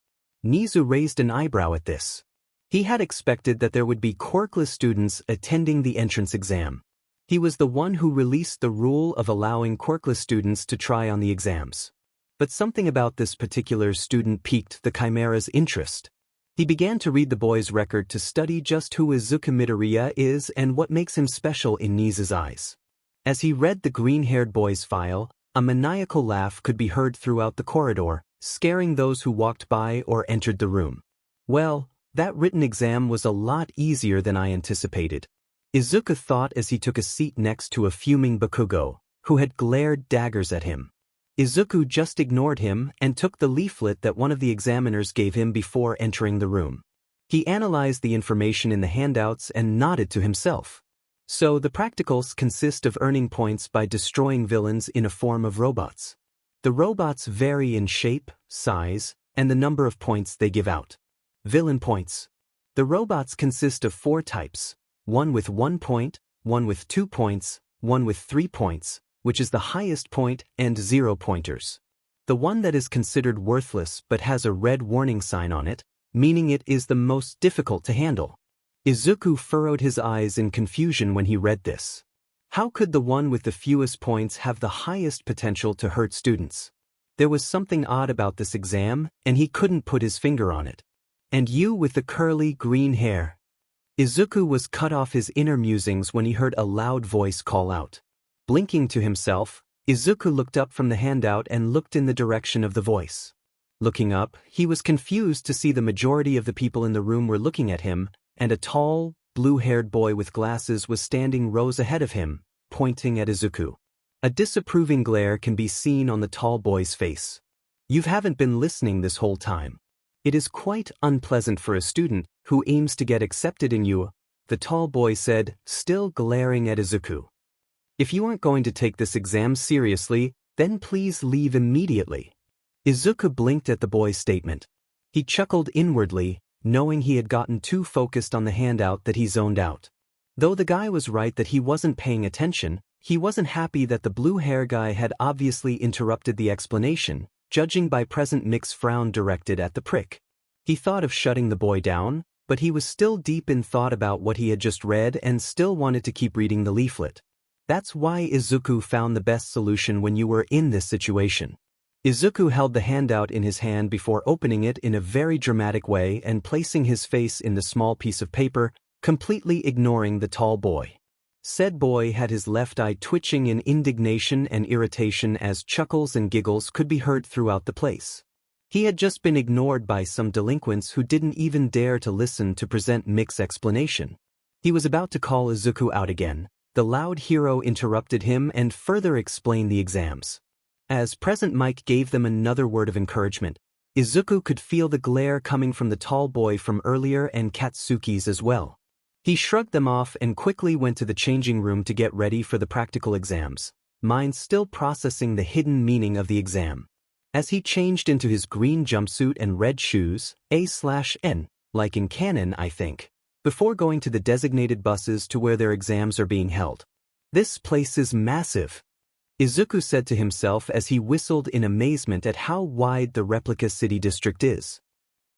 Nizu raised an eyebrow at this. He had expected that there would be quirkless students attending the entrance exam. He was the one who released the rule of allowing quirkless students to try on the exams. But something about this particular student piqued the Chimera's interest. He began to read the boy's record to study just who Izuku Midoriya is and what makes him special in Nizu's eyes. As he read the green-haired boy's file, a maniacal laugh could be heard throughout the corridor, scaring those who walked by or entered the room. Well, that written exam was a lot easier than I anticipated, Izuku thought as he took a seat next to a fuming Bakugo, who had glared daggers at him. Izuku just ignored him and took the leaflet that one of the examiners gave him before entering the room. He analyzed the information in the handouts and nodded to himself. So the practicals consist of earning points by destroying villains in a form of robots. The robots vary in shape, size, and the number of points they give out. Villain points. The robots consist of 4 types, one with 1 point, one with 2 points, one with 3 points, which is the highest point, and 0 pointers. The one that is considered worthless but has a red warning sign on it, meaning it is the most difficult to handle. Izuku furrowed his eyes in confusion when he read this. How could the one with the fewest points have the highest potential to hurt students? There was something odd about this exam, and he couldn't put his finger on it. And you with the curly green hair. Izuku was cut off his inner musings when he heard a loud voice call out. Blinking to himself, Izuku looked up from the handout and looked in the direction of the voice. Looking up, he was confused to see the majority of the people in the room were looking at him, and a tall, blue-haired boy with glasses was standing rows ahead of him, pointing at Izuku. A disapproving glare can be seen on the tall boy's face. You haven't been listening this whole time. It is quite unpleasant for a student who aims to get accepted in you, the tall boy said, still glaring at Izuku. If you aren't going to take this exam seriously, then please leave immediately. Izuku blinked at the boy's statement. He chuckled inwardly, knowing he had gotten too focused on the handout that he zoned out. Though the guy was right that he wasn't paying attention, he wasn't happy that the blue hair guy had obviously interrupted the explanation, judging by present Mick's frown directed at the prick. He thought of shutting the boy down, but he was still deep in thought about what he had just read and still wanted to keep reading the leaflet. That's why Izuku found the best solution when you were in this situation. Izuku held the handout in his hand before opening it in a very dramatic way and placing his face in the small piece of paper, completely ignoring the tall boy. Said boy had his left eye twitching in indignation and irritation as chuckles and giggles could be heard throughout the place. He had just been ignored by some delinquents who didn't even dare to listen to present Mick's explanation. He was about to call Izuku out again. The loud hero interrupted him and further explained the exams. As present Mike gave them another word of encouragement, Izuku could feel the glare coming from the tall boy from earlier and Katsuki's as well. He shrugged them off and quickly went to the changing room to get ready for the practical exams, mind still processing the hidden meaning of the exam. As he changed into his green jumpsuit and red shoes, A/N, like in canon I think, before going to the designated buses to where their exams are being held. This place is massive, Izuku said to himself as he whistled in amazement at how wide the replica city district is.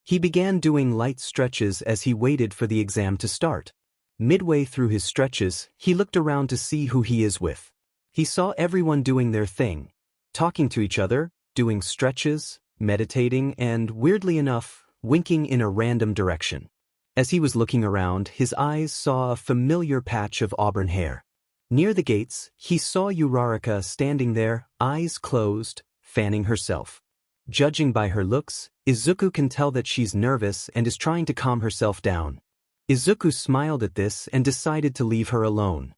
He began doing light stretches as he waited for the exam to start. Midway through his stretches, he looked around to see who he is with. He saw everyone doing their thing, talking to each other, doing stretches, meditating and, weirdly enough, winking in a random direction. As he was looking around, his eyes saw a familiar patch of auburn hair. Near the gates, he saw Uraraka standing there, eyes closed, fanning herself. Judging by her looks, Izuku can tell that she's nervous and is trying to calm herself down. Izuku smiled at this and decided to leave her alone.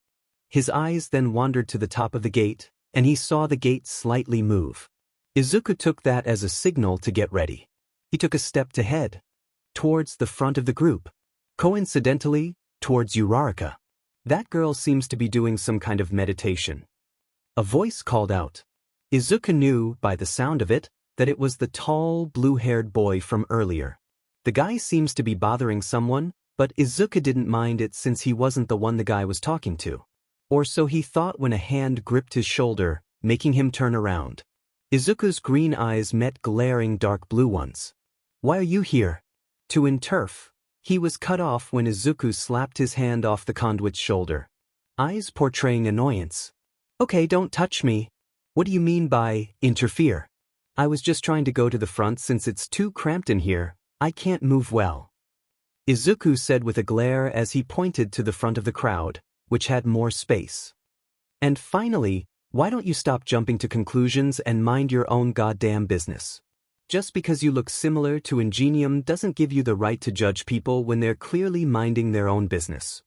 His eyes then wandered to the top of the gate, and he saw the gate slightly move. Izuku took that as a signal to get ready. He took a step to head towards the front of the group. Coincidentally, towards Uraraka. That girl seems to be doing some kind of meditation. A voice called out. Izuku knew, by the sound of it, that it was the tall, blue-haired boy from earlier. The guy seems to be bothering someone, but Izuku didn't mind it since he wasn't the one the guy was talking to. Or so he thought when a hand gripped his shoulder, making him turn around. Izuku's green eyes met glaring dark blue ones. "Why are you here?" To interf. He was cut off when Izuku slapped his hand off the conduit's shoulder. Eyes portraying annoyance. "Okay, don't touch me. What do you mean by interfere? I was just trying to go to the front since it's too cramped in here. I can't move well," Izuku said with a glare as he pointed to the front of the crowd, which had more space. "And finally, why don't you stop jumping to conclusions and mind your own goddamn business? Just because you look similar to Ingenium doesn't give you the right to judge people when they're clearly minding their own business,"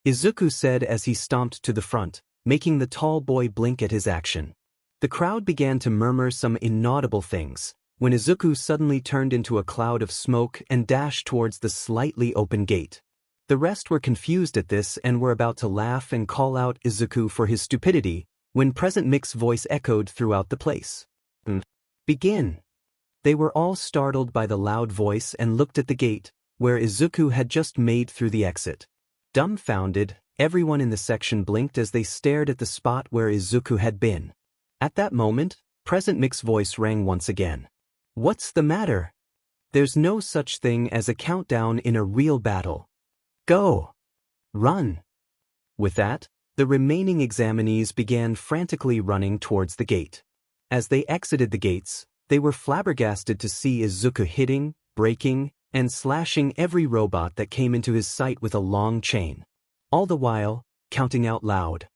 Izuku said as he stomped to the front, making the tall boy blink at his action. The crowd began to murmur some inaudible things, when Izuku suddenly turned into a cloud of smoke and dashed towards the slightly open gate. The rest were confused at this and were about to laugh and call out Izuku for his stupidity, when Present Mix's voice echoed throughout the place. "Begin." They were all startled by the loud voice and looked at the gate, where Izuku had just made through the exit. Dumbfounded, everyone in the section blinked as they stared at the spot where Izuku had been. At that moment, Present Mix's voice rang once again. "What's the matter? There's no such thing as a countdown in a real battle. Go! Run!" With that, the remaining examinees began frantically running towards the gate. As they exited the gates, they were flabbergasted to see Izuku hitting, breaking, and slashing every robot that came into his sight with a long chain. All the while, counting out loud.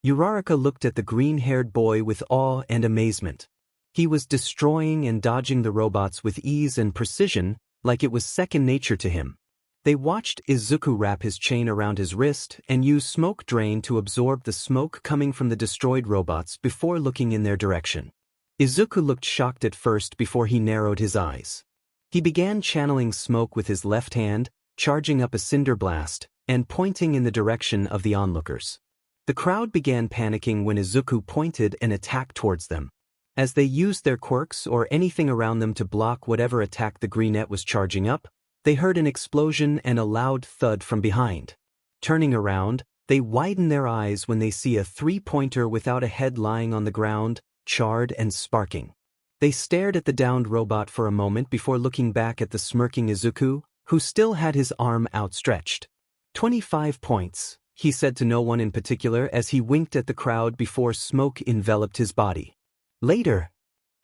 Uraraka looked at the green-haired boy with awe and amazement. He was destroying and dodging the robots with ease and precision, like it was second nature to him. They watched Izuku wrap his chain around his wrist and use smoke drain to absorb the smoke coming from the destroyed robots before looking in their direction. Izuku looked shocked at first before he narrowed his eyes. He began channeling smoke with his left hand, charging up a cinder blast, and pointing in the direction of the onlookers. The crowd began panicking when Izuku pointed an attack towards them. As they used their quirks or anything around them to block whatever attack the greenette was charging up, they heard an explosion and a loud thud from behind. Turning around, they widen their eyes when they see a three-pointer without a head lying on the ground, charred and sparking. They stared at the downed robot for a moment before looking back at the smirking Izuku, who still had his arm outstretched. 25 points, he said to no one in particular as he winked at the crowd before smoke enveloped his body. Later.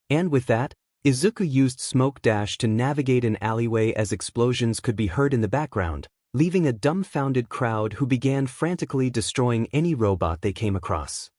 And with that, Izuku used Smoke Dash to navigate an alleyway as explosions could be heard in the background, leaving a dumbfounded crowd who began frantically destroying any robot they came across.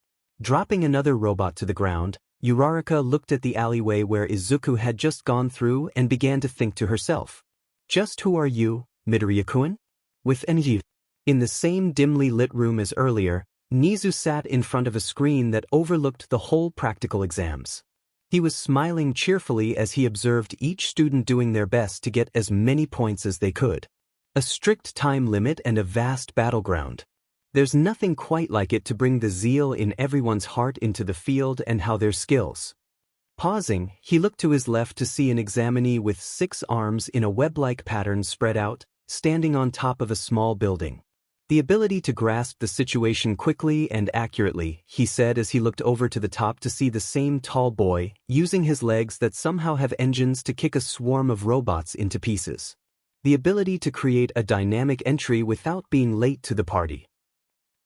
Dropping another robot to the ground, Uraraka looked at the alleyway where Izuku had just gone through and began to think to herself. "Just who are you, Midoriya-kun?" With energy. In the same dimly lit room as earlier, Nizu sat in front of a screen that overlooked the whole practical exams. He was smiling cheerfully as he observed each student doing their best to get as many points as they could. A strict time limit and a vast battleground. There's nothing quite like it to bring the zeal in everyone's heart into the field and how their skills. Pausing, he looked to his left to see an examinee with 6 arms in a web-like pattern spread out, standing on top of a small building. The ability to grasp the situation quickly and accurately, he said as he looked over to the top to see the same tall boy, using his legs that somehow have engines to kick a swarm of robots into pieces. The ability to create a dynamic entry without being late to the party.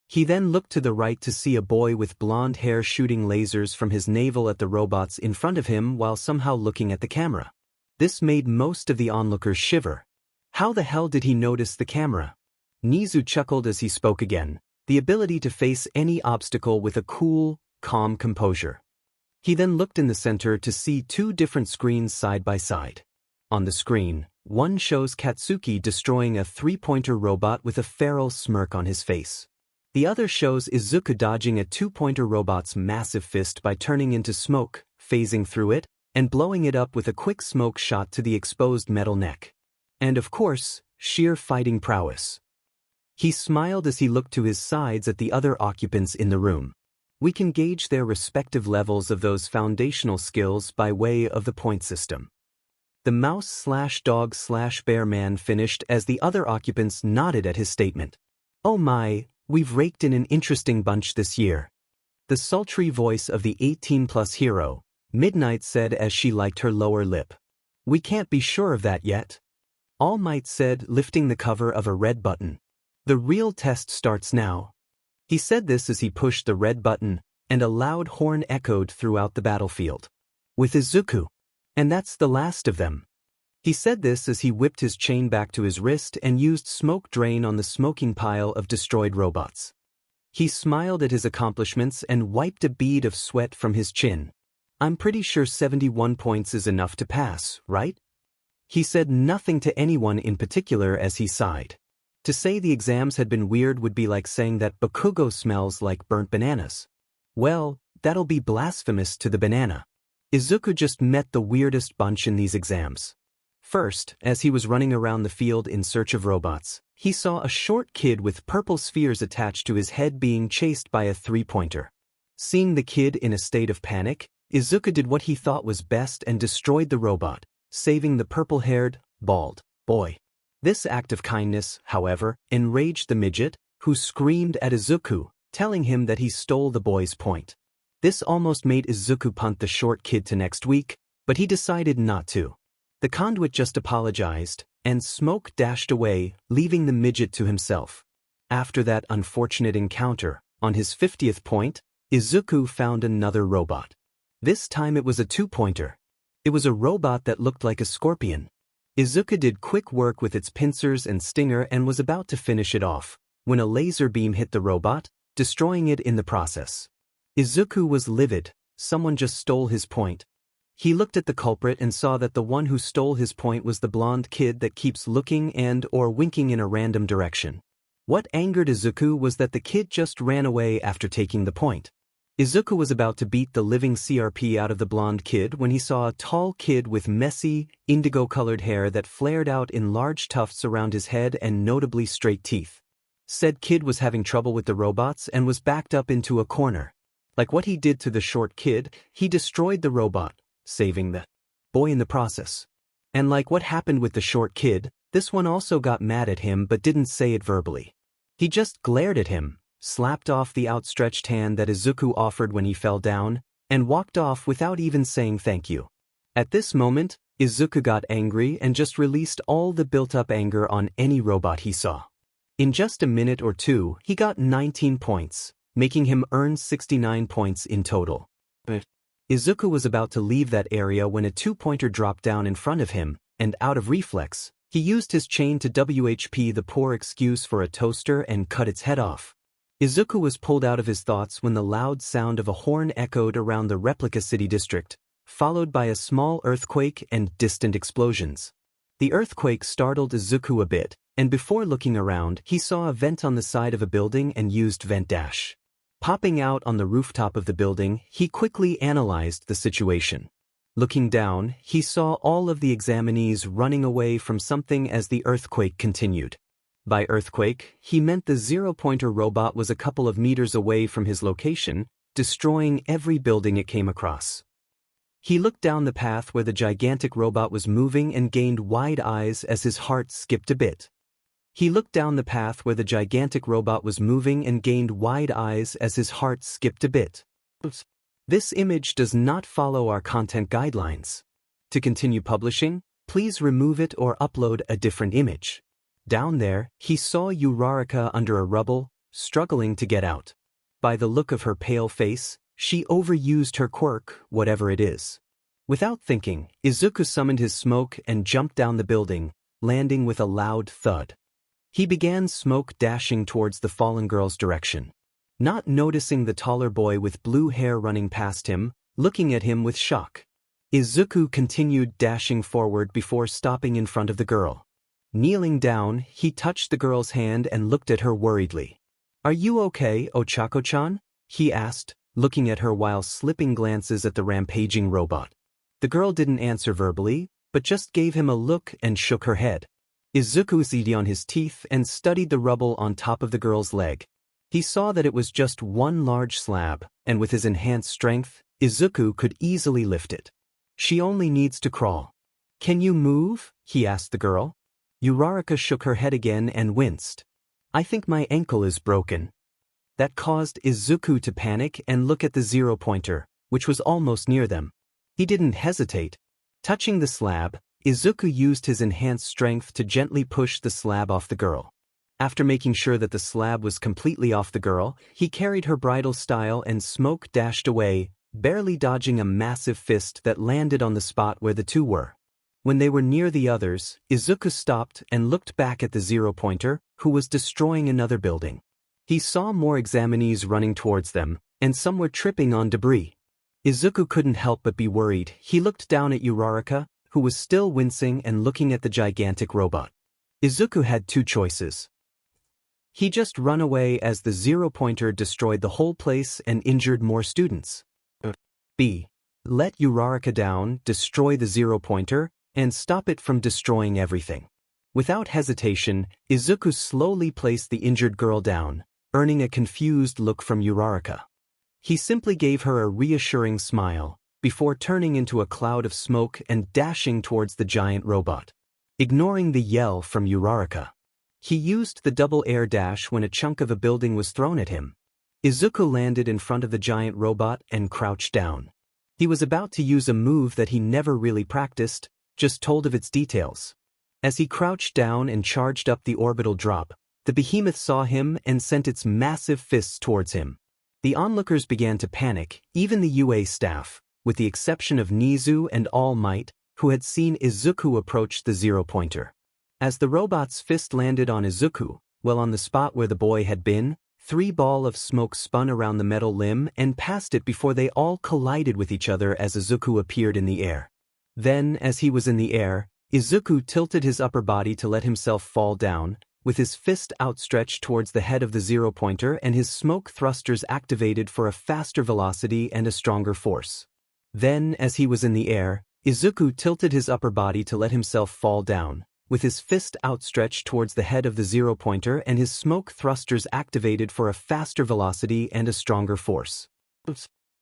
He then looked to the right to see a boy with blonde hair shooting lasers from his navel at the robots in front of him while somehow looking at the camera. This made most of the onlookers shiver. How the hell did he notice the camera? Nizu chuckled as he spoke again, the ability to face any obstacle with a cool, calm composure. He then looked in the center to see two different screens side by side. On the screen, one shows Katsuki destroying a three-pointer robot with a feral smirk on his face. The other shows Izuku dodging a two-pointer robot's massive fist by turning into smoke, phasing through it, and blowing it up with a quick smoke shot to the exposed metal neck. And of course, sheer fighting prowess. He smiled as he looked to his sides at the other occupants in the room. We can gauge their respective levels of those foundational skills by way of the point system. The mouse/dog/bear man finished as the other occupants nodded at his statement. Oh my, we've raked in an interesting bunch this year. The sultry voice of the 18-plus hero, Midnight said as she liked her lower lip. We can't be sure of that yet. All Might said, lifting the cover of a red button. The real test starts now. He said this as he pushed the red button, and a loud horn echoed throughout the battlefield. With Izuku. And that's the last of them. He said this as he whipped his chain back to his wrist and used smoke drain on the smoking pile of destroyed robots. He smiled at his accomplishments and wiped a bead of sweat from his chin. I'm pretty sure 71 points is enough to pass, right? He said nothing to anyone in particular as he sighed. To say the exams had been weird would be like saying that Bakugo smells like burnt bananas. Well, that'll be blasphemous to the banana. Izuku just met the weirdest bunch in these exams. First, as he was running around the field in search of robots, he saw a short kid with purple spheres attached to his head being chased by a three-pointer. Seeing the kid in a state of panic, Izuku did what he thought was best and destroyed the robot, saving the purple-haired, bald boy. This act of kindness, however, enraged the midget, who screamed at Izuku, telling him that he stole the boy's point. This almost made Izuku punt the short kid to next week, but he decided not to. The Conduit just apologized, and smoke dashed away, leaving the midget to himself. After that unfortunate encounter, on his 50th point, Izuku found another robot. This time it was a two-pointer. It was a robot that looked like a scorpion. Izuku did quick work with its pincers and stinger and was about to finish it off, when a laser beam hit the robot, destroying it in the process. Izuku was livid. Someone just stole his point. He looked at the culprit and saw that the one who stole his point was the blonde kid that keeps looking and/or winking in a random direction. What angered Izuku was that the kid just ran away after taking the point. Izuku was about to beat the living CRP out of the blonde kid when he saw a tall kid with messy, indigo-colored hair that flared out in large tufts around his head and notably straight teeth. Said kid was having trouble with the robots and was backed up into a corner. Like what he did to the short kid, he destroyed the robot, saving the boy in the process. And like what happened with the short kid, this one also got mad at him but didn't say it verbally. He just glared at him, slapped off the outstretched hand that Izuku offered when he fell down, and walked off without even saying thank you. At this moment, Izuku got angry and just released all the built-up anger on any robot he saw. In just a minute or two, he got 19 points, making him earn 69 points in total. Izuku was about to leave that area when a two-pointer dropped down in front of him, and out of reflex, he used his chain to WHP the poor excuse for a toaster and cut its head off. Izuku was pulled out of his thoughts when the loud sound of a horn echoed around the replica city district, followed by a small earthquake and distant explosions. The earthquake startled Izuku a bit, and before looking around, he saw a vent on the side of a building and used vent dash. Popping out on the rooftop of the building, he quickly analyzed the situation. Looking down, he saw all of the examinees running away from something as the earthquake continued. By earthquake, he meant the zero-pointer robot was a couple of meters away from his location, destroying every building it came across. He looked down the path where the gigantic robot was moving and gained wide eyes as his heart skipped a bit. He looked down the path where the gigantic robot was moving and gained wide eyes as his heart skipped a bit. This image does not follow our content guidelines. To continue publishing, please remove it or upload a different image. Down there, he saw Uraraka under a rubble, struggling to get out. By the look of her pale face, she overused her quirk, whatever it is. Without thinking, Izuku summoned his smoke and jumped down the building, landing with a loud thud. He began smoke dashing towards the fallen girl's direction. Not noticing the taller boy with blue hair running past him, looking at him with shock. Izuku continued dashing forward before stopping in front of the girl. Kneeling down, he touched the girl's hand and looked at her worriedly. "Are you okay, Ochako-chan?" he asked, looking at her while slipping glances at the rampaging robot. The girl didn't answer verbally, but just gave him a look and shook her head. Izuku zied on his teeth and studied the rubble on top of the girl's leg. He saw that it was just one large slab, and with his enhanced strength, Izuku could easily lift it. "She only needs to crawl." "Can you move?" he asked the girl. Uraraka shook her head again and winced. "I think my ankle is broken." That caused Izuku to panic and look at the zero-pointer, which was almost near them. He didn't hesitate. Touching the slab, Izuku used his enhanced strength to gently push the slab off the girl. After making sure that the slab was completely off the girl, he carried her bridal style and smoke dashed away, barely dodging a massive fist that landed on the spot where the two were. When they were near the others, Izuku stopped and looked back at the zero-pointer, who was destroying another building. He saw more examinees running towards them, and some were tripping on debris. Izuku couldn't help but be worried. He looked down at Uraraka, who was still wincing and looking at the gigantic robot. Izuku had two choices. He just run away as the zero-pointer destroyed the whole place and injured more students. B. Let Uraraka down, destroy the zero-pointer, and stop it from destroying everything. Without hesitation, Izuku slowly placed the injured girl down, earning a confused look from Uraraka. He simply gave her a reassuring smile, before turning into a cloud of smoke and dashing towards the giant robot. Ignoring the yell from Uraraka, he used the double air dash when a chunk of a building was thrown at him. Izuku landed in front of the giant robot and crouched down. He was about to use a move that he never really practiced, just told of its details. As he crouched down and charged up the orbital drop, the behemoth saw him and sent its massive fists towards him. The onlookers began to panic, even the UA staff, with the exception of Nizu and All Might, who had seen Izuku approach the zero-pointer. As the robot's fist landed on Izuku, well on the spot where the boy had been, 3 balls of smoke spun around the metal limb and past it before they all collided with each other as Izuku appeared in the air. Then, as he was in the air, Izuku tilted his upper body to let himself fall down, with his fist outstretched towards the head of the zero-pointer and his smoke thrusters activated for a faster velocity and a stronger force. Then, as he was in the air, Izuku tilted his upper body to let himself fall down, with his fist outstretched towards the head of the zero-pointer and his smoke thrusters activated for a faster velocity and a stronger force.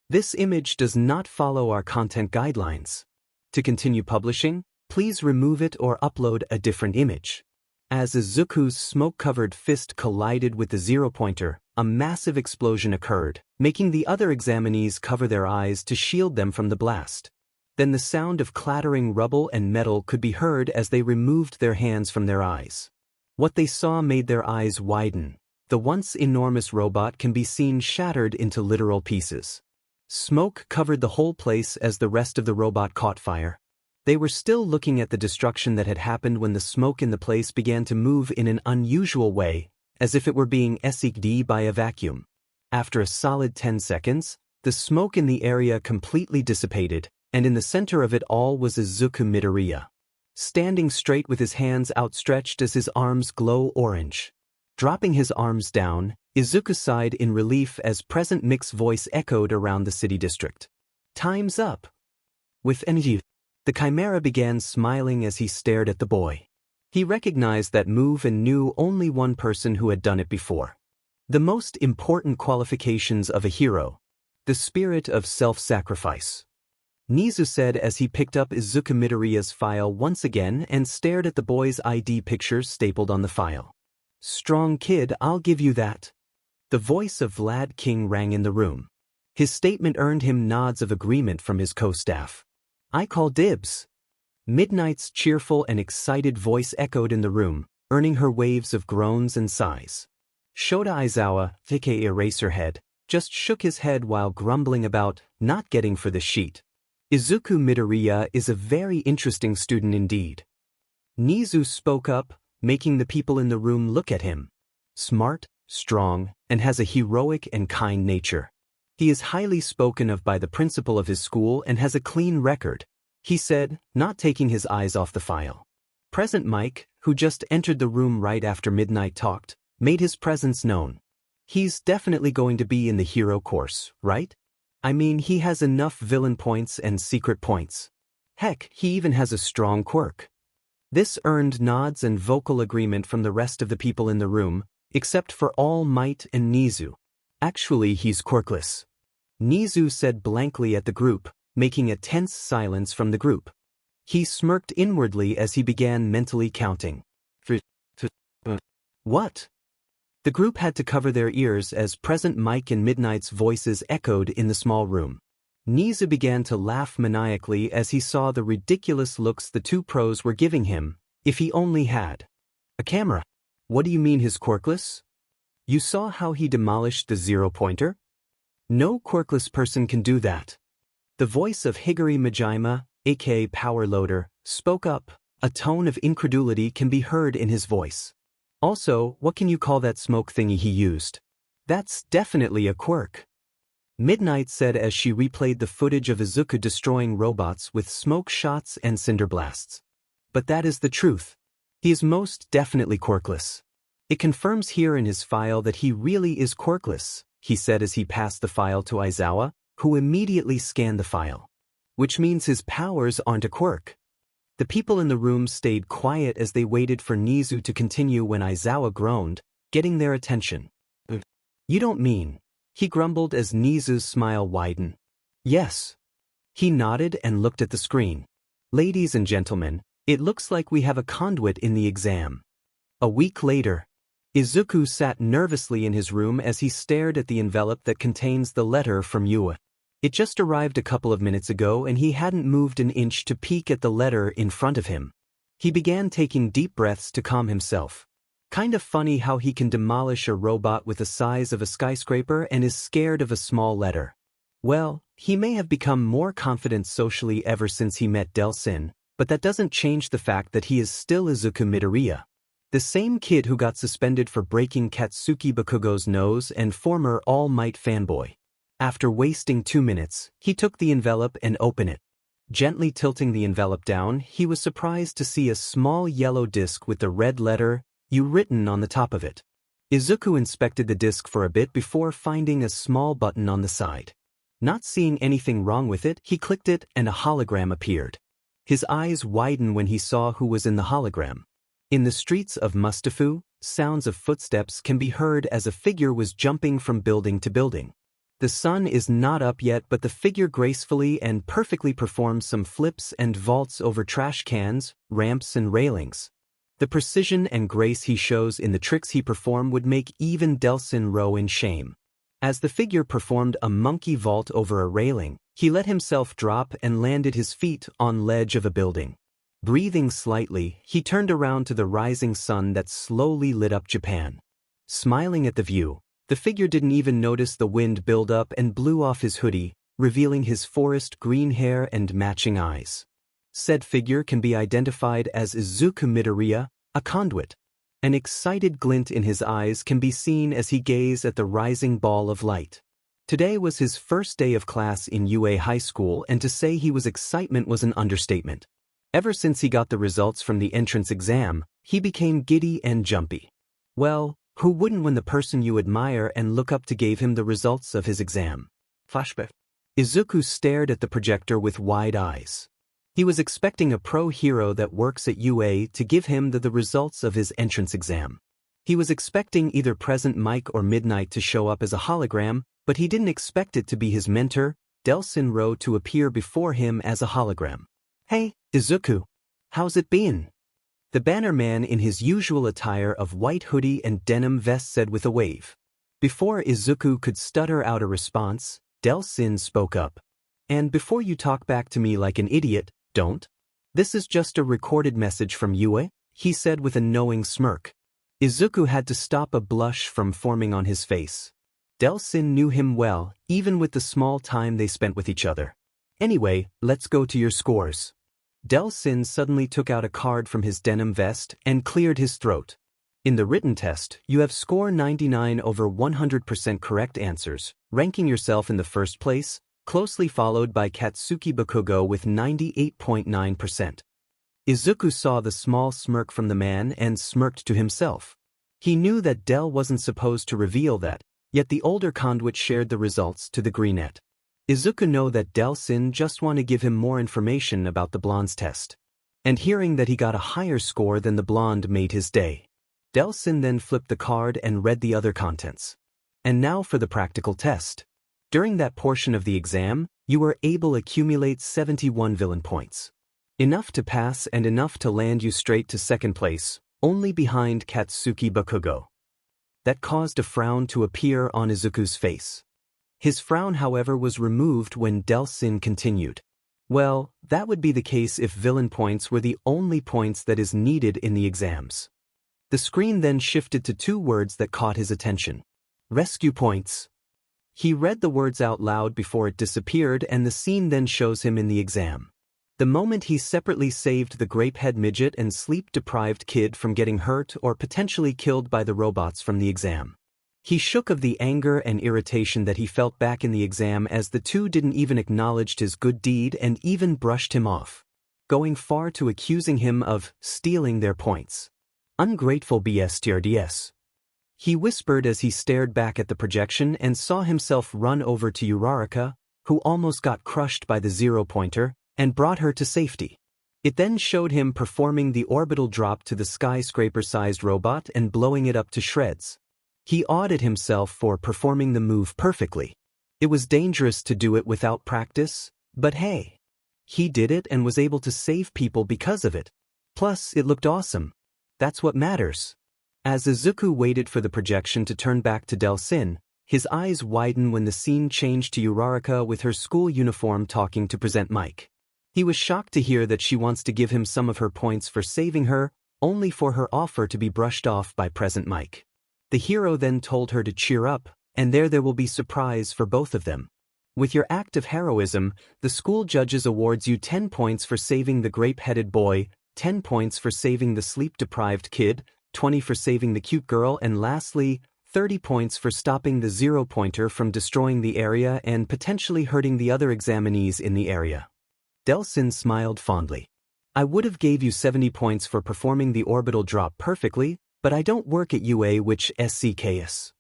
This image does not follow our content guidelines. To continue publishing, please remove it or upload a different image. As Izuku's smoke-covered fist collided with the zero-pointer, a massive explosion occurred, making the other examinees cover their eyes to shield them from the blast. Then the sound of clattering rubble and metal could be heard as they removed their hands from their eyes. What they saw made their eyes widen. The once enormous robot can be seen shattered into literal pieces. Smoke covered the whole place as the rest of the robot caught fire. They were still looking at the destruction that had happened when the smoke in the place began to move in an unusual way, as if it were being sucked by a vacuum. After a solid 10 seconds, the smoke in the area completely dissipated, and in the center of it all was Izuku Midoriya, standing straight with his hands outstretched as his arms glow orange. Dropping his arms down, Izuku sighed in relief as Present Mix's voice echoed around the city district. "Time's up." With energy, the Chimera began smiling as he stared at the boy. He recognized that move and knew only one person who had done it before. The most important qualifications of a hero: the spirit of self-sacrifice. Nizu said as he picked up Izuku Midoriya's file once again and stared at the boy's ID pictures stapled on the file. "Strong kid, I'll give you that." The voice of Vlad King rang in the room. His statement earned him nods of agreement from his co-staff. "I call dibs." Midnight's cheerful and excited voice echoed in the room, earning her waves of groans and sighs. Shota Aizawa, aka Eraserhead, just shook his head while grumbling about not getting for the sheet. Izuku Midoriya is a very interesting student indeed. Nizu spoke up, making the people in the room look at him. Smart, strong, and has a heroic and kind nature. He is highly spoken of by the principal of his school and has a clean record, he said, not taking his eyes off the file. Present Mike, who just entered the room right after Midnight talked, made his presence known. He's definitely going to be in the hero course, right? I mean, he has enough villain points and secret points. Heck, he even has a strong quirk. This earned nods and vocal agreement from the rest of the people in the room, except for All Might and Nizu. Actually, he's quirkless. Nizu said blankly at the group, making a tense silence from the group. He smirked inwardly as he began mentally counting. What? The group had to cover their ears as Present Mike and Midnight's voices echoed in the small room. Nizu began to laugh maniacally as he saw the ridiculous looks the two pros were giving him, if he only had a camera. What do you mean he's quirkless? You saw how he demolished the zero-pointer? No quirkless person can do that. The voice of Higuri Majima, aka Power Loader, spoke up. A tone of incredulity can be heard in his voice. Also, what can you call that smoke thingy he used? That's definitely a quirk. Midnight said as she replayed the footage of Izuku destroying robots with smoke shots and cinder blasts. But that is the truth. He is most definitely quirkless. It confirms here in his file that he really is quirkless, he said as he passed the file to Aizawa, who immediately scanned the file. Which means his powers aren't a quirk. The people in the room stayed quiet as they waited for Nizu to continue when Aizawa groaned, getting their attention. You don't mean, he grumbled as Nizu's smile widened. Yes. He nodded and looked at the screen. Ladies and gentlemen, it looks like we have a conduit in the exam. A week later, Izuku sat nervously in his room as he stared at the envelope that contains the letter from Yua. It just arrived a couple of minutes ago and he hadn't moved an inch to peek at the letter in front of him. He began taking deep breaths to calm himself. Kind of funny how he can demolish a robot with the size of a skyscraper and is scared of a small letter. Well, he may have become more confident socially ever since he met Delsin, but that doesn't change the fact that he is still Izuku Midoriya. The same kid who got suspended for breaking Katsuki Bakugo's nose and former All Might fanboy. After wasting 2 minutes, he took the envelope and opened it. Gently tilting the envelope down, he was surprised to see a small yellow disc with the red letter, U written on the top of it. Izuku inspected the disc for a bit before finding a small button on the side. Not seeing anything wrong with it, he clicked it and a hologram appeared. His eyes widened when he saw who was in the hologram. In the streets of Mustafu, sounds of footsteps can be heard as a figure was jumping from building to building. The sun is not up yet, but the figure gracefully and perfectly performs some flips and vaults over trash cans, ramps and railings. The precision and grace he shows in the tricks he performs would make even Delsin row in shame. As the figure performed a monkey vault over a railing, he let himself drop and landed his feet on ledge of a building. Breathing slightly, he turned around to the rising sun that slowly lit up Japan. Smiling at the view, the figure didn't even notice the wind build up and blew off his hoodie, revealing his forest green hair and matching eyes. Said figure can be identified as Izuku Midoriya, a conduit. An excited glint in his eyes can be seen as he gazed at the rising ball of light. Today was his first day of class in UA High School, and to say he was excitement was an understatement. Ever since he got the results from the entrance exam, he became giddy and jumpy. Well, who wouldn't when the person you admire and look up to gave him the results of his exam? Flashback. Izuku stared at the projector with wide eyes. He was expecting a pro hero that works at UA to give him the results of his entrance exam. He was expecting either Present Mike or Midnight to show up as a hologram, but he didn't expect it to be his mentor, Delsin Ro, to appear before him as a hologram. Hey, Izuku. How's it been? The banner man in his usual attire of white hoodie and denim vest said with a wave. Before Izuku could stutter out a response, Delsin spoke up. And before you talk back to me like an idiot, don't. This is just a recorded message from Yue, he said with a knowing smirk. Izuku had to stop a blush from forming on his face. Delsin knew him well, even with the small time they spent with each other. Anyway, let's go to your scores. Delsin suddenly took out a card from his denim vest and cleared his throat. In the written test, you have score 99 over 100% correct answers, ranking yourself in the first place, closely followed by Katsuki Bakugo with 98.9%. Izuku saw the small smirk from the man and smirked to himself. He knew that Del wasn't supposed to reveal that, yet the older Conduit shared the results to the Greenette. Izuku knew that Delsin just wanted to give him more information about the blonde's test. And hearing that he got a higher score than the blonde made his day. Delsin then flipped the card and read the other contents. And now for the practical test. During that portion of the exam, you were able to accumulate 71 villain points. Enough to pass and enough to land you straight to second place, only behind Katsuki Bakugo. That caused a frown to appear on Izuku's face. His frown, however, was removed when Delsin continued. Well, that would be the case if villain points were the only points that is needed in the exams. The screen then shifted to two words that caught his attention. Rescue points. He read the words out loud before it disappeared, and the scene then shows him in the exam. The moment he separately saved the grape-head midget and sleep-deprived kid from getting hurt or potentially killed by the robots from the exam. He shook of the anger and irritation that he felt back in the exam as the two didn't even acknowledge his good deed and even brushed him off, going far to accusing him of stealing their points. Ungrateful BSTRDS. He whispered as he stared back at the projection and saw himself run over to Uraraka, who almost got crushed by the zero-pointer, and brought her to safety. It then showed him performing the orbital drop to the skyscraper-sized robot and blowing it up to shreds. He awed at himself for performing the move perfectly. It was dangerous to do it without practice, but hey. He did it and was able to save people because of it. Plus, it looked awesome. That's what matters. As Izuku waited for the projection to turn back to Delsin, his eyes widened when the scene changed to Uraraka with her school uniform talking to Present Mike. He was shocked to hear that she wants to give him some of her points for saving her, only for her offer to be brushed off by Present Mike. The hero then told her to cheer up, and there will be surprise for both of them. With your act of heroism, the school judges awards you 10 points for saving the grape-headed boy, 10 points for saving the sleep-deprived kid, 20 for saving the cute girl, and lastly, 30 points for stopping the zero-pointer from destroying the area and potentially hurting the other examinees in the area. Delsin smiled fondly. I would have gave you 70 points for performing the orbital drop perfectly, but I don't work at UA which SCKS.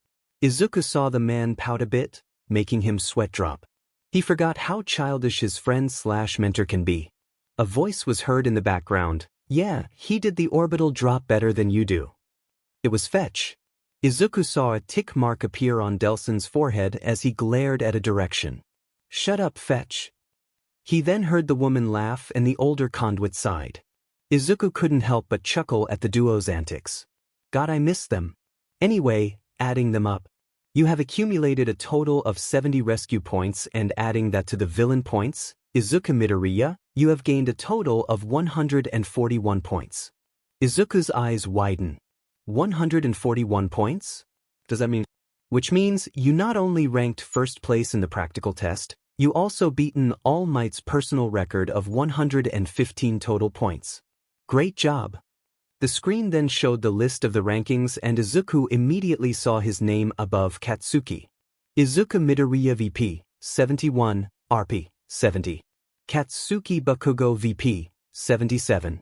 Izuku saw the man pout a bit, making him sweat drop. He forgot how childish his friend/mentor can be. A voice was heard in the background. Yeah, he did the orbital drop better than you do. It was Fetch. Izuku saw a tick mark appear on Delsin's forehead as he glared at a direction. Shut up, Fetch. He then heard the woman laugh and the older Conduit sighed. Izuku couldn't help but chuckle at the duo's antics. God, I miss them. Anyway, adding them up, you have accumulated a total of 70 rescue points, and adding that to the villain points, Izuku Midoriya, you have gained a total of 141 points. Izuku's eyes widen. 141 points? Does that mean? Which means you not only ranked first place in the practical test, you also beaten All Might's personal record of 115 total points. Great job. The screen then showed the list of the rankings, and Izuku immediately saw his name above Katsuki. Izuku Midoriya VP, 71, RP, 70. Katsuki Bakugo VP, 77.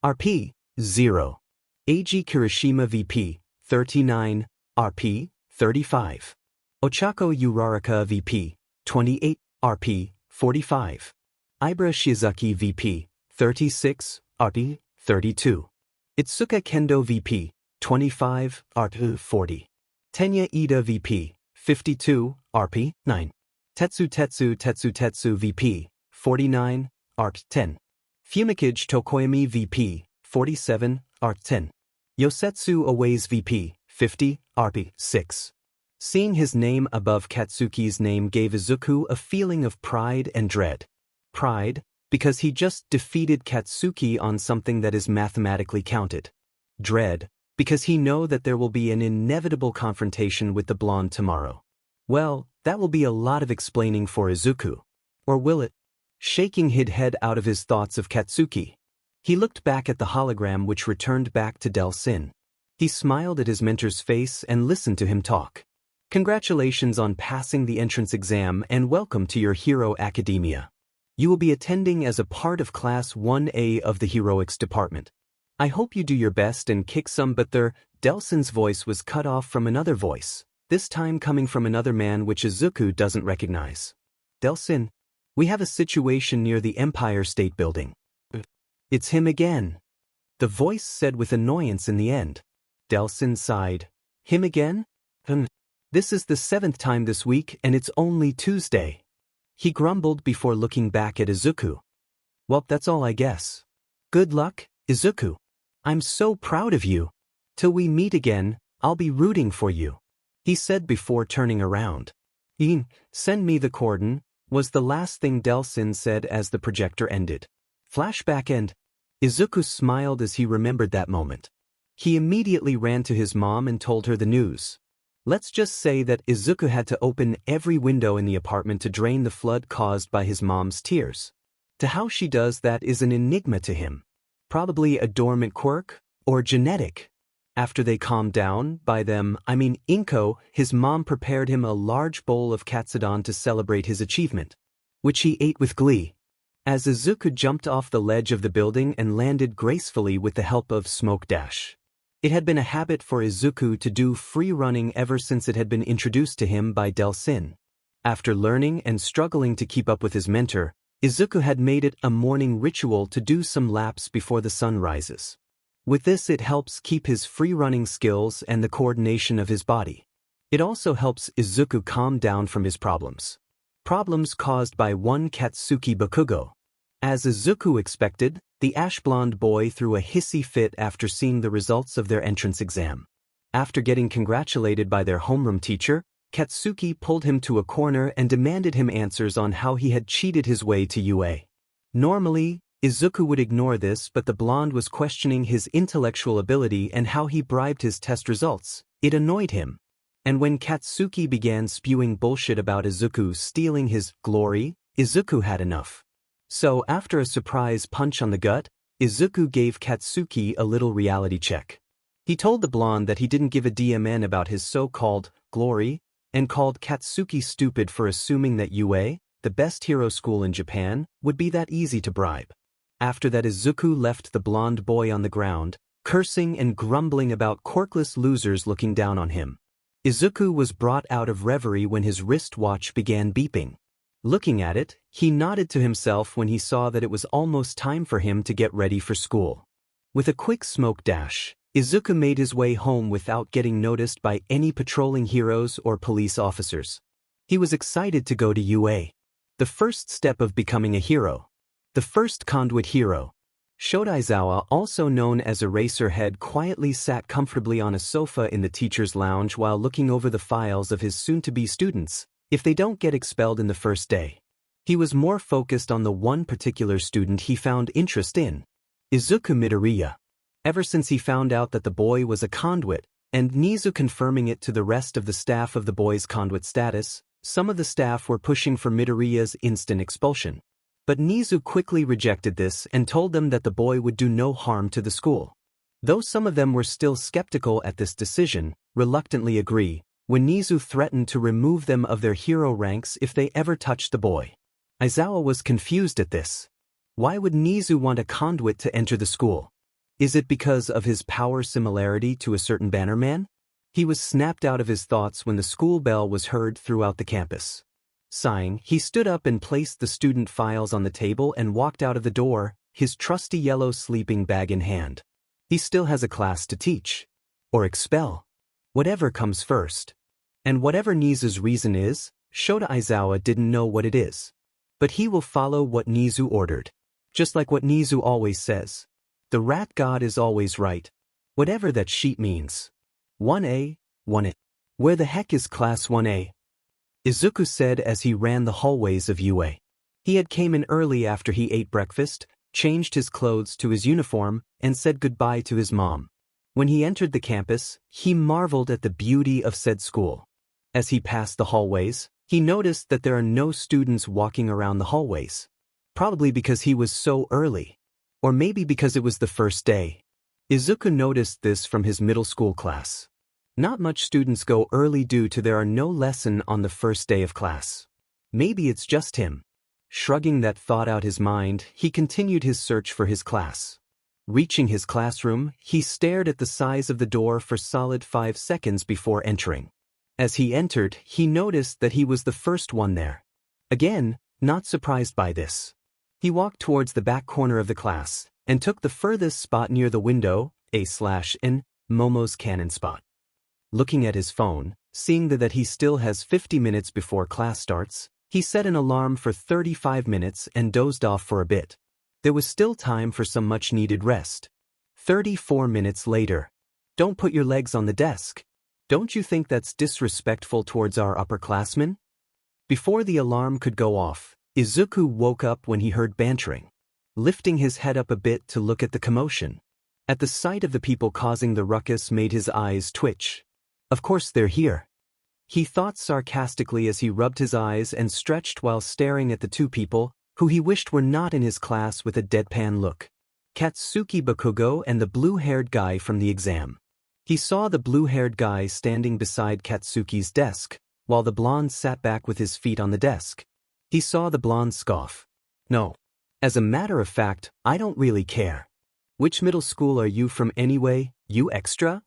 RP, 0. Eiji Kirishima VP, 39, RP, 35. Ochako Uraraka VP, 28, RP, 45. Ibra Shizuki VP, 36, RP, 32. Itsuka Kendo VP, 25, RP, 40. Tenya Ida VP, 52, RP, 9. Tetsu VP, 49, Art 10. Fumikage Tokoyami VP, 47, Art 10. Yosetsu Owaze VP, 50, RP 6. Seeing his name above Katsuki's name gave Izuku a feeling of pride and dread. Pride, because he just defeated Katsuki on something that is mathematically counted. Dread, because he knows that there will be an inevitable confrontation with the blonde tomorrow. Well, that will be a lot of explaining for Izuku. Or will it? shaking his head out of his thoughts of Katsuki. He looked back at the hologram which returned back to Delsin. He smiled at his mentor's face and listened to him talk. Congratulations on passing the entrance exam and welcome to your Hero Academia. You will be attending as a part of Class 1A of the Heroics Department. I hope you do your best and kick some butt there. Delsin's voice was cut off from another voice, this time coming from another man which Izuku doesn't recognize. Delsin, we have a situation near the Empire State Building. It's him again. The voice said with annoyance in the end. Delsin sighed. Him again? This is the 7th time this week and it's only Tuesday. He grumbled before looking back at Izuku. Well, that's all I guess. Good luck, Izuku. I'm so proud of you. Till we meet again, I'll be rooting for you, he said before turning around. Send me the cordon, was the last thing Delsin said as the projector ended. Flashback end. Izuku smiled as he remembered that moment. He immediately ran to his mom and told her the news. Let's just say that Izuku had to open every window in the apartment to drain the flood caused by his mom's tears. To how she does that is an enigma to him. Probably a dormant quirk, or genetic. After they calmed down, by them, I mean Inko, his mom prepared him a large bowl of katsudon to celebrate his achievement, which he ate with glee. As Izuku jumped off the ledge of the building and landed gracefully with the help of Smoke Dash. It had been a habit for Izuku to do free running ever since it had been introduced to him by Delsin. After learning and struggling to keep up with his mentor, Izuku had made it a morning ritual to do some laps before the sun rises. With this it helps keep his free-running skills and the coordination of his body. It also helps Izuku calm down from his problems. Problems caused by one Katsuki Bakugo. As Izuku expected, the ash-blonde boy threw a hissy fit after seeing the results of their entrance exam. After getting congratulated by their homeroom teacher, Katsuki pulled him to a corner and demanded him answers on how he had cheated his way to UA. Normally, Izuku would ignore this, but the blonde was questioning his intellectual ability and how he bribed his test results. It annoyed him. And when Katsuki began spewing bullshit about Izuku stealing his glory, Izuku had enough. So after a surprise punch on the gut, Izuku gave Katsuki a little reality check. He told the blonde that he didn't give a DMN about his so-called glory, and called Katsuki stupid for assuming that UA, the best hero school in Japan, would be that easy to bribe. After that Izuku left the blonde boy on the ground, cursing and grumbling about quirkless losers looking down on him. Izuku was brought out of reverie when his wristwatch began beeping. Looking at it, he nodded to himself when he saw that it was almost time for him to get ready for school. With a quick smoke dash, Izuku made his way home without getting noticed by any patrolling heroes or police officers. He was excited to go to UA. The first step of becoming a hero. The first Conduit hero. Shodaizawa, also known as Eraserhead, quietly sat comfortably on a sofa in the teacher's lounge while looking over the files of his soon-to-be students, if they don't get expelled in the first day. He was more focused on the one particular student he found interest in, Izuku Midoriya. Ever since he found out that the boy was a conduit, and Nizu confirming it to the rest of the staff of the boy's conduit status, some of the staff were pushing for Midoriya's instant expulsion. But Nizu quickly rejected this and told them that the boy would do no harm to the school. Though some of them were still skeptical at this decision, reluctantly agree, when Nizu threatened to remove them of their hero ranks if they ever touched the boy. Aizawa was confused at this. Why would Nizu want a conduit to enter the school? Is it because of his power similarity to a certain bannerman? He was snapped out of his thoughts when the school bell was heard throughout the campus. Sighing, he stood up and placed the student files on the table and walked out of the door, his trusty yellow sleeping bag in hand. He still has a class to teach. Or expel. Whatever comes first. And whatever Nizu's reason is, Shota Aizawa didn't know what it is. But he will follow what Nizu ordered. Just like what Nizu always says. The rat god is always right. Whatever that sheet means. 1A, 1A. Where the heck is class 1A? Izuku said as he ran the hallways of UA. He had came in early after he ate breakfast, changed his clothes to his uniform, and said goodbye to his mom. When he entered the campus, he marveled at the beauty of said school. As he passed the hallways, he noticed that there are no students walking around the hallways. probably because he was so early. Or maybe because it was the first day. Izuku noticed this from his middle school class. Not much students go early due to there are no lesson on the first day of class. Maybe it's just him. Shrugging that thought out his mind, he continued his search for his class. Reaching his classroom, he stared at the size of the door for solid 5 seconds before entering. As he entered, he noticed that he was the first one there. Again, not surprised by this. He walked towards the back corner of the class, and took the furthest spot near the window, A/N, Momo's cannon spot. Looking at his phone, seeing that he still has 50 minutes before class starts, he set an alarm for 35 minutes and dozed off for a bit. There was still time for some much-needed rest. 34 minutes later. Don't put your legs on the desk. Don't you think that's disrespectful towards our upperclassmen? Before the alarm could go off, Izuku woke up when he heard bantering. Lifting his head up a bit to look at the commotion. At the sight of the people causing the ruckus made his eyes twitch. Of course they're here. He thought sarcastically as he rubbed his eyes and stretched while staring at the two people, who he wished were not in his class with a deadpan look. Katsuki Bakugo and the blue-haired guy from the exam. He saw the blue-haired guy standing beside Katsuki's desk, while the blonde sat back with his feet on the desk. He saw the blonde scoff. No. As a matter of fact, I don't really care. Which middle school are you from anyway, you extra?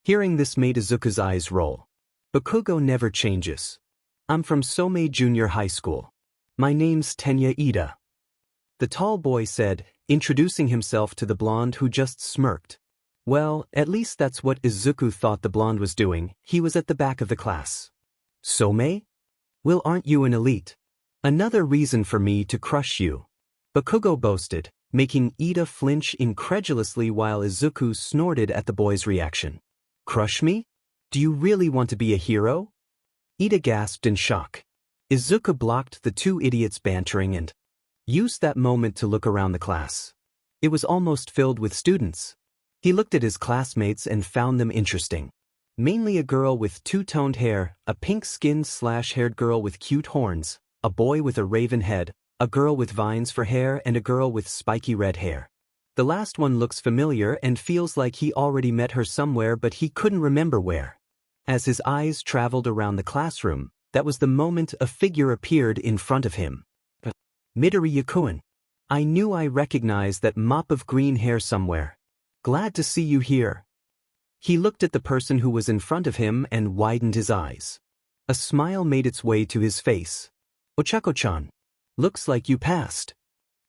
Hearing this made Izuku's eyes roll. Bakugo never changes. I'm from Somei Junior High School. My name's Tenya Ida. The tall boy said, introducing himself to the blonde who just smirked. Well, at least that's what Izuku thought the blonde was doing. He was at the back of the class. Somei? Well, aren't you an elite? Another reason for me to crush you. Bakugo boasted, making Ida flinch incredulously while Izuku snorted at the boy's reaction. Crush me? Do you really want to be a hero? Ida gasped in shock. Izuku blocked the two idiots bantering and used that moment to look around the class. It was almost filled with students. He looked at his classmates and found them interesting. Mainly a girl with two-toned hair, a pink-skinned/haired girl with cute horns, a boy with a raven head, a girl with vines for hair and a girl with spiky red hair. The last one looks familiar and feels like he already met her somewhere but he couldn't remember where. As his eyes traveled around the classroom, that was the moment a figure appeared in front of him. Midori Yakuin. I knew I recognized that mop of green hair somewhere. Glad to see you here. He looked at the person who was in front of him and widened his eyes. A smile made its way to his face. Ochako-chan. Looks like you passed.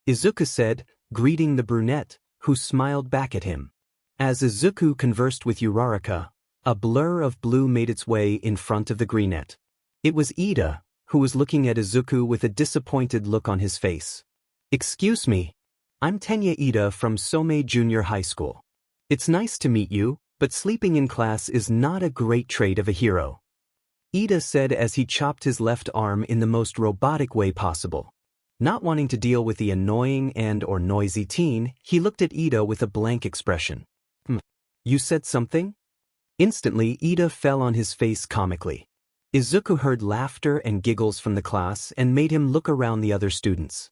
Izuku said, greeting the brunette, who smiled back at him. As Izuku conversed with Uraraka, a blur of blue made its way in front of the greenette. It was Ida, who was looking at Izuku with a disappointed look on his face. Excuse me. I'm Tenya Ida from Somei Junior High School. It's nice to meet you, but sleeping in class is not a great trait of a hero. Ida said as he chopped his left arm in the most robotic way possible. Not wanting to deal with the annoying and/or noisy teen, he looked at Ida with a blank expression. You said something? Instantly, Ida fell on his face comically. Izuku heard laughter and giggles from the class and made him look around the other students.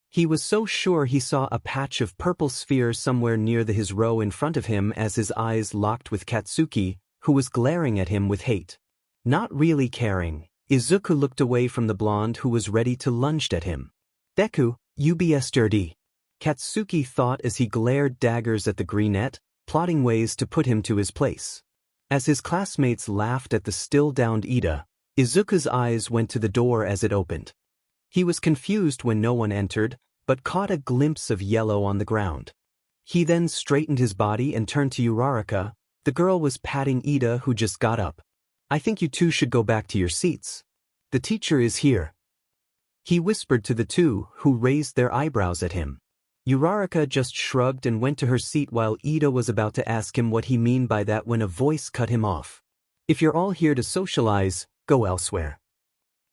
He was so sure he saw a patch of purple sphere somewhere near his row in front of him as his eyes locked with Katsuki, who was glaring at him with hate. Not really caring, Izuku looked away from the blonde who was ready to lunge at him. Deku, UBSTRD. Katsuki thought as he glared daggers at the greenette, plotting ways to put him to his place. As his classmates laughed at the still-downed Ida, Izuku's eyes went to the door as it opened. He was confused when no one entered, but caught a glimpse of yellow on the ground. He then straightened his body and turned to Uraraka. The girl was patting Ida, who just got up. I think you two should go back to your seats. The teacher is here. He whispered to the two, who raised their eyebrows at him. Uraraka just shrugged and went to her seat while Ida was about to ask him what he meant by that when a voice cut him off. If you're all here to socialize, go elsewhere.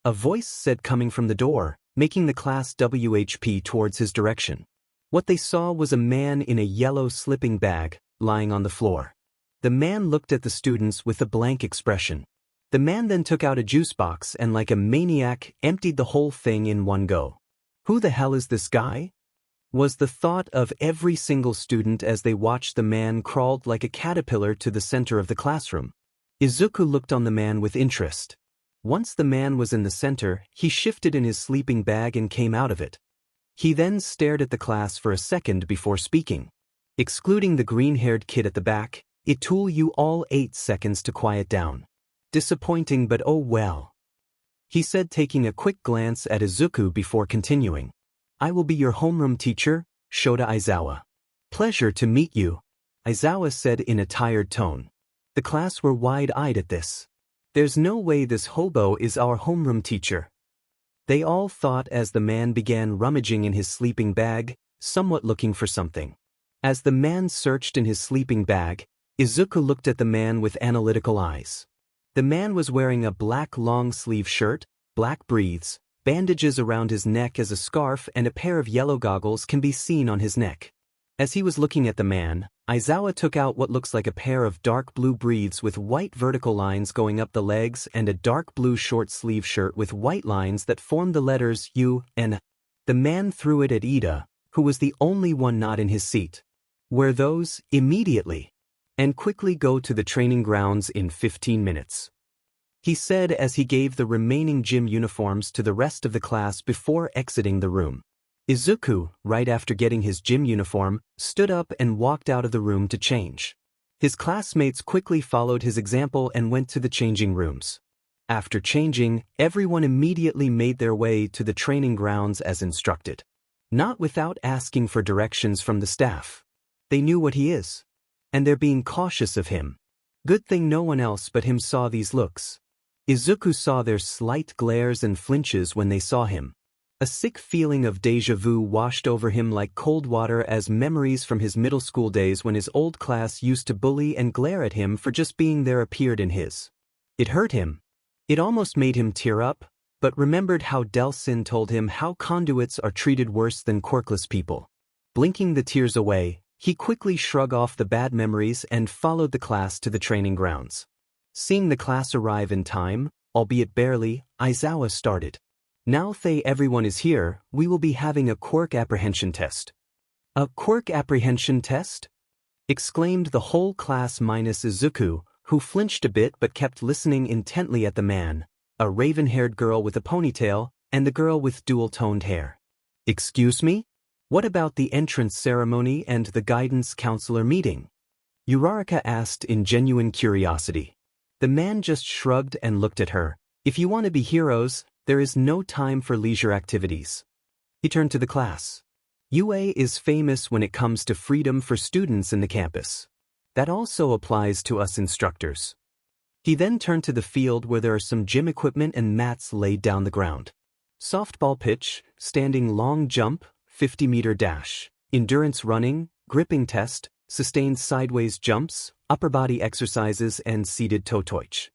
A voice said coming from the door, making the class WHP towards his direction. What they saw was a man in a yellow sleeping bag, lying on the floor. The man looked at the students with a blank expression. The man then took out a juice box and like a maniac emptied the whole thing in one go. Who the hell is this guy? Was the thought of every single student as they watched the man crawled like a caterpillar to the center of the classroom. Izuku looked on the man with interest. Once the man was in the center, he shifted in his sleeping bag and came out of it. He then stared at the class for a second before speaking. Excluding the green-haired kid at the back, it took you all 8 seconds to quiet down. Disappointing, but oh well. He said, taking a quick glance at Izuku before continuing. I will be your homeroom teacher, Shota Aizawa. Pleasure to meet you, Aizawa said in a tired tone. The class were wide-eyed at this. There's no way this hobo is our homeroom teacher. They all thought as the man began rummaging in his sleeping bag, somewhat looking for something. As the man searched in his sleeping bag, Izuku looked at the man with analytical eyes. The man was wearing a black long-sleeve shirt, black breathes, bandages around his neck as a scarf, and a pair of yellow goggles can be seen on his neck. As he was looking at the man, Aizawa took out what looks like a pair of dark blue breathes with white vertical lines going up the legs and a dark blue short-sleeve shirt with white lines that formed the letters U and. The man threw it at Ida, who was the only one not in his seat. Wear those immediately. And quickly go to the training grounds in 15 minutes. He said as he gave the remaining gym uniforms to the rest of the class before exiting the room. Izuku, right after getting his gym uniform, stood up and walked out of the room to change. His classmates quickly followed his example and went to the changing rooms. After changing, everyone immediately made their way to the training grounds as instructed. Not without asking for directions from the staff. They knew what he is. And they're being cautious of him. Good thing no one else but him saw these looks. Izuku saw their slight glares and flinches when they saw him. A sick feeling of déjà vu washed over him like cold water as memories from his middle school days when his old class used to bully and glare at him for just being there appeared in his. It hurt him. It almost made him tear up, but remembered how Delsin told him how conduits are treated worse than quirkless people. Blinking the tears away, he quickly shrugged off the bad memories and followed the class to the training grounds. Seeing the class arrive in time, albeit barely, Aizawa started. Now that everyone is here, we will be having a quirk apprehension test. A quirk apprehension test? Exclaimed the whole class minus Izuku, who flinched a bit but kept listening intently at the man, a raven-haired girl with a ponytail, and the girl with dual-toned hair. Excuse me? What about the entrance ceremony and the guidance counselor meeting? Uraraka asked in genuine curiosity. The man just shrugged and looked at her. If you want to be heroes, there is no time for leisure activities. He turned to the class. UA is famous when it comes to freedom for students in the campus. That also applies to us instructors. He then turned to the field where there are some gym equipment and mats laid down the ground. Softball pitch, standing long jump, 50-meter dash, endurance running, gripping test, sustained sideways jumps, upper body exercises, and seated toe-touch.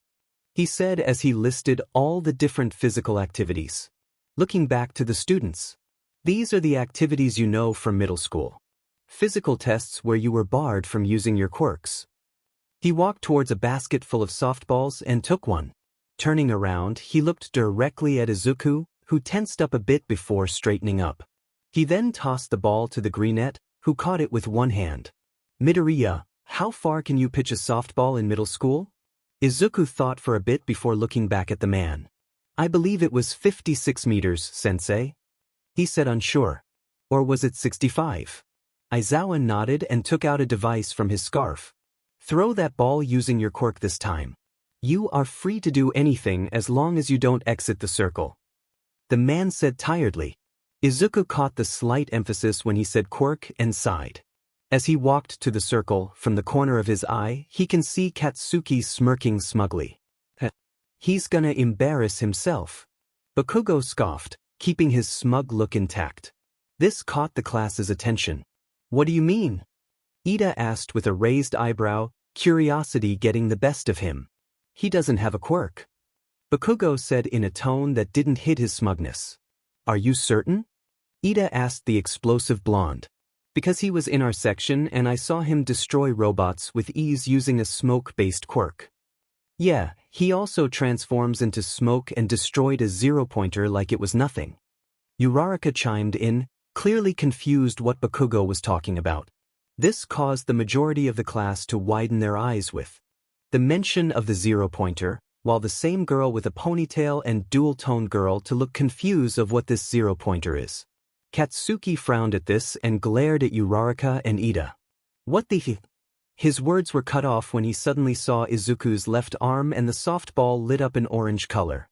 He said as he listed all the different physical activities. Looking back to the students. These are the activities you know from middle school. Physical tests where you were barred from using your quirks. He walked towards a basket full of softballs and took one. Turning around, he looked directly at Izuku, who tensed up a bit before straightening up. He then tossed the ball to the greenette, who caught it with one hand. Midoriya, how far can you pitch a softball in middle school? Izuku thought for a bit before looking back at the man. I believe it was 56 meters, sensei. He said unsure. Or was it 65? Aizawa nodded and took out a device from his scarf. Throw that ball using your quirk this time. You are free to do anything as long as you don't exit the circle. The man said tiredly. Izuku caught the slight emphasis when he said quirk and sighed. As he walked to the circle, from the corner of his eye, he can see Katsuki smirking smugly. He's gonna embarrass himself. Bakugo scoffed, keeping his smug look intact. This caught the class's attention. What do you mean? Ida asked with a raised eyebrow, curiosity getting the best of him. He doesn't have a quirk. Bakugo said in a tone that didn't hit his smugness. Are you certain? Ida asked the explosive blonde. Because he was in our section and I saw him destroy robots with ease using a smoke-based quirk. Yeah, he also transforms into smoke and destroyed a zero-pointer like it was nothing. Uraraka chimed in, clearly confused what Bakugo was talking about. This caused the majority of the class to widen their eyes with the mention of the zero-pointer, while the same girl with a ponytail and dual-toned girl to look confused of what this zero-pointer is. Katsuki frowned at this and glared at Uraraka and Ida. What the His words were cut off when he suddenly saw Izuku's left arm and the softball lit up in orange color.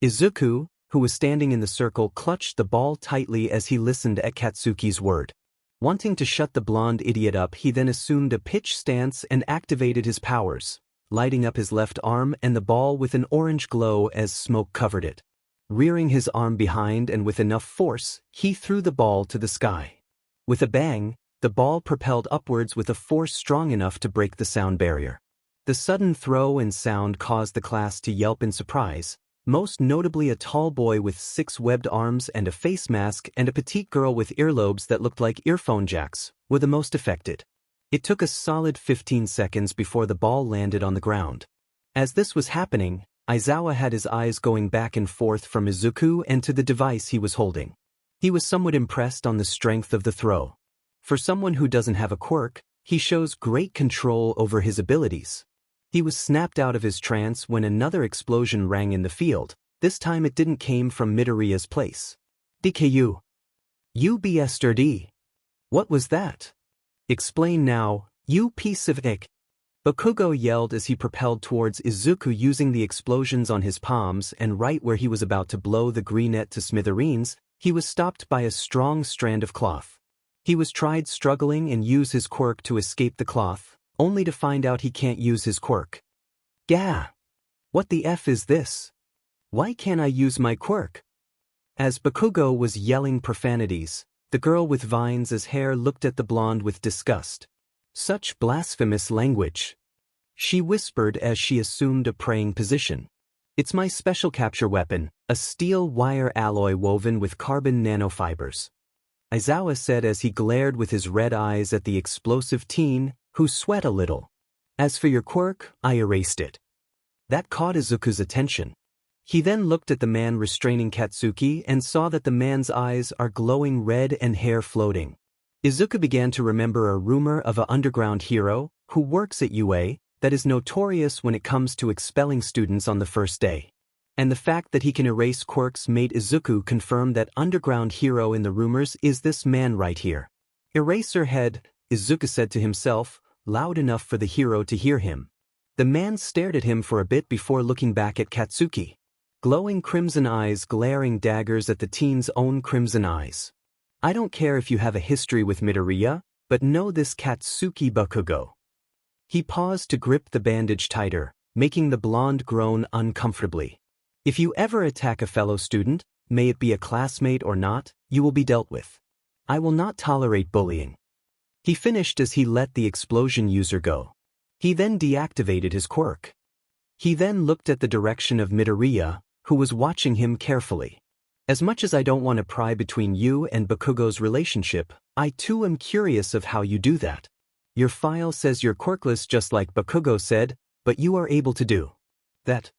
Izuku, who was standing in the circle, clutched the ball tightly as he listened at Katsuki's word. Wanting to shut the blonde idiot up, he then assumed a pitch stance and activated his powers, lighting up his left arm and the ball with an orange glow as smoke covered it. Rearing his arm behind and with enough force, he threw the ball to the sky. With a bang, the ball propelled upwards with a force strong enough to break the sound barrier. The sudden throw and sound caused the class to yelp in surprise, most notably a tall boy with 6 webbed arms and a face mask and a petite girl with earlobes that looked like earphone jacks were the most affected. It took a solid 15 seconds before the ball landed on the ground. As this was happening, Aizawa had his eyes going back and forth from Izuku and to the device he was holding. He was somewhat impressed on the strength of the throw. For someone who doesn't have a quirk, he shows great control over his abilities. He was snapped out of his trance when another explosion rang in the field. This time it didn't came from Midoriya's place. DKU. UBSTRD. What was that? Explain now, you piece of ick. Bakugo yelled as he propelled towards Izuku using the explosions on his palms, and right where he was about to blow the greenette to smithereens, he was stopped by a strong strand of cloth. He was tried struggling and use his quirk to escape the cloth, only to find out he can't use his quirk. Gah! What the F is this? Why can't I use my quirk? As Bakugo was yelling profanities, the girl with vines as hair looked at the blonde with disgust. Such blasphemous language. She whispered as she assumed a praying position. It's my special capture weapon, a steel wire alloy woven with carbon nanofibers. Aizawa said as he glared with his red eyes at the explosive teen, who sweat a little. As for your quirk, I erased it. That caught Izuku's attention. He then looked at the man restraining Katsuki and saw that the man's eyes are glowing red and hair floating. Izuku began to remember a rumor of an underground hero, who works at UA, that is notorious when it comes to expelling students on the first day. And the fact that he can erase quirks made Izuku confirm that underground hero in the rumors is this man right here. Eraserhead, Izuku said to himself, loud enough for the hero to hear him. The man stared at him for a bit before looking back at Katsuki. Glowing crimson eyes glaring daggers at the teen's own crimson eyes. I don't care if you have a history with Midoriya, but know this Katsuki Bakugo. He paused to grip the bandage tighter, making the blonde groan uncomfortably. If you ever attack a fellow student, may it be a classmate or not, you will be dealt with. I will not tolerate bullying. He finished as he let the explosion user go. He then deactivated his quirk. He then looked at the direction of Midoriya, who was watching him carefully. As much as I don't want to pry between you and Bakugo's relationship, I too am curious of how you do that. Your file says you're quirkless just like Bakugo said, but you are able to do that.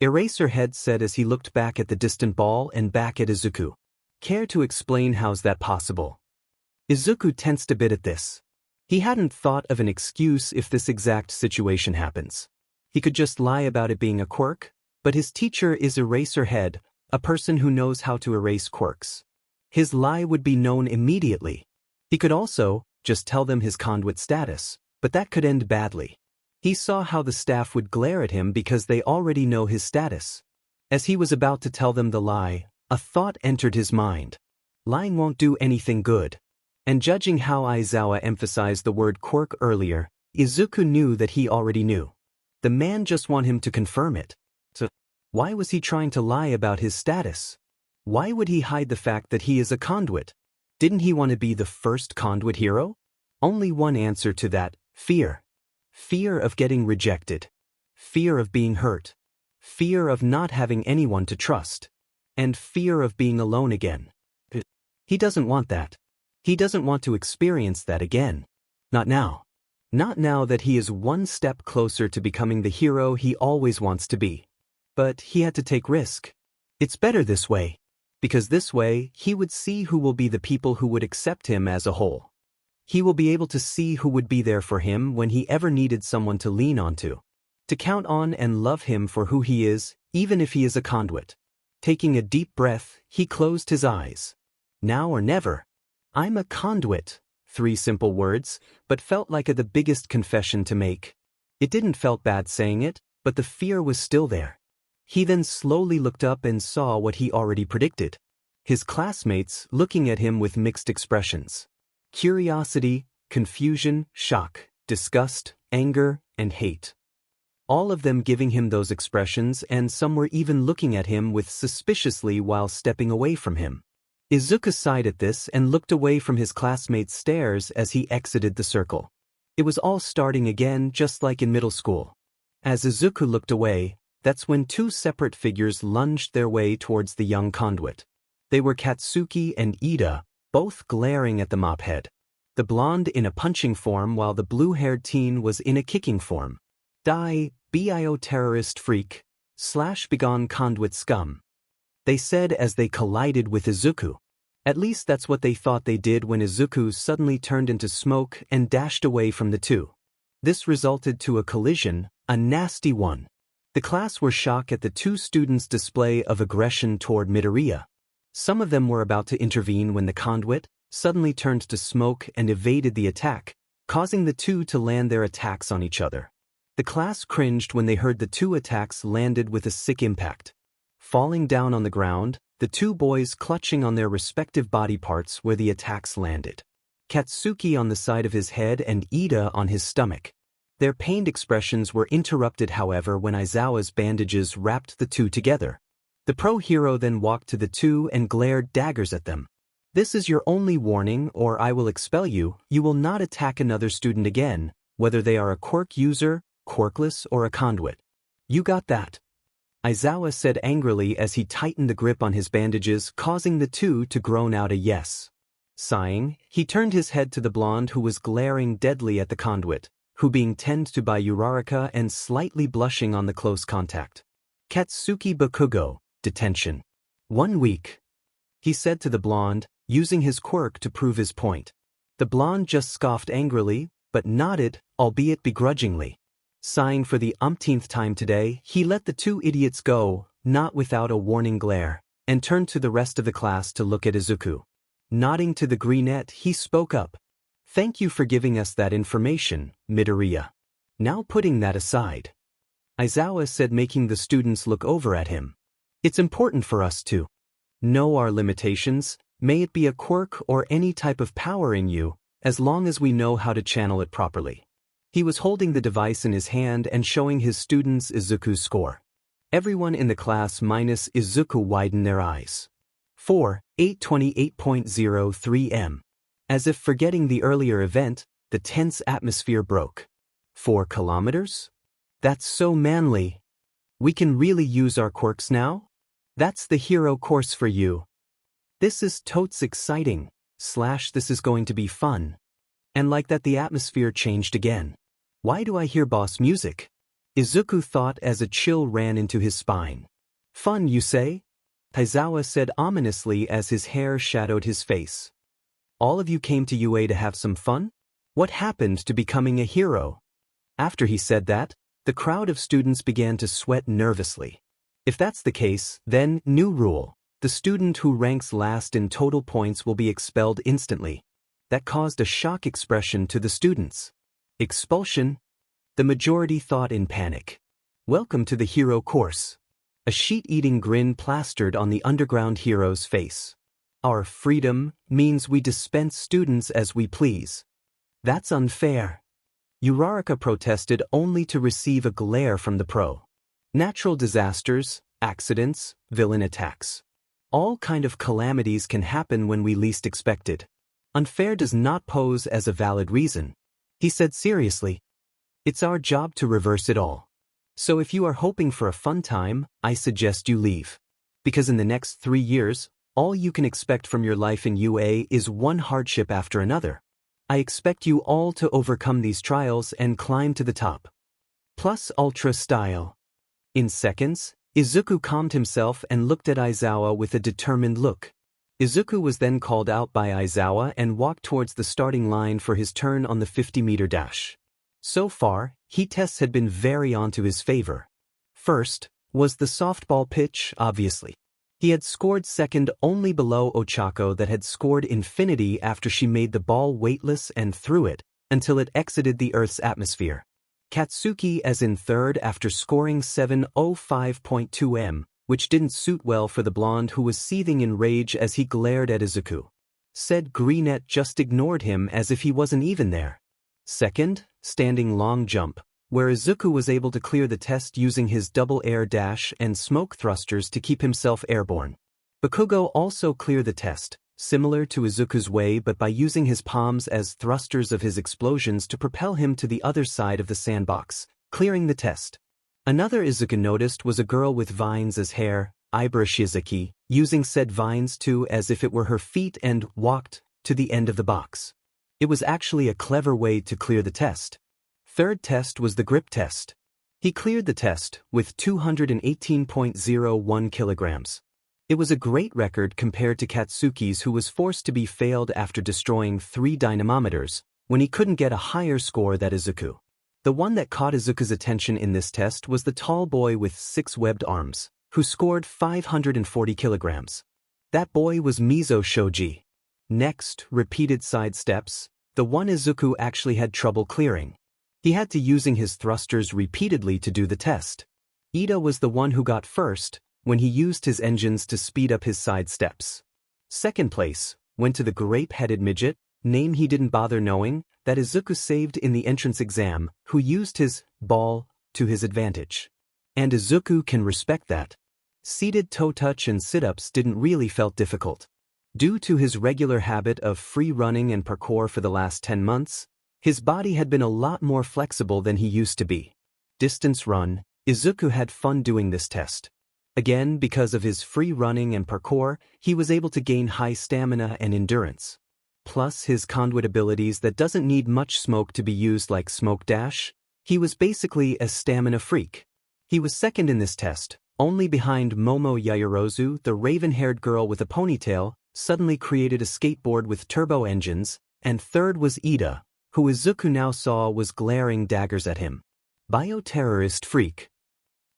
Eraserhead said as he looked back at the distant ball and back at Izuku. Care to explain how's that possible? Izuku tensed a bit at this. He hadn't thought of an excuse if this exact situation happens. He could just lie about it being a quirk, but his teacher is Eraserhead, a person who knows how to erase quirks. His lie would be known immediately. He could also just tell them his conduit status, but that could end badly. He saw how the staff would glare at him because they already know his status. As he was about to tell them the lie, a thought entered his mind. Lying won't do anything good. And judging how Aizawa emphasized the word quirk earlier, Izuku knew that he already knew. The man just wanted him to confirm it. So, why was he trying to lie about his status? Why would he hide the fact that he is a conduit? Didn't he want to be the first conduit hero? Only one answer to that: fear. Fear of getting rejected. Fear of being hurt. Fear of not having anyone to trust. And fear of being alone again. He doesn't want that. He doesn't want to experience that again. Not now. Not now that he is one step closer to becoming the hero he always wants to be. But he had to take risk. It's better this way. because this way he would see who will be the people who would accept him as a whole. He will be able to see who would be there for him when he ever needed someone to lean onto, to count on and love him for who he is, even if he is a conduit. Taking a deep breath, he closed his eyes. Now or never. I'm a conduit. 3 simple words, but felt like the biggest confession to make. It didn't felt bad saying it, but the fear was still there. He then slowly looked up and saw what he already predicted. His classmates looking at him with mixed expressions. Curiosity, confusion, shock, disgust, anger, and hate. All of them giving him those expressions, and some were even looking at him with suspiciously while stepping away from him. Izuku sighed at this and looked away from his classmates' stares as he exited the circle. It was all starting again just like in middle school. As Izuku looked away, that's when 2 separate figures lunged their way towards the young conduit. They were Katsuki and Ida, both glaring at the mophead. The blonde in a punching form while the blue-haired teen was in a kicking form. Die, bio terrorist freak, / begone conduit scum. They said as they collided with Izuku. At least that's what they thought they did when Izuku suddenly turned into smoke and dashed away from the 2. This resulted to a collision, a nasty one. The class were shocked at the 2 students' display of aggression toward Midoriya. Some of them were about to intervene when the conduit suddenly turned to smoke and evaded the attack, causing the 2 to land their attacks on each other. The class cringed when they heard the 2 attacks landed with a sick impact. Falling down on the ground, the 2 boys clutching on their respective body parts where the attacks landed. Katsuki on the side of his head and Ida on his stomach. Their pained expressions were interrupted, however, when Aizawa's bandages wrapped the 2 together. The pro hero then walked to the 2 and glared daggers at them. This is your only warning, or I will expel you. You will not attack another student again, whether they are a quirk user, quirkless, or a conduit. You got that? Aizawa said angrily as he tightened the grip on his bandages, causing the 2 to groan out a yes. Sighing, he turned his head to the blonde who was glaring deadly at the conduit, who being tended to by Uraraka and slightly blushing on the close contact. Katsuki Bakugo, detention. 1 week. He said to the blonde, using his quirk to prove his point. The blonde just scoffed angrily, but nodded, albeit begrudgingly. Sighing for the umpteenth time today, he let the 2 idiots go, not without a warning glare, and turned to the rest of the class to look at Izuku. Nodding to the greenette, he spoke up. Thank you for giving us that information, Midoriya. Now putting that aside. Aizawa said, making the students look over at him. It's important for us to know our limitations, may it be a quirk or any type of power in you, as long as we know how to channel it properly. He was holding the device in his hand and showing his students Izuku's score. Everyone in the class minus Izuku widened their eyes. 828.03 m. As if forgetting the earlier event, the tense atmosphere broke. 4 kilometers? That's so manly. We can really use our quirks now? That's the hero course for you. This is totes exciting, / this is going to be fun. And like that the atmosphere changed again. Why do I hear boss music? Izuku thought as a chill ran into his spine. Fun, you say? Aizawa said ominously as his hair shadowed his face. All of you came to UA to have some fun? What happened to becoming a hero? After he said that, the crowd of students began to sweat nervously. If that's the case, then, new rule, the student who ranks last in total points will be expelled instantly. That caused a shock expression to the students. Expulsion? The majority thought in panic. Welcome to the hero course. A sheet-eating grin plastered on the underground hero's face. Our freedom means we dispense students as we please. That's unfair. Uraraka protested only to receive a glare from the pro. Natural disasters, accidents, villain attacks. All kind of calamities can happen when we least expect it. Unfair does not pose as a valid reason. He said seriously. It's our job to reverse it all. So if you are hoping for a fun time, I suggest you leave. Because in the next 3 years, all you can expect from your life in UA is one hardship after another. I expect you all to overcome these trials and climb to the top. Plus ultra style. In seconds, Izuku calmed himself and looked at Aizawa with a determined look. Izuku was then called out by Aizawa and walked towards the starting line for his turn on the 50-meter dash. So far, heat tests had been very onto his favor. First was the softball pitch, obviously. He had scored second only below Ochako that had scored infinity after she made the ball weightless and threw it until it exited the Earth's atmosphere. Katsuki as in third after scoring 705.2 m, which didn't suit well for the blonde who was seething in rage as he glared at Izuku. Said Greenette just ignored him as if he wasn't even there. Second, standing long jump, where Izuku was able to clear the test using his double air dash and smoke thrusters to keep himself airborne. Bakugo also cleared the test, similar to Izuku's way but by using his palms as thrusters of his explosions to propel him to the other side of the sandbox, clearing the test. Another Izuku noticed was a girl with vines as hair, Ibara Shizuki, using said vines too as if it were her feet and walked to the end of the box. It was actually a clever way to clear the test. Third test was the grip test. He cleared the test with 218.01 kilograms. It was a great record compared to Katsuki's, who was forced to be failed after destroying 3 dynamometers, when he couldn't get a higher score than Izuku. The one that caught Izuku's attention in this test was the tall boy with 6 webbed arms, who scored 540 kilograms. That boy was Mizo Shoji. Next, repeated side steps, the one Izuku actually had trouble clearing. He had to using his thrusters repeatedly to do the test. Ida was the one who got first, when he used his engines to speed up his side steps. Second place went to the grape-headed midget, name he didn't bother knowing, that Izuku saved in the entrance exam, who used his ball to his advantage. And Izuku can respect that. Seated toe touch and sit-ups didn't really felt difficult. Due to his regular habit of free running and parkour for the last 10 months, his body had been a lot more flexible than he used to be. Distance run, Izuku had fun doing this test. Again, because of his free running and parkour, he was able to gain high stamina and endurance. Plus his conduit abilities that doesn't need much smoke to be used like smoke dash, he was basically a stamina freak. He was second in this test, only behind Momo Yaoyorozu, the raven-haired girl with a ponytail, suddenly created a skateboard with turbo engines, and third was Ida, who Izuku now saw was glaring daggers at him. Bioterrorist freak.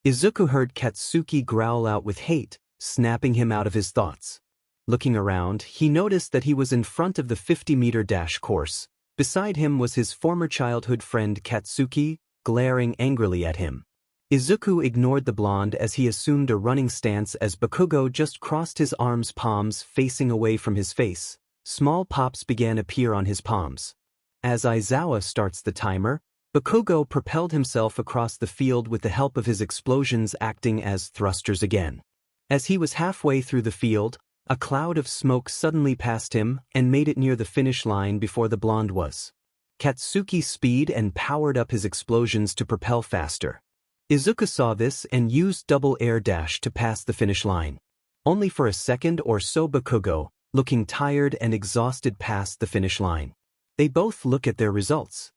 Izuku heard Katsuki growl out with hate, snapping him out of his thoughts. Looking around, he noticed that he was in front of the 50-meter dash course. Beside him was his former childhood friend Katsuki, glaring angrily at him. Izuku ignored the blonde as he assumed a running stance as Bakugo just crossed his arms, palms facing away from his face. Small pops began to appear on his palms. As Aizawa starts the timer, Bakugo propelled himself across the field with the help of his explosions acting as thrusters again. As he was halfway through the field, a cloud of smoke suddenly passed him and made it near the finish line before the blonde was. Katsuki speed and powered up his explosions to propel faster. Izuku saw this and used double air dash to pass the finish line. Only for a second or so Bakugo, looking tired and exhausted, passed the finish line. They both look at their results.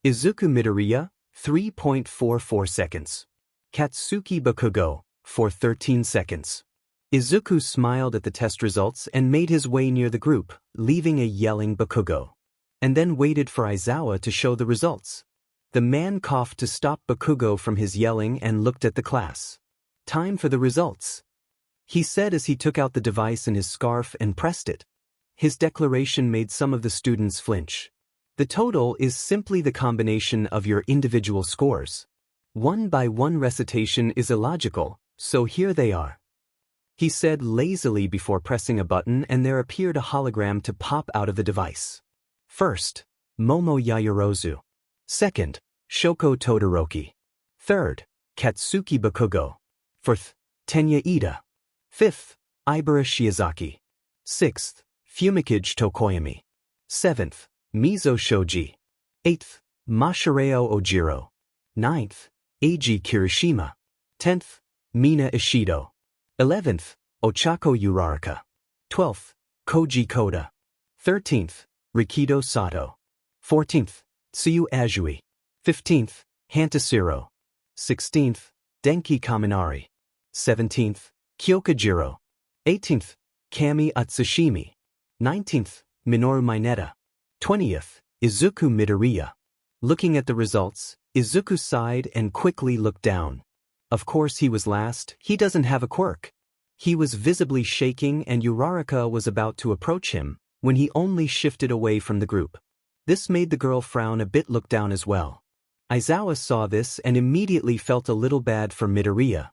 Izuku Midoriya, 3.44 seconds. Katsuki Bakugo, for 13 seconds. Izuku smiled at the test results and made his way near the group, leaving a yelling Bakugo. And then waited for Aizawa to show the results. The man coughed to stop Bakugo from his yelling and looked at the class. Time for the results, he said as he took out the device in his scarf and pressed it. His declaration made some of the students flinch. The total is simply the combination of your individual scores. One-by-one recitation is illogical, so here they are. He said lazily before pressing a button, and there appeared a hologram to pop out of the device. First, Momo Yaoyorozu. Second, Shoko Todoroki. Third, Katsuki Bakugo. Fourth, Tenya Ida. Fifth, Ibara Shiozaki. Sixth, Fumikage Tokoyami. Seventh, Mizo Shoji. Eighth, Mashireo Ojiro. Ninth, Eiji Kirishima. 10th, Mina Ishido. 11th, Ochako Uraraka. 12th, Koji Koda. 13th, Rikido Sato. 14th, Tsuyu Azui. 15th, Hantasiro. 16th, Denki Kaminari. 17th, Kyokujiro. 18th, Kami Utsushimi. 19th, Minoru Mineta. 20th, Izuku Midoriya. Looking at the results, Izuku sighed and quickly looked down. Of course he was last, he doesn't have a quirk. He was visibly shaking and Uraraka was about to approach him, when he only shifted away from the group. This made the girl frown a bit, look down as well. Aizawa saw this and immediately felt a little bad for Midoriya.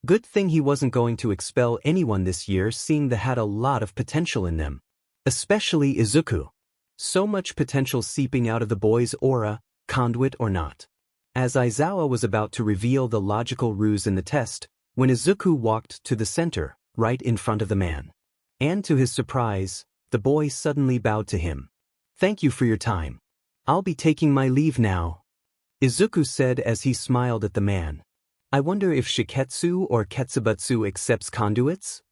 Good thing he wasn't going to expel anyone this year, seeing they had a lot of potential in them. Especially Izuku. So much potential seeping out of the boy's aura, conduit or not. As Aizawa was about to reveal the logical ruse in the test, when Izuku walked to the center, right in front of the man. And to his surprise, the boy suddenly bowed to him. "Thank you for your time. I'll be taking my leave now," Izuku said as he smiled at the man. "I wonder if Shiketsu or Ketsubutsu accepts conduits?"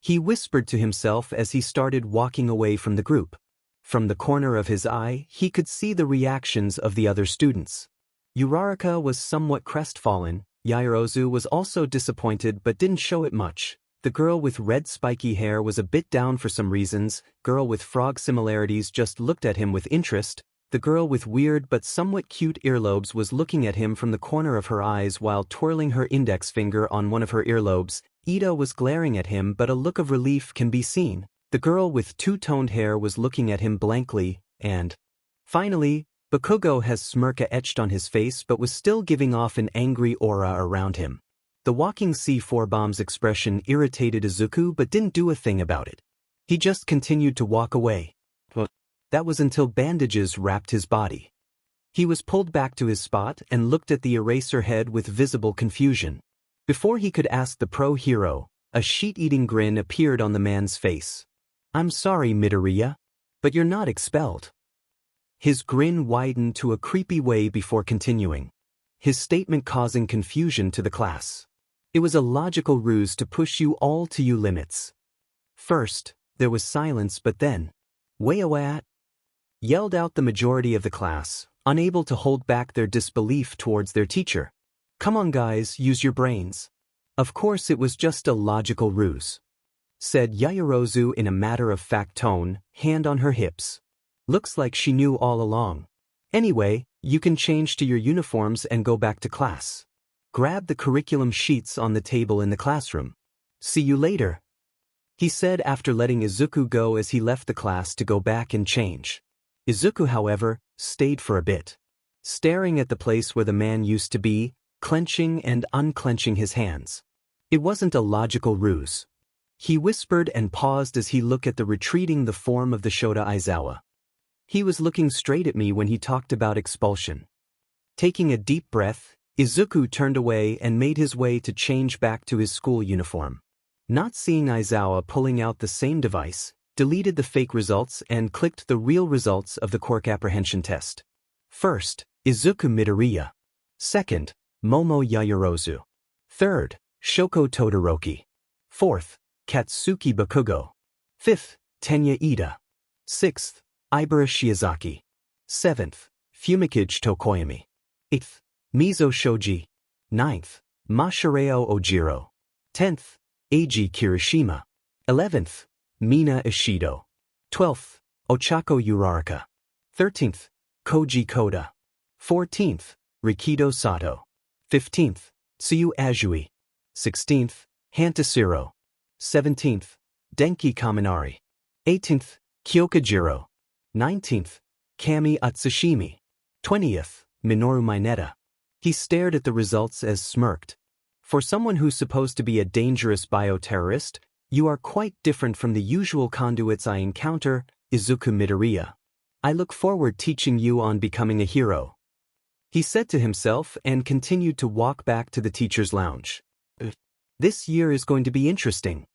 He whispered to himself as he started walking away from the group. From the corner of his eye, he could see the reactions of the other students. Uraraka was somewhat crestfallen, Yaoyorozu was also disappointed but didn't show it much. The girl with red spiky hair was a bit down for some reasons, girl with frog similarities just looked at him with interest, the girl with weird but somewhat cute earlobes was looking at him from the corner of her eyes while twirling her index finger on one of her earlobes. Ida was glaring at him but a look of relief can be seen. The girl with two-toned hair was looking at him blankly, and finally, Bakugo has smirka etched on his face but was still giving off an angry aura around him. The walking C4 bomb's expression irritated Izuku but didn't do a thing about it. He just continued to walk away. That was until bandages wrapped his body. He was pulled back to his spot and looked at the eraser head with visible confusion. Before he could ask the pro hero, a sheet-eating grin appeared on the man's face. "I'm sorry, Midoriya, but you're not expelled." His grin widened to a creepy way before continuing, his statement causing confusion to the class. It was a logical ruse to push you all to your limits. First, there was silence, but then, "Wait-a-wat?" yelled out the majority of the class, unable to hold back their disbelief towards their teacher. "Come on guys, use your brains." "Of course it was just a logical ruse," said Yaoyorozu in a matter-of-fact tone, hand on her hips. "Looks like she knew all along. Anyway, you can change to your uniforms and go back to class. Grab the curriculum sheets on the table in the classroom. See you later," he said after letting Izuku go as he left the class to go back and change. Izuku, however, stayed for a bit, staring at the place where the man used to be, clenching and unclenching his hands. It wasn't a logical ruse. He whispered and paused as he looked at the retreating the form of the Shota Aizawa. He was looking straight at me when he talked about expulsion. Taking a deep breath, Izuku turned away and made his way to change back to his school uniform. Not seeing Aizawa pulling out the same device, deleted the fake results and clicked the real results of the quirk apprehension test. First, Izuku Midoriya. Second, Momo Yaoyorozu. Third, Shoko Todoroki. Fourth, Katsuki Bakugo. Fifth, Tenya Ida. Sixth, Ibara Shiozaki. Seventh, Fumikage Tokoyami. Eighth, Mizo Shoji. Ninth, Masahiro Ojiro. 10th, Eiji Kirishima. 11th, Mina Ishido. 12th, Ochako Uraraka. 13th, Koji Koda. 14th, Rikido Sato. 15th, Tsuyu Azui. 16th, Hantasiro. 17th, Denki Kaminari. 18th, Kyokujiro. 19th, Kami Utsushimi. 20th, Minoru Mineta. He stared at the results as smirked. For someone who's supposed to be a dangerous bioterrorist, you are quite different from the usual conduits I encounter, Izuku Midoriya. I look forward teaching you on becoming a hero, he said to himself and continued to walk back to the teacher's lounge. This year is going to be interesting.